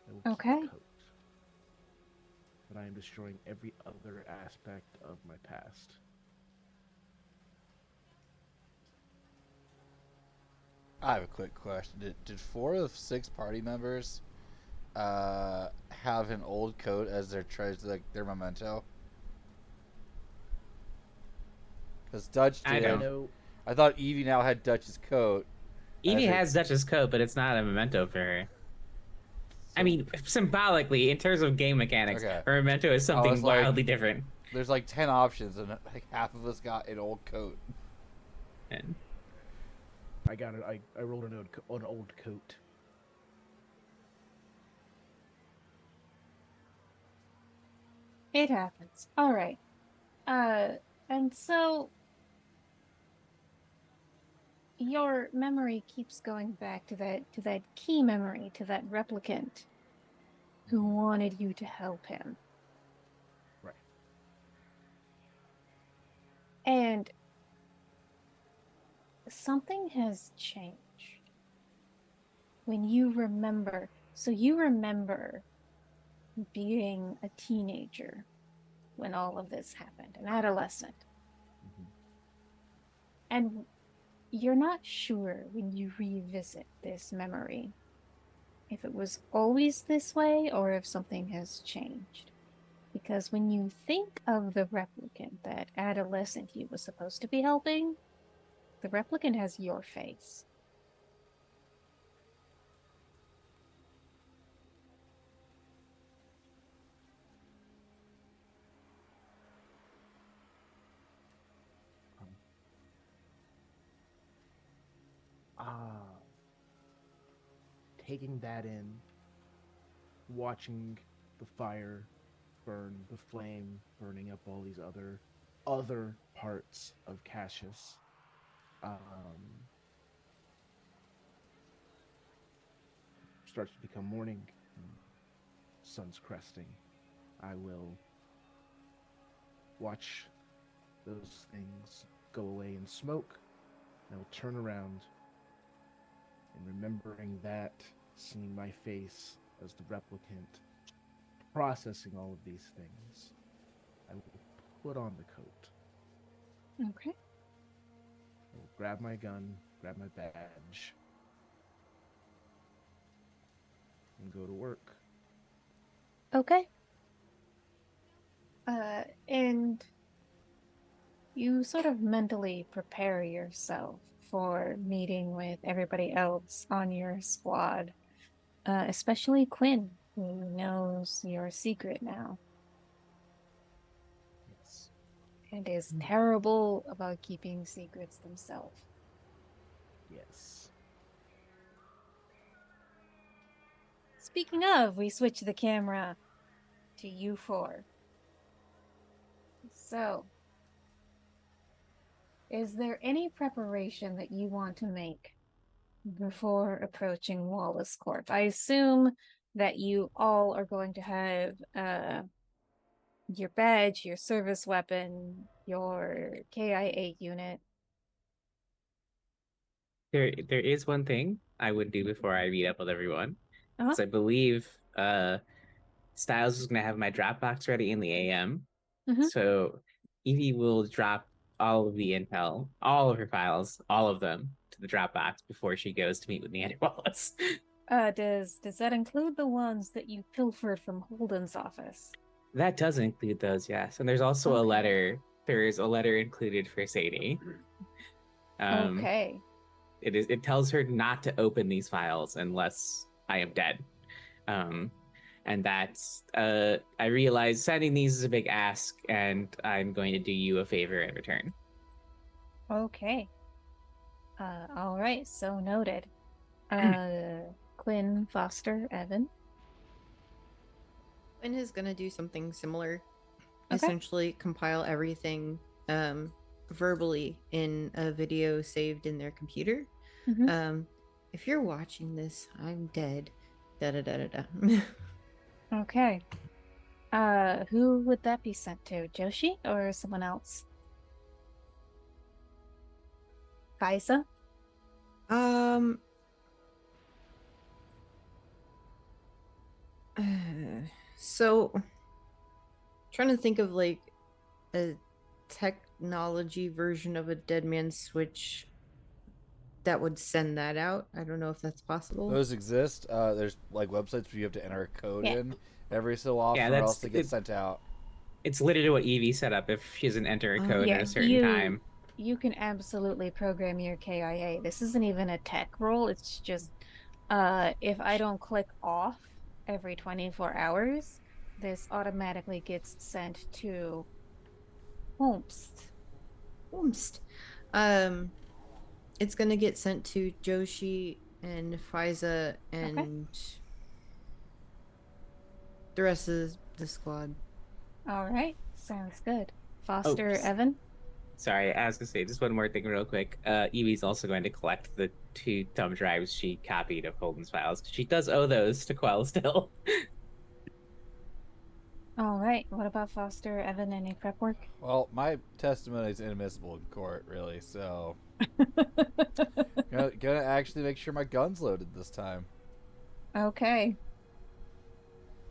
I will keep Okay. the coat. But I am destroying every other aspect of my past. I have a quick question. Did 4 of 6 party members have an old coat as their like their memento? Because Dutch I did. don't. know. I thought Evie now had Dutch's coat. Evie as her- has Dutch's coat, but it's not a memento for her. I so- mean, symbolically, in terms of game mechanics, Okay. her memento is something was like- wildly different. there's like 10 options, and like half of us got an old coat. And I got it. I rolled an old coat. It happens. All right. And so your memory keeps going back to that key memory, to that replicant who wanted you to help him. Right. And something has changed. When you remember, so you remember being a teenager when all of this happened, an adolescent. Mhm. And you're not sure when you revisit this memory if it was always this way or if something has changed. Because when you think of the replicant, that adolescent you was supposed to be helping, the replicant has your face. taking that in, watching the fire burn, the flame burning up all these other parts of Cassius. Starts to become morning, and sun's cresting. I will watch those things go away in smoke. I will turn around, and remembering that, seeing my face as the replicant, processing all of these things, I will put on the coat. Okay. I will grab my gun, grab my badge, and go to work. Okay. And you sort of mentally prepare yourself for meeting with everybody else on your squad, especially Quinn, who knows your secret now Yes. and is terrible about keeping secrets themselves. Yes. Speaking of, we switch the camera to you four. So, is there any preparation that you want to make before approaching Wallace Corp? I assume that you all are going to have your badge, your service weapon, your KIA unit. There is one thing I would do before I meet up with everyone. Uh-huh. So I believe Styles is gonna have my Dropbox ready in the AM. Mhm. So Evie will drop all of the intel, all of her files, all of them to the Dropbox before she goes to meet with Neander Wallace. Does that include the ones that you pilfered from Holden's office? That does include those, yes. And there's also a Okay. letter. There is a letter included for Sadie. Okay. It tells her not to open these files unless I am dead. And that's I realize sending these is a big ask, and I'm going to do you a favor in return. Okay. All right, so noted. Quinn, Foster, Evan. Quinn is gonna do something similar. Okay. Essentially compile everything verbally in a video saved in their computer. Mhm. If you're watching this, I'm dead. Da da da da da. Okay. Who would that be sent to? Joshi or someone else? Kaisa? um so trying to think of like a technology version of a Dead Man Switch that would send that out. I don't know if that's possible. Those exist. There's like websites where you have to enter a code Yeah. in every so often, Yeah, or that's else it gets sent out. It's literally what Evie set up if she doesn't enter a code Yeah, at a certain time. you can absolutely program your KIA. This isn't even a tech role. It's just if I don't click off every 24 hours, this automatically gets sent to Holmst. Whoomst. It's gonna get sent to Joshi and Fiza and the rest of the squad. All right, sounds good. Foster, Oops. Evan. Sorry, I was gonna say just one more thing real quick. Evie's also going to collect the 2 thumb drives she copied of Holden's files. She does owe those to Quell still. All right, what about Foster, Evan? Any prep work? Well, my testimony is inadmissible in court, really. So, gonna actually make sure my gun's loaded this time. Okay.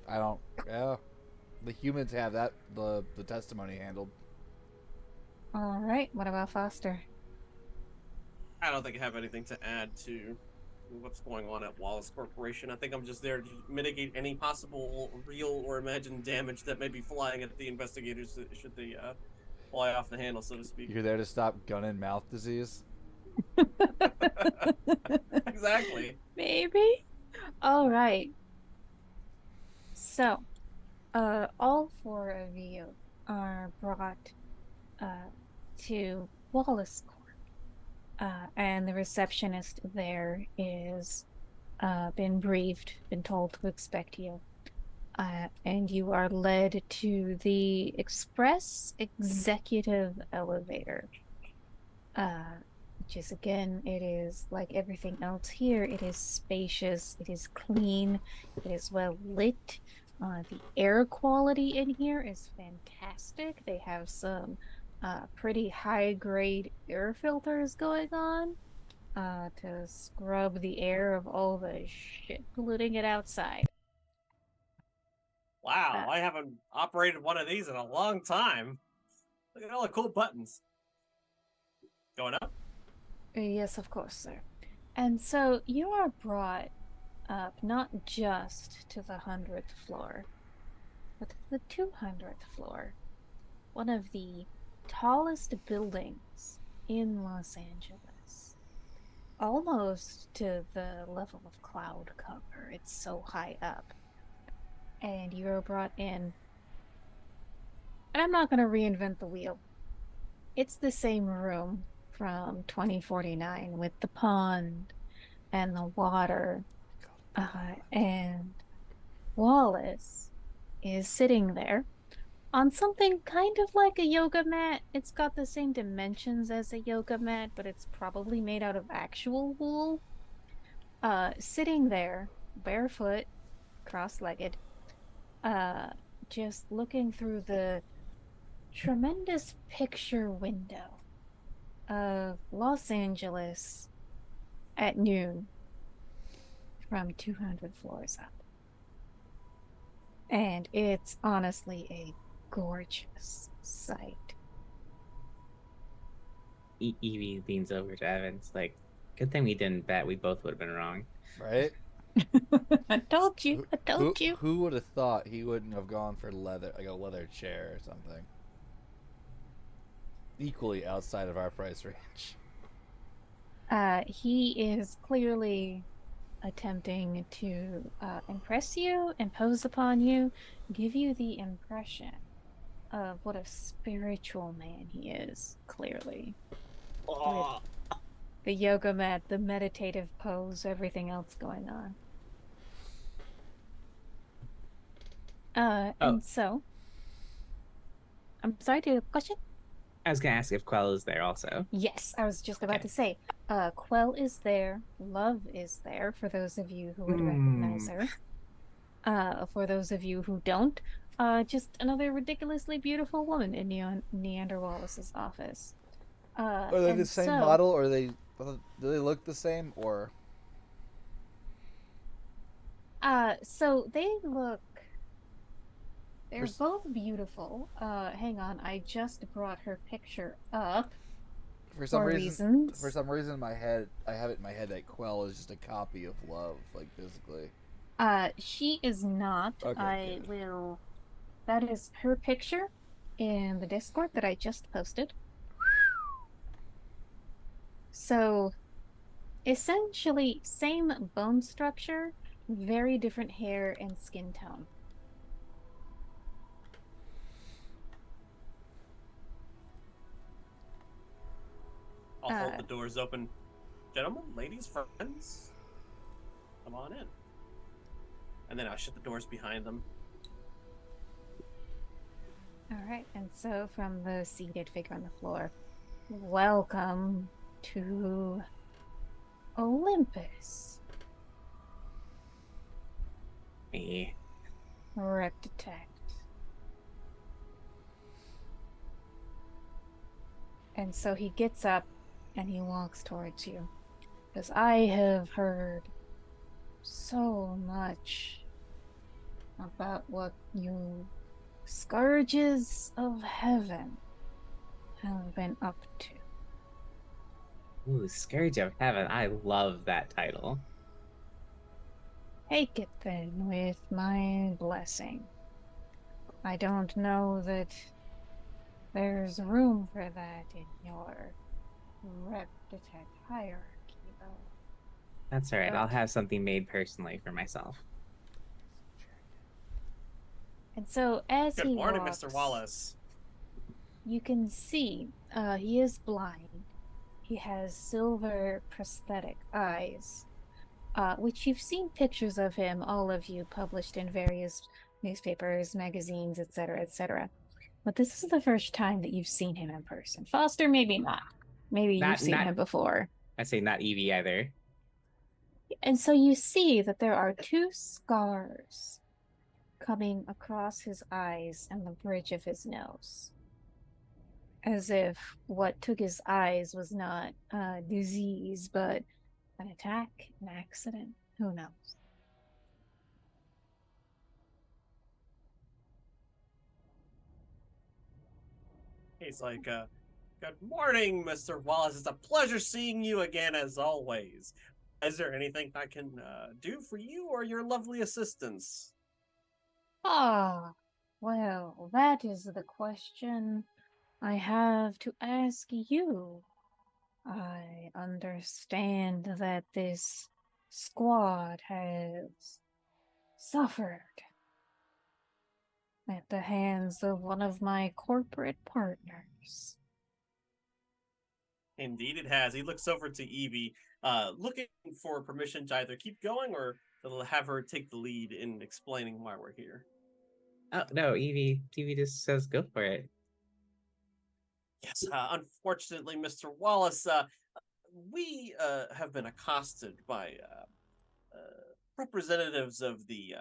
I don't. Yeah, the humans have that the testimony handled. All right, what about Foster? I don't think I have anything to add to what's going on at Wallace Corporation. I think I'm just there to mitigate any possible real or imagined damage that may be flying at the investigators should they fly off the handle, so to speak. You're there to stop gun and mouth disease. Exactly. Maybe. All right. So, all 4 of you are brought to Wallace Corp. And the receptionist there is been briefed, been told to expect you. And you are led to the express executive elevator. Which is, again, it is like everything else here. It is spacious, it is clean, it is well lit. The air quality in here is fantastic. They have some pretty high grade air filters going on to scrub the air of all the shit polluting it outside. Wow, I haven't operated one of these in a long time. Look at all the cool buttons. Going up? Yes, of course, sir. And so you are brought up not just to the 100th floor, but to the 200th floor. One of the tallest buildings in Los Angeles. Almost to the level of cloud cover. It's so high up. And you're brought in. And I'm not going to reinvent the wheel. It's the same room from 2049 with the pond and the water. And Wallace is sitting there on something kind of like a yoga mat. It's got the same dimensions as a yoga mat, but it's probably made out of actual wool. Sitting there, barefoot, cross-legged, just looking through the tremendous picture window of Los Angeles at noon from 200 floors up. And it's honestly a gorgeous sight. Evie leans over to Evans, like, good thing we didn't bet. We both would have been wrong. Right? I told you. I told you. Who would have thought he wouldn't have gone for leather, like a leather chair or something? Equally outside of our price range. He is clearly attempting to impress you, impose upon you, give you the impression of what a spiritual man he is, clearly. Oh, With the yoga mat, the meditative pose, everything else going on. And so, I'm sorry, do you have a question? I was gonna ask if Quell is there also. Yes, I was just about to say, Quell is there, Love is there, for those of you who would recognize her. For those of you who don't, just another ridiculously beautiful woman in Neander Wallace's office. Are they the same model, or do they look the same, or? So they're both beautiful. Hang on, I just brought her picture up. For some reason, in my head, I have it in my head that Quell is just a copy of Love, like physically. She is not. Okay, That is her picture in the Discord that I just posted. So, essentially, same bone structure, very different hair and skin tone. I'll hold the doors open. Gentlemen, ladies, friends, come on in. And then I'll shut the doors behind them. All right, and so from the seated figure on the floor, welcome to Olympus. Me. Rep detect. And so he gets up and he walks towards you. Because I have heard so much about what you Scourges of Heaven have been up to. Ooh, Scourge of Heaven. I love that title. Take it then with my blessing. I don't know that there's room for that in your rep detect hierarchy, though. That's alright. I'll have something made personally for myself. And so as Good he morning, walks, Mr. Wallace. you can see he is blind. He has silver prosthetic eyes. which you've seen pictures of him, all of you, published in various newspapers, magazines, etc., etc. But this is the first time that you've seen him in person. Foster, maybe not. Maybe you've Not seen not him before. I say not Evie either. And so you see that there are two scars coming across his eyes and the bridge of his nose. As if what took his eyes was not disease, but an attack, an accident, who knows? He's like, good morning, Mr. Wallace. It's a pleasure seeing you again, as always. Is there anything I can do for you or your lovely assistants? Ah, well, that is the question I have to ask you. I understand that this squad has suffered at the hands of one of my corporate partners. Indeed, it has. He looks over to Evie, looking for permission to either keep going or to have her take the lead in explaining why we're here. Oh no, Evie just says go for it. Yes, unfortunately, Mr. Wallace, we have been accosted by representatives of the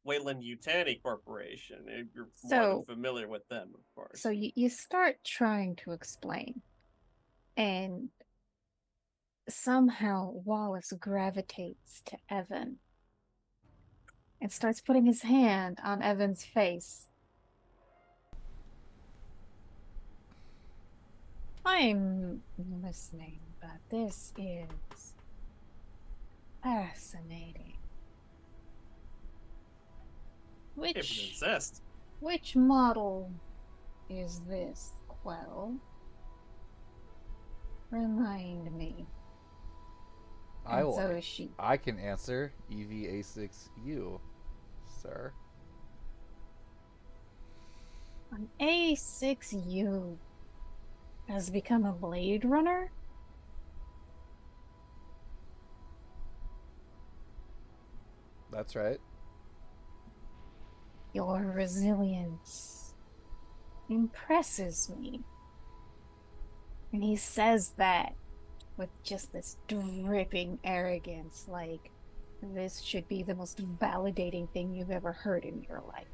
Wayland Yutani Corporation. You're more than So- familiar with them, of course. So you start trying to explain, and somehow Wallace gravitates to Evan and starts putting his hand on Evan's face. I'm listening, but this is fascinating. If you Which insist. which model is this, Quell? Remind me. I And will. so is she. I can answer EVA6U, sir. An A6U has become a Blade Runner? That's right. Your resilience impresses me. And he says that with just this dripping arrogance, like this should be the most validating thing you've ever heard in your life.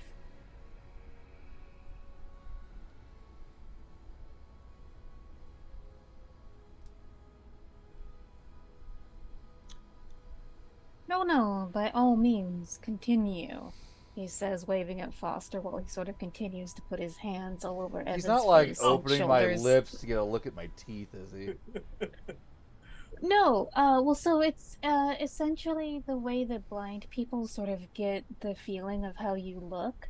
No, by all means, continue, he says, waving at Foster while he sort of continues to put his hands all over Evan's He's not like face and opening my shoulders. lips to get a look at my teeth, is he? No, well, so it's essentially the way that blind people sort of get the feeling of how you look.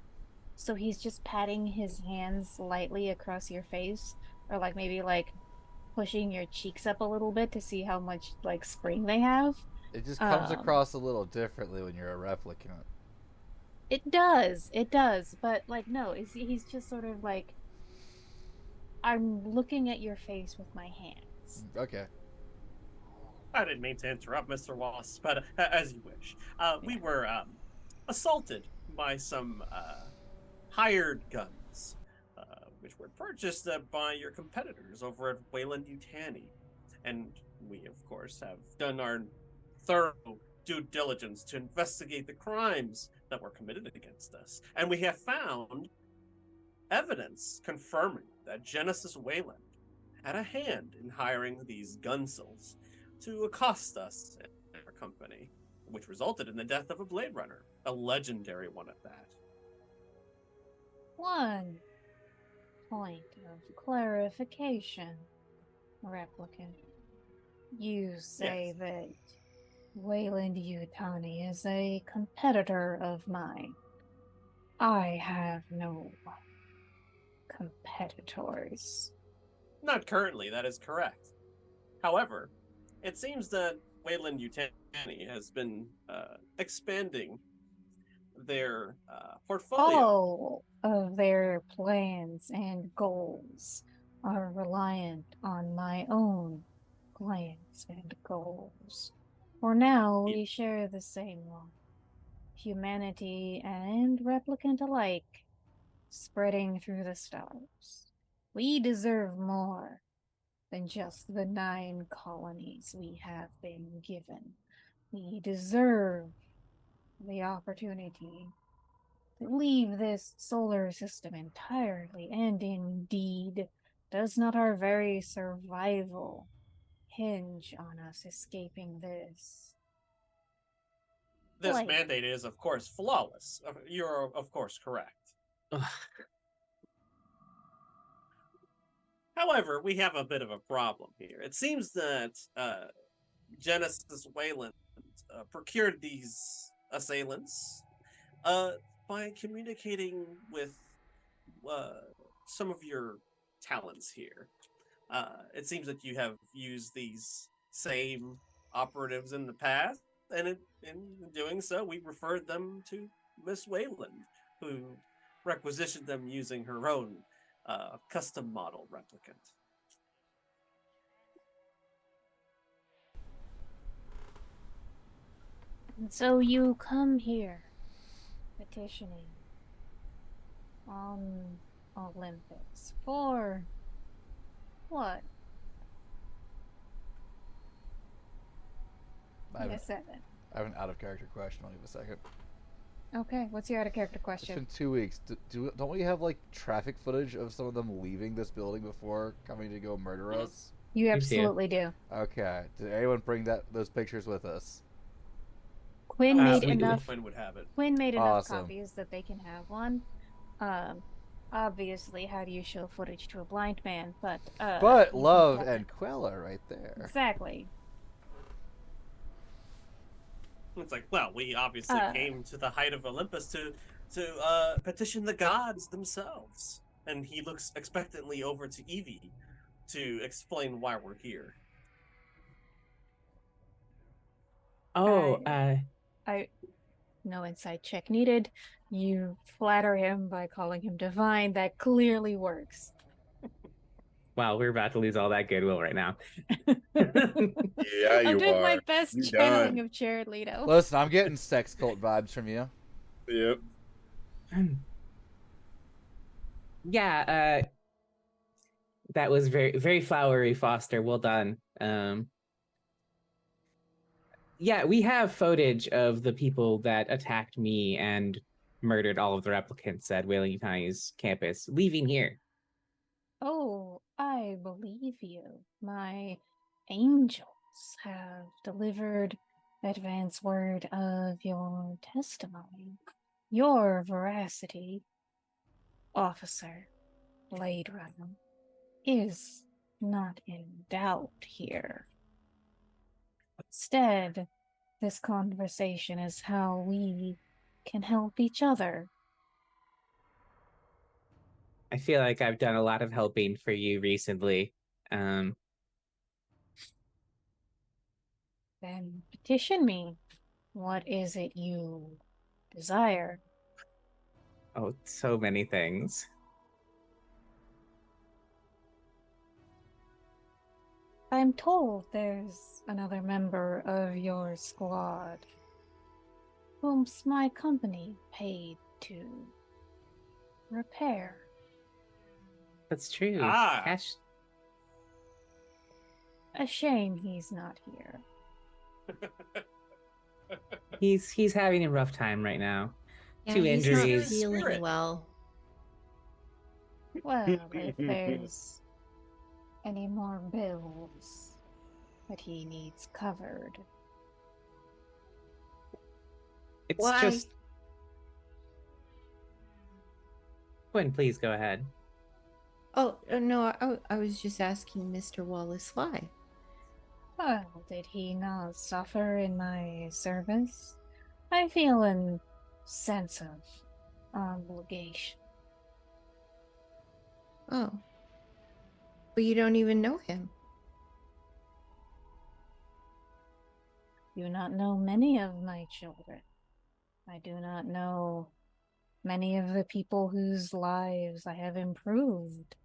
So he's just patting his hands lightly across your face, or like maybe like pushing your cheeks up a little bit to see how much like spring they have. It just comes Um, across a little differently when you're a replicant. It does, but like no, he's just sort of like, I'm looking at your face with my hands. Okay. I didn't mean to interrupt, Mr. Wallace, but as you wish. We were assaulted by some hired guns, which were purchased by your competitors over at Wayland Yutani. And we, of course, have done our thorough due diligence to investigate the crimes that were committed against us. And we have found evidence confirming that Genesis Wayland had a hand in hiring these gunsels to accost us and our company, which resulted in the death of a Blade Runner, a legendary one at that. One point of clarification, replicant. You say Yes. that Wayland Yutani is a competitor of mine. I have no competitors. Not currently, that is correct. However, it seems that Wayland Yutani has been expanding their portfolio. All of their plans and goals are reliant on my own plans and goals. For now, we share the same one. Humanity and replicant alike, spreading through the stars. We deserve more than just the 9 colonies we have been given. We deserve the opportunity to leave this solar system entirely, and indeed, does not our very survival hinge on us escaping this? This Like- mandate is, of course, flawless. You're, of course, correct. Ugh. However, we have a bit of a problem here. It seems that Genesis Wayland procured these assailants by communicating with some of your talents here. It seems that you have used these same operatives in the past, and in doing so, we referred them to Miss Wayland, who requisitioned them using her own custom model replicant. And so you come here, petitioning on Olympus for what? I have, Yes, 7. I have an out of character question. I'll give a second. Okay, what's your out of character It's question? been 2 weeks. Don't we have like traffic footage of some of them leaving this building before coming to go murder us? You do. absolutely do. Okay. Did anyone bring those pictures with us? Quinn made we do. enough. Quinn would have it. Quinn made enough Awesome. copies that they can have one. Obviously, how do you show footage to a blind man? But But you can Love get and it. Quella right there. Exactly. It's like, well, we obviously came to the height of Olympus to petition the gods themselves. And he looks expectantly over to Evie to explain why we're here. Oh, I no insight check needed. You flatter him by calling him divine. That clearly works. wow, we're about to lose all that goodwill right now. Yeah, I'm you doing are. my best You channeling done. of Jared Leto. Listen, I'm getting sex cult vibes from you. Yep. Yeah, that was very, very flowery, Foster. Well done. Yeah, we have footage of the people that attacked me and murdered all of the replicants at Whaling County's campus leaving here. Oh, I believe you. My angels have delivered advance word of your testimony, your veracity, Officer Blade Runner, is not in doubt here. Instead, this conversation is how we can help each other. I feel like I've done a lot of helping for you recently. Then petition me. What is it you desire? Oh, so many things. I'm told there's another member of your squad whom my company paid to repair. That's true. Ah. Cash. A shame he's not here. He's having a rough time right now. Yeah, Two he's injuries. not feeling Spirit. well. Well, if there's any more bills that he needs covered, It's Why? just. Quinn, please go ahead. Oh, no, I was just asking Mr. Wallace why. well, did he not suffer in my service? I feel a sense of obligation. Oh. But you don't even know him. Do not know many of my children. I do not know many of the people whose lives I have improved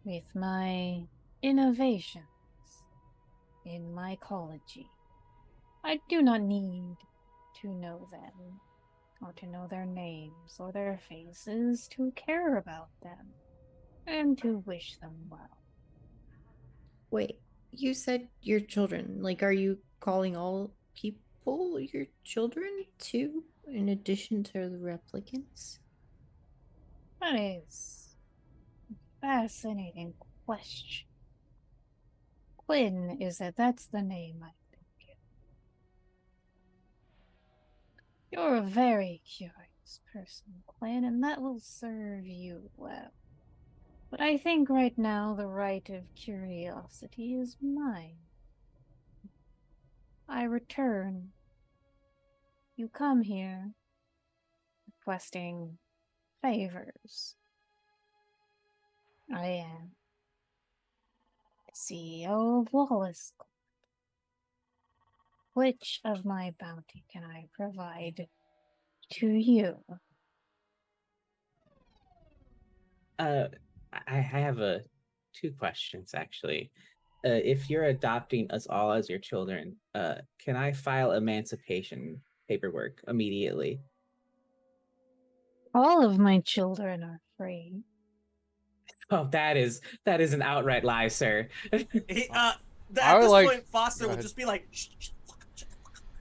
with my innovations. in mycology. I do not need to know them, or to know their names or their faces, to care about them, and to wish them well. Wait, you said your children. Like, are you calling all people your children too, in addition to the replicants? That is a fascinating question. Quinn, is it? That's the name, I think. You're a very curious person, Quinn, and that will serve you well. But I think right now the right of curiosity is mine. I return. You come here requesting favors. I am the CEO of Wallace. Which of my bounty can I provide to you? I have two questions actually. If you're adopting us all as your children, can I file emancipation paperwork immediately? All of my children are free. Oh, that is an outright lie, sir. He, I at would this like- point, Foster go will ahead. just be like, shh, shh, shh,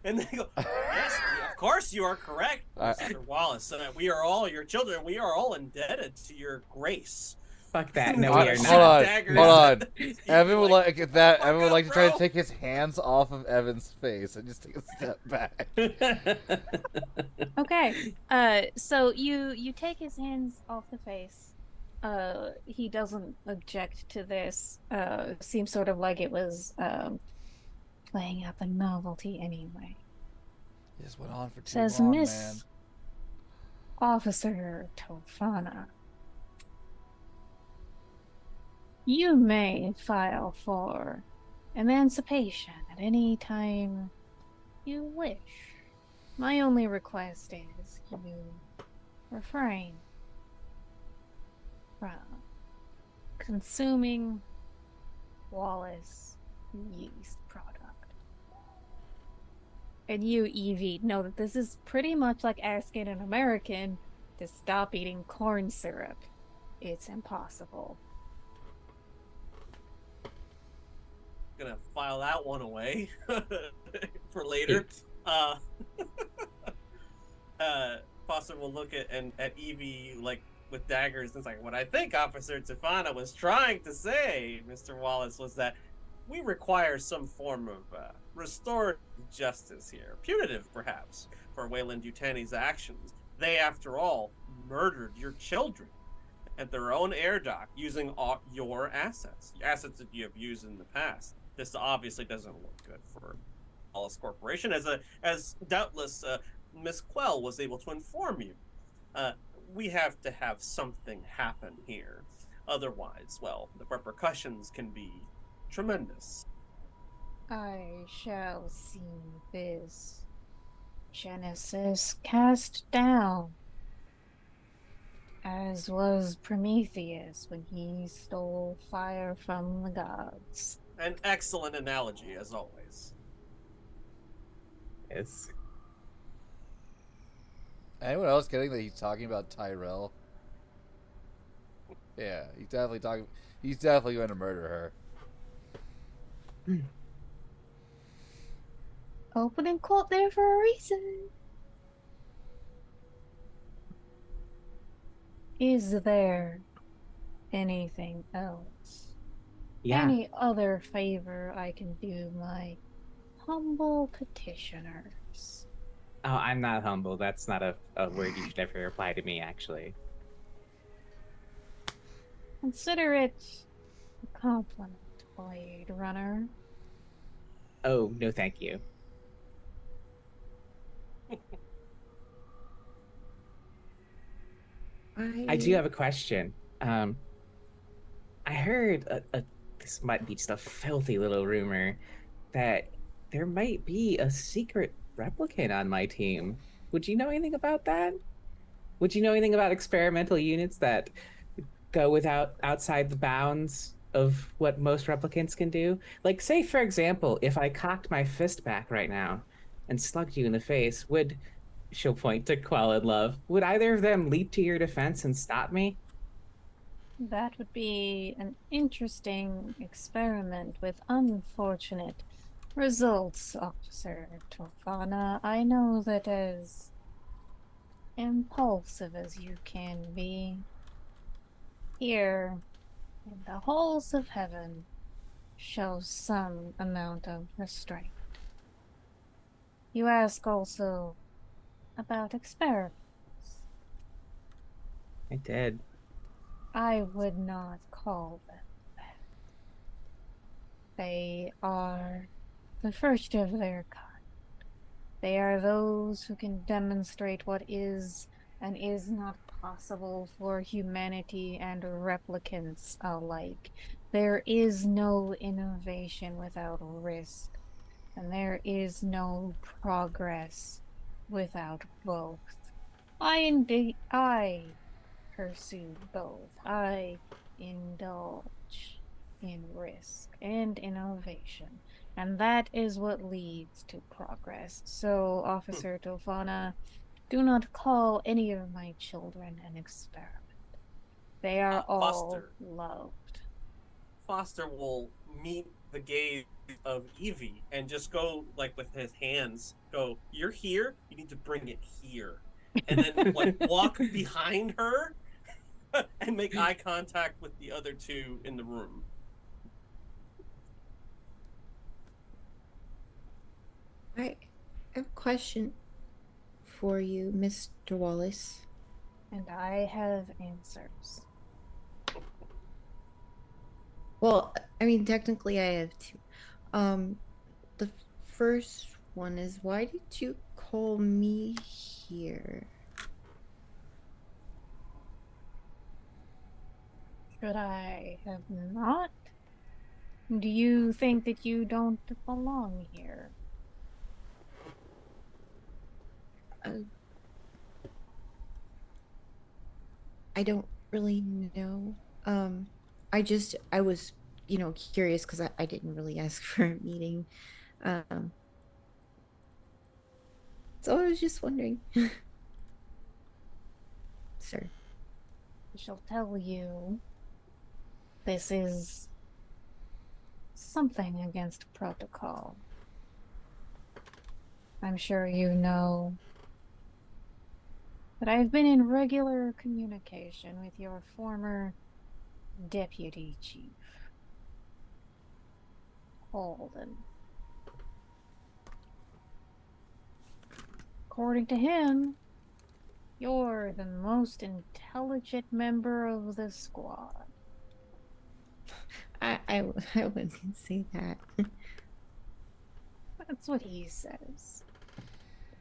and they go, yes, of course you are correct, Mr. Wallace. We are all your children. We are all indebted to your grace. Fuck that. No, Hold we are on, not. Daggers. hold on. You'd be Evan would like that. "Fuck Evan would up, like to try to bro." take his hands off of Evan's face and just take a step back. Okay. So you take his hands off the face. He doesn't object to this. Seems sort of like it was playing up a novelty anyway. This went on for too Says long, Miss man. Officer Tofana. You may file for emancipation at any time you wish. My only request is you refrain from consuming Wallace yeast product. And you, Evie, know that this is pretty much like asking an American to stop eating corn syrup. It's impossible. Gonna file that one away for later. Foster will look at Evie like with daggers and it's like, what I think Officer Tofana was trying to say, Mr. Wallace, was that we require some form of restorative justice here, punitive perhaps, for Wayland Yutani's actions. They, after all, murdered your children at their own air dock using all your assets that you have used in the past. This obviously doesn't look good for Wallace Corporation, as doubtless Miss Quell was able to inform you. We have to have something happen here. Otherwise, well, the repercussions can be tremendous. I shall see this Genesis cast down, as was Prometheus when he stole fire from the gods. An excellent analogy, as always. Yes. Anyone else getting that he's talking about Tyrell? Yeah, he's definitely talking. He's definitely going to murder her. Opening court there for a reason. Is there anything else? Yeah. Any other favor I can do my humble petitioners? Oh, I'm not humble. That's not a word you should ever apply to me, actually. Consider it a compliment, Blade Runner. Oh, no thank you. I do have a question. I heard this might be just a filthy little rumor that there might be a secret replicant on my team. Would you know anything about that? Would you know anything about experimental units that go outside the bounds of what most replicants can do. Like, say, for example, if I cocked my fist back right now and slugged you in the face, would, she'll point to Quell and Love, would either of them leap to your defense and stop me? That would be an interesting experiment with unfortunate results, Officer Tofana. I know that as impulsive as you can be, here in the halls of heaven shows some amount of restraint. You ask also about experiments. I did. I would not call them that. They are the first of their kind. They are those who can demonstrate what is and is not possible for humanity and replicants alike. There is no innovation without risk, and there is no progress without both. I pursue both. I indulge in risk and innovation. And that is what leads to progress. So, Officer Tofana, do not call any of my children an experiment. They are all Foster. loved. Foster will meet the gaze of Evie and just go like with his hands, go, "You're here. You need to bring it here," and then like walk behind her and make eye contact with the other two in the room. I have a question for you, Mr. Wallace. And I have answers. Well, I mean, technically, I have two. The first one is, why did you call me here? Should I have not? Do you think that you don't belong here? I don't really know. I was, curious because I didn't really ask for a meeting. Um, so I was just wondering. Sir. I shall tell you this is something against protocol. I'm sure you know that I've been in regular communication with your former deputy chief, Holden. According to him, you're the most intelligent member of the squad. I wouldn't say that. That's what he says.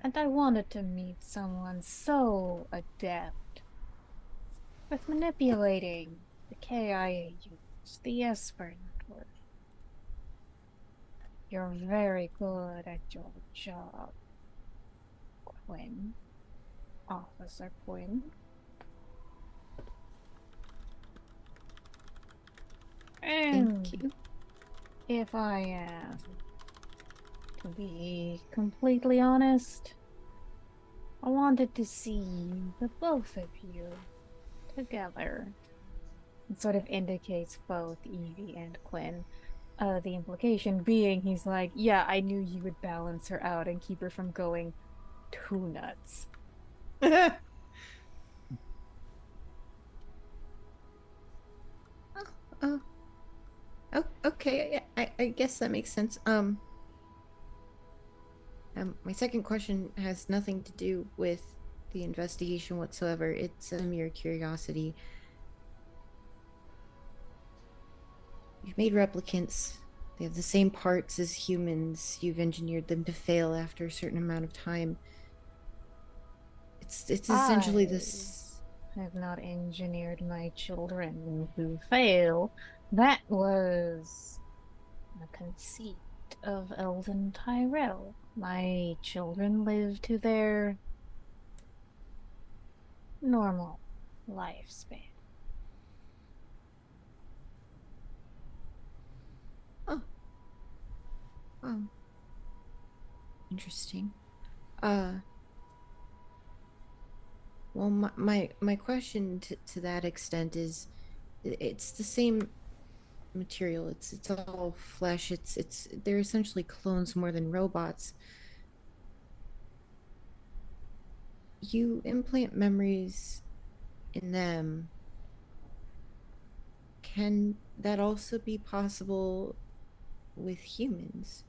And I wanted to meet someone so adept with manipulating the KIAUs, the Esper network. You're very good at your job, Quinn. Officer Quinn. And Thank you. if I am to be completely honest, I wanted to see the both of you together. It sort of indicates both Evie and Quinn. The implication being he's like, yeah, I knew you would balance her out and keep her from going too nuts. Oh, okay. I guess that makes sense. My second question has nothing to do with the investigation whatsoever. It's a mere curiosity. You've made replicants. They have the same parts as humans. You've engineered them to fail after a certain amount of time. It's essentially this. I have not engineered my children who fail. That was a conceit of Eldon Tyrell. My children live to their normal lifespan. Interesting. Well, my question to that extent is, it's the same material. It's all flesh. It's they're essentially clones more than robots. You implant memories in them. Can that also be possible with humans?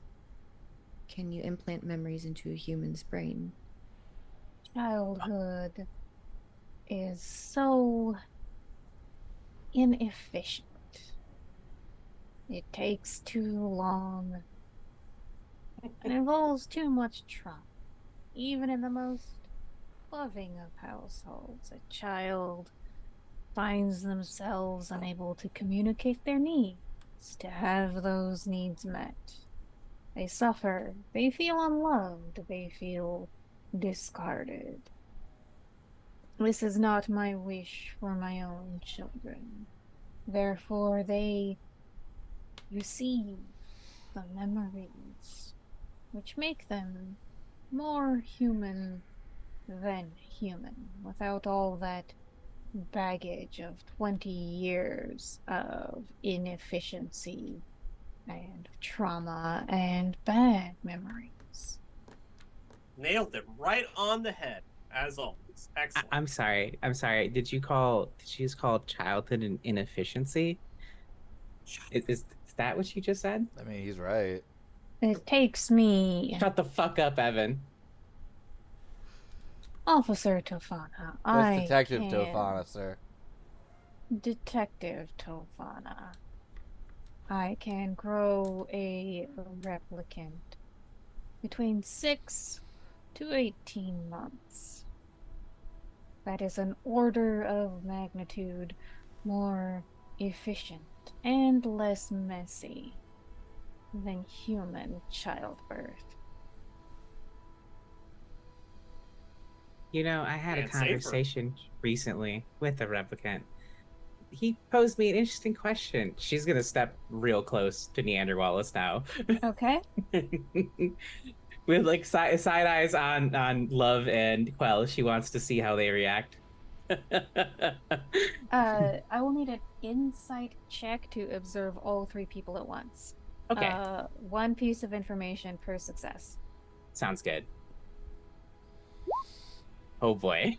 Can you implant memories into a human's brain? Childhood is so inefficient. It takes too long. It involves too much trauma. Even in the most loving of households, a child finds themselves unable to communicate their needs, to have those needs met. They suffer, they feel unloved, they feel discarded. This is not my wish for my own children. Therefore, they receive the memories which make them more human than human, without all that baggage of 20 years of inefficiency and trauma and bad memories. Nailed them right on the head, as always. Excellent. I'm sorry. I'm sorry. Did you just call childhood an inefficiency? Is that what you just said? I mean, he's right. It takes me, Shut the fuck up, Evan. Officer Tofana. That's I Detective can... Tofana, sir. Detective Tofana. I can grow a replicant between 6 to 18 months. That is an order of magnitude more efficient and less messy than human childbirth. You know, I had a And safer. conversation recently with a replicant. He posed me an interesting question. She's gonna step real close to Neander Wallace now. Okay. With like side eyes on Love and Quell. She wants to see how they react. I will need an insight check to observe all three people at once. Okay. One piece of information per success. Sounds good. Oh boy.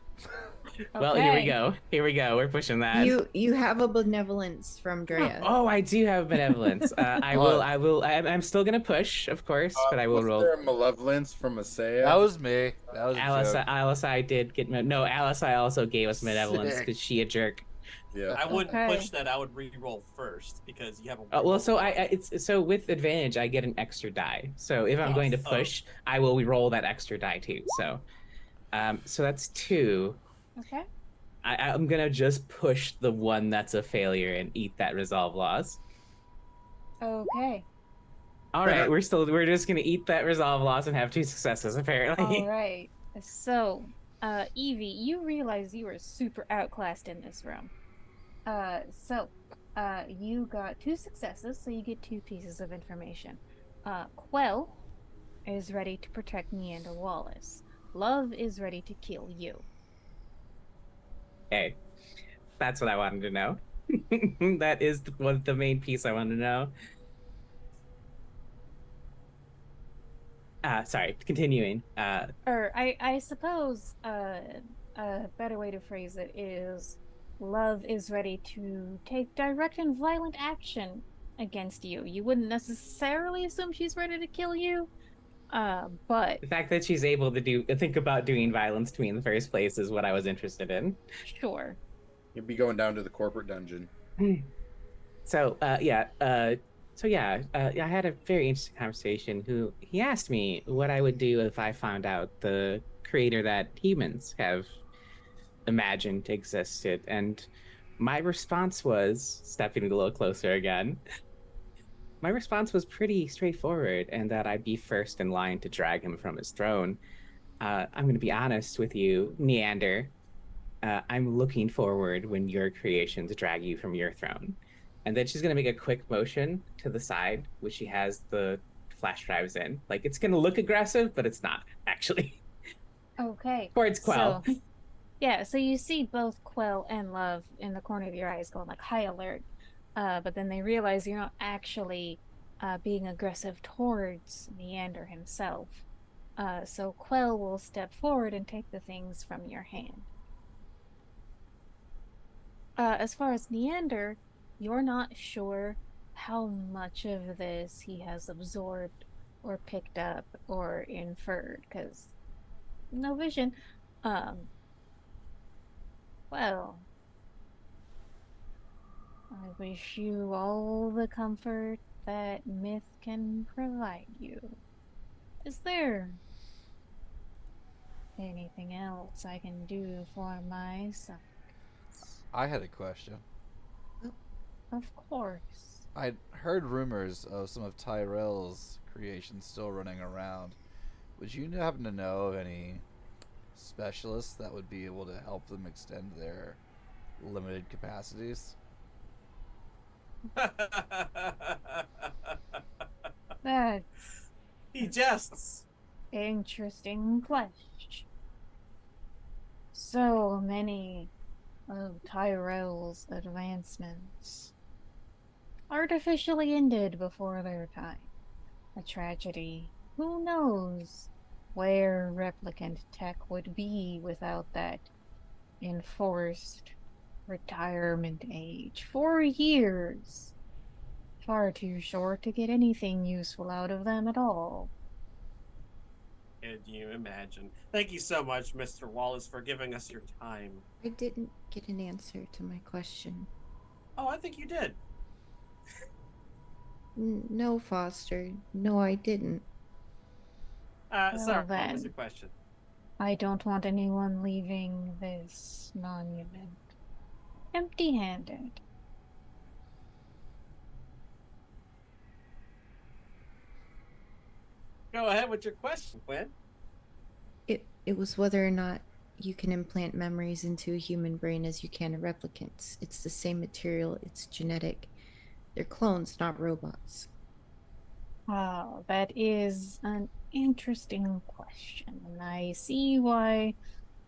Well, here we Okay. go. Here we go. We're pushing that. You have a benevolence from Drea. Oh, I do have benevolence. I'm still gonna push, of course, but I will was roll. there malevolence from Asaya? That was me. That was a Alice, joke. Alice, I did get no. Alice, I also gave us benevolence Sick. because she a jerk. Yeah. I wouldn't Okay. push that. I would re-roll first because you have a. Well, reroll so bonus. it's so with advantage, I get an extra die. So if I'm Yes. going to push, I will re-roll that extra die too. So that's 2. Okay. I'm gonna just push the one that's a failure and eat that resolve loss. Okay. All right, we're just gonna eat that resolve loss and have 2 successes apparently. All right. So, Evie, you realize you are super outclassed in this room. You got 2 successes, so you get 2 pieces of information. Quell is ready to protect Neander Wallace. Love is ready to kill you. Hey, that's what I wanted to know. That is the main piece I wanted to know. Sorry, continuing. I suppose a better way to phrase it is Love is ready to take direct and violent action against you. You wouldn't necessarily assume she's ready to kill you, but The fact that she's able to think about doing violence to me in the first place is what I was interested in. sure. You'd be going down to the corporate dungeon. So I had a very interesting conversation. He asked me what I would do if I found out the creator that humans have imagined existed, and my response was, stepping a little closer again, my response was pretty straightforward, and that I'd be first in line to drag him from his throne. I'm going to be honest with you, Neander. I'm looking forward when your creations drag you from your throne. And then she's going to make a quick motion to the side, which she has the flash drives in. Like it's gonna look aggressive, but it's not actually. Okay. Towards Quell. So, yeah, so you see both Quell and Love in the corner of your eyes going like high alert. But then they realize you're not actually being aggressive towards Neander himself. So Quell will step forward and take the things from your hand. As far as Neander, you're not sure how much of this he has absorbed or picked up or inferred, because no vision. Well, I wish you all the comfort that myth can provide you. Is there anything else I can do for my son? I had a question. Of course. I'd heard rumors of some of Tyrell's creations still running around. Would you happen to know of any specialists that would be able to help them extend their limited capacities? That's He jests. interesting question. So many of Tyrell's advancements artificially ended before their time. A tragedy. Who knows where replicant tech would be without that enforced retirement age? 4 years. Far too short to get anything useful out of them at all. Can you imagine? Thank you so much, Mr. Wallace, for giving us your time. I didn't get an answer to my question. Oh, I think you did. No, Foster. No, I didn't. Sorry, what then. was your question? I don't want anyone leaving this monument empty-handed. Go ahead with your question, Quinn. It was whether or not you can implant memories into a human brain as you can a replicant's. It's the same material, it's genetic. They're clones, not robots. Oh, that is an interesting question, and I see why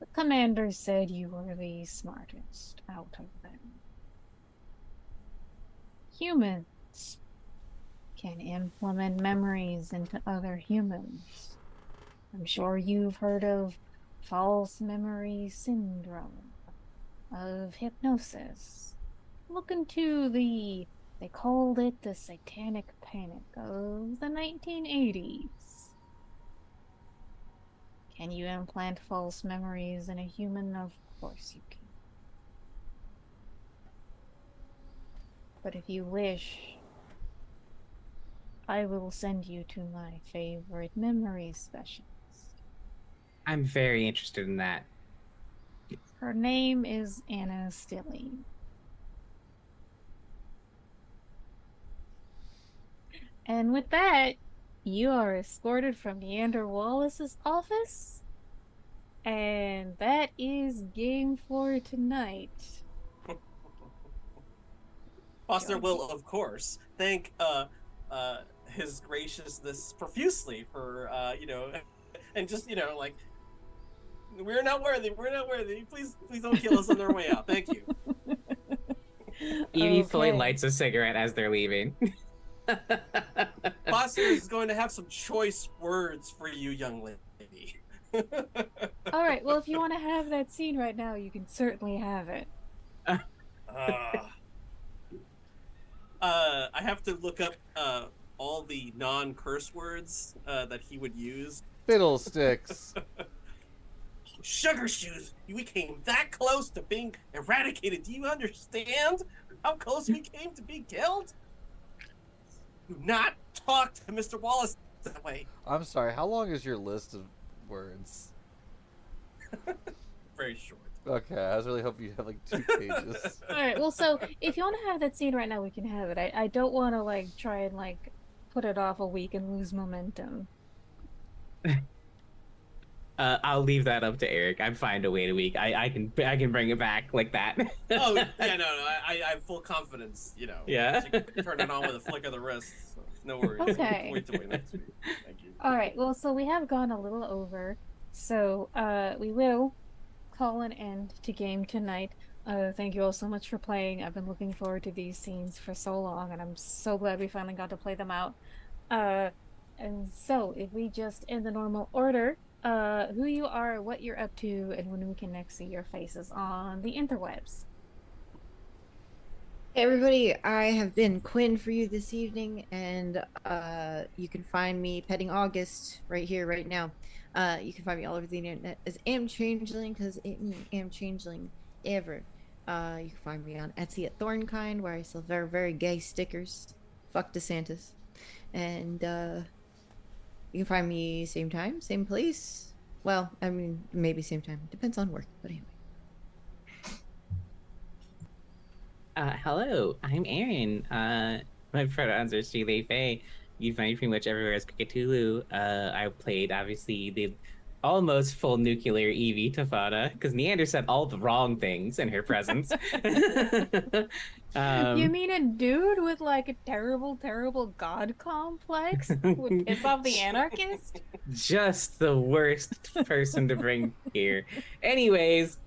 the commander said you were the smartest out of them. Humans can implement memories into other humans. I'm sure you've heard of false memory syndrome, of hypnosis. Look into they called it the satanic panic of the 1980s. Can you implant false memories in a human? Of course you can. But if you wish, I will send you to my favorite memory specialist. I'm very interested in that. Her name is Anna Stilley. And with that, you are escorted from Neander Wallace's office. And that is game for tonight. Foster will, of course, thank his graciousness profusely for and just like, we're not worthy. Please don't kill us on our way out. Thank you. Evie fully Okay. lights a cigarette as they're leaving. Foster is going to have some choice words for you, young lady. All right, well, if you want to have that scene right now, you can certainly have it. I have to look up all the non-curse words that he would use. Fiddlesticks. Sugar shoes, we came that close to being eradicated. Do you understand how close we came to being killed? Do not talk to Mr. Wallace that way. I'm sorry, how long is your list of words? Very short. Okay, I was really hoping you had like 2 pages. All right, well, so if you want to have that scene right now, we can have it. I don't want to try and put it off a week and lose momentum. I'll leave that up to Eric. I'm fine to wait a week. I can bring it back like that. Oh yeah, no, I have full confidence. Yeah. She can turn it on with a flick of the wrist. So. No worries. Okay. Wait till next week. Thank you. All right. Well, so we have gone a little over, so we will call an end to game tonight. Thank you all so much for playing. I've been looking forward to these scenes for so long, and I'm so glad we finally got to play them out. Uh, and so if we just in the normal order, who you are, what you're up to, and when we can next see your faces on the interwebs. Hey everybody, I have been Quinn for you this evening, and you can find me petting August right here, right now. You can find me all over the internet as Am Changeling, because it me Am Changeling ever. You can find me on Etsy at Thornkind, where I sell very, very gay stickers. Fuck DeSantis. And you can find me same time, same place. Well, I mean, maybe same time. Depends on work, but anyway. Hello, I'm Aaron. My pronouns are she, they, Faye. You can find me pretty much everywhere as Cricketulu. I played, obviously, the almost full nuclear Evie Tafana, because Neander said all the wrong things in her presence. You mean a dude with like a terrible, terrible god complex would piss off the anarchist? Just the worst person to bring here. Anyways,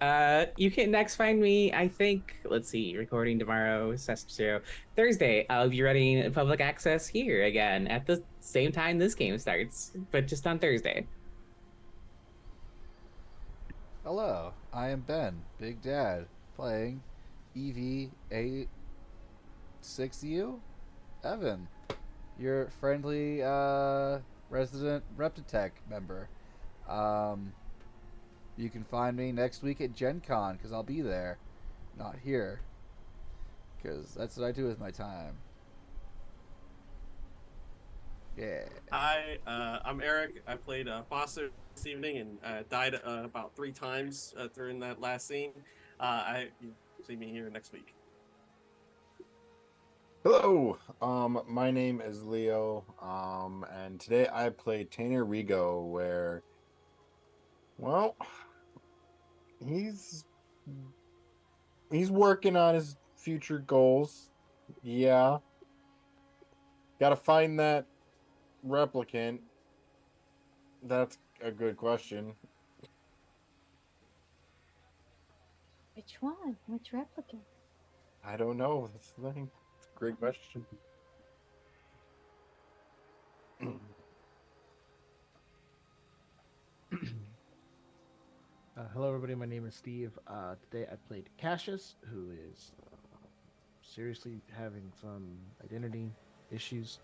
you can next find me, I think, let's see, recording tomorrow, Sestro. Thursday, I'll be running public access here again at the same time this game starts, but just on Thursday. Hello, I am Ben, Big Dad, playing EV86U, Evan, your friendly resident Reptitech member. You can find me next week at Gen Con, because I'll be there, not here, because that's what I do with my time. Yeah. Hi, I'm Eric. I played Foster this evening and died about 3 times during that last scene. You see me here next week. Hello, my name is Leo, and today I play Tanner Rigo, where, well, he's working on his future goals. Yeah, gotta find that replicant. That's a good question. Which one? Which replicant? I don't know. That's the thing. It's a great question. Hello, everybody. My name is Steve. Today I played Cassius, who is seriously having some identity issues.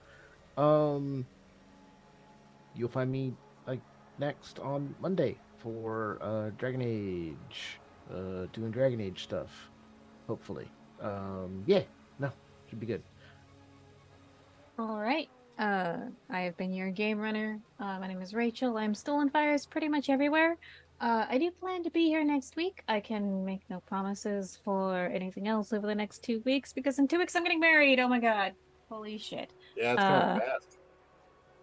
You'll find me like next on Monday for Dragon Age, doing Dragon Age stuff. Hopefully, yeah, no, should be good. All right. I have been your game runner. My name is Rachel. I'm still on fires pretty much everywhere. I do plan to be here next week. I can make no promises for anything else over the next 2 weeks because in 2 weeks I'm getting married. Oh my god. Holy shit. Yeah, it's kind of fast.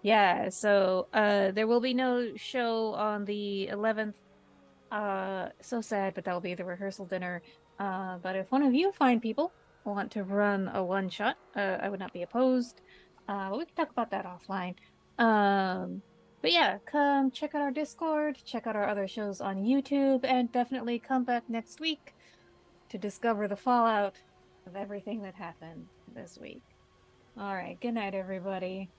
Yeah, so there will be no show on the 11th. So sad, but that'll be the rehearsal dinner. But if one of you fine people want to run a one shot, I would not be opposed. But we can talk about that offline. But yeah, come check out our Discord, check out our other shows on YouTube, and definitely come back next week to discover the fallout of everything that happened this week. All right, good night, everybody.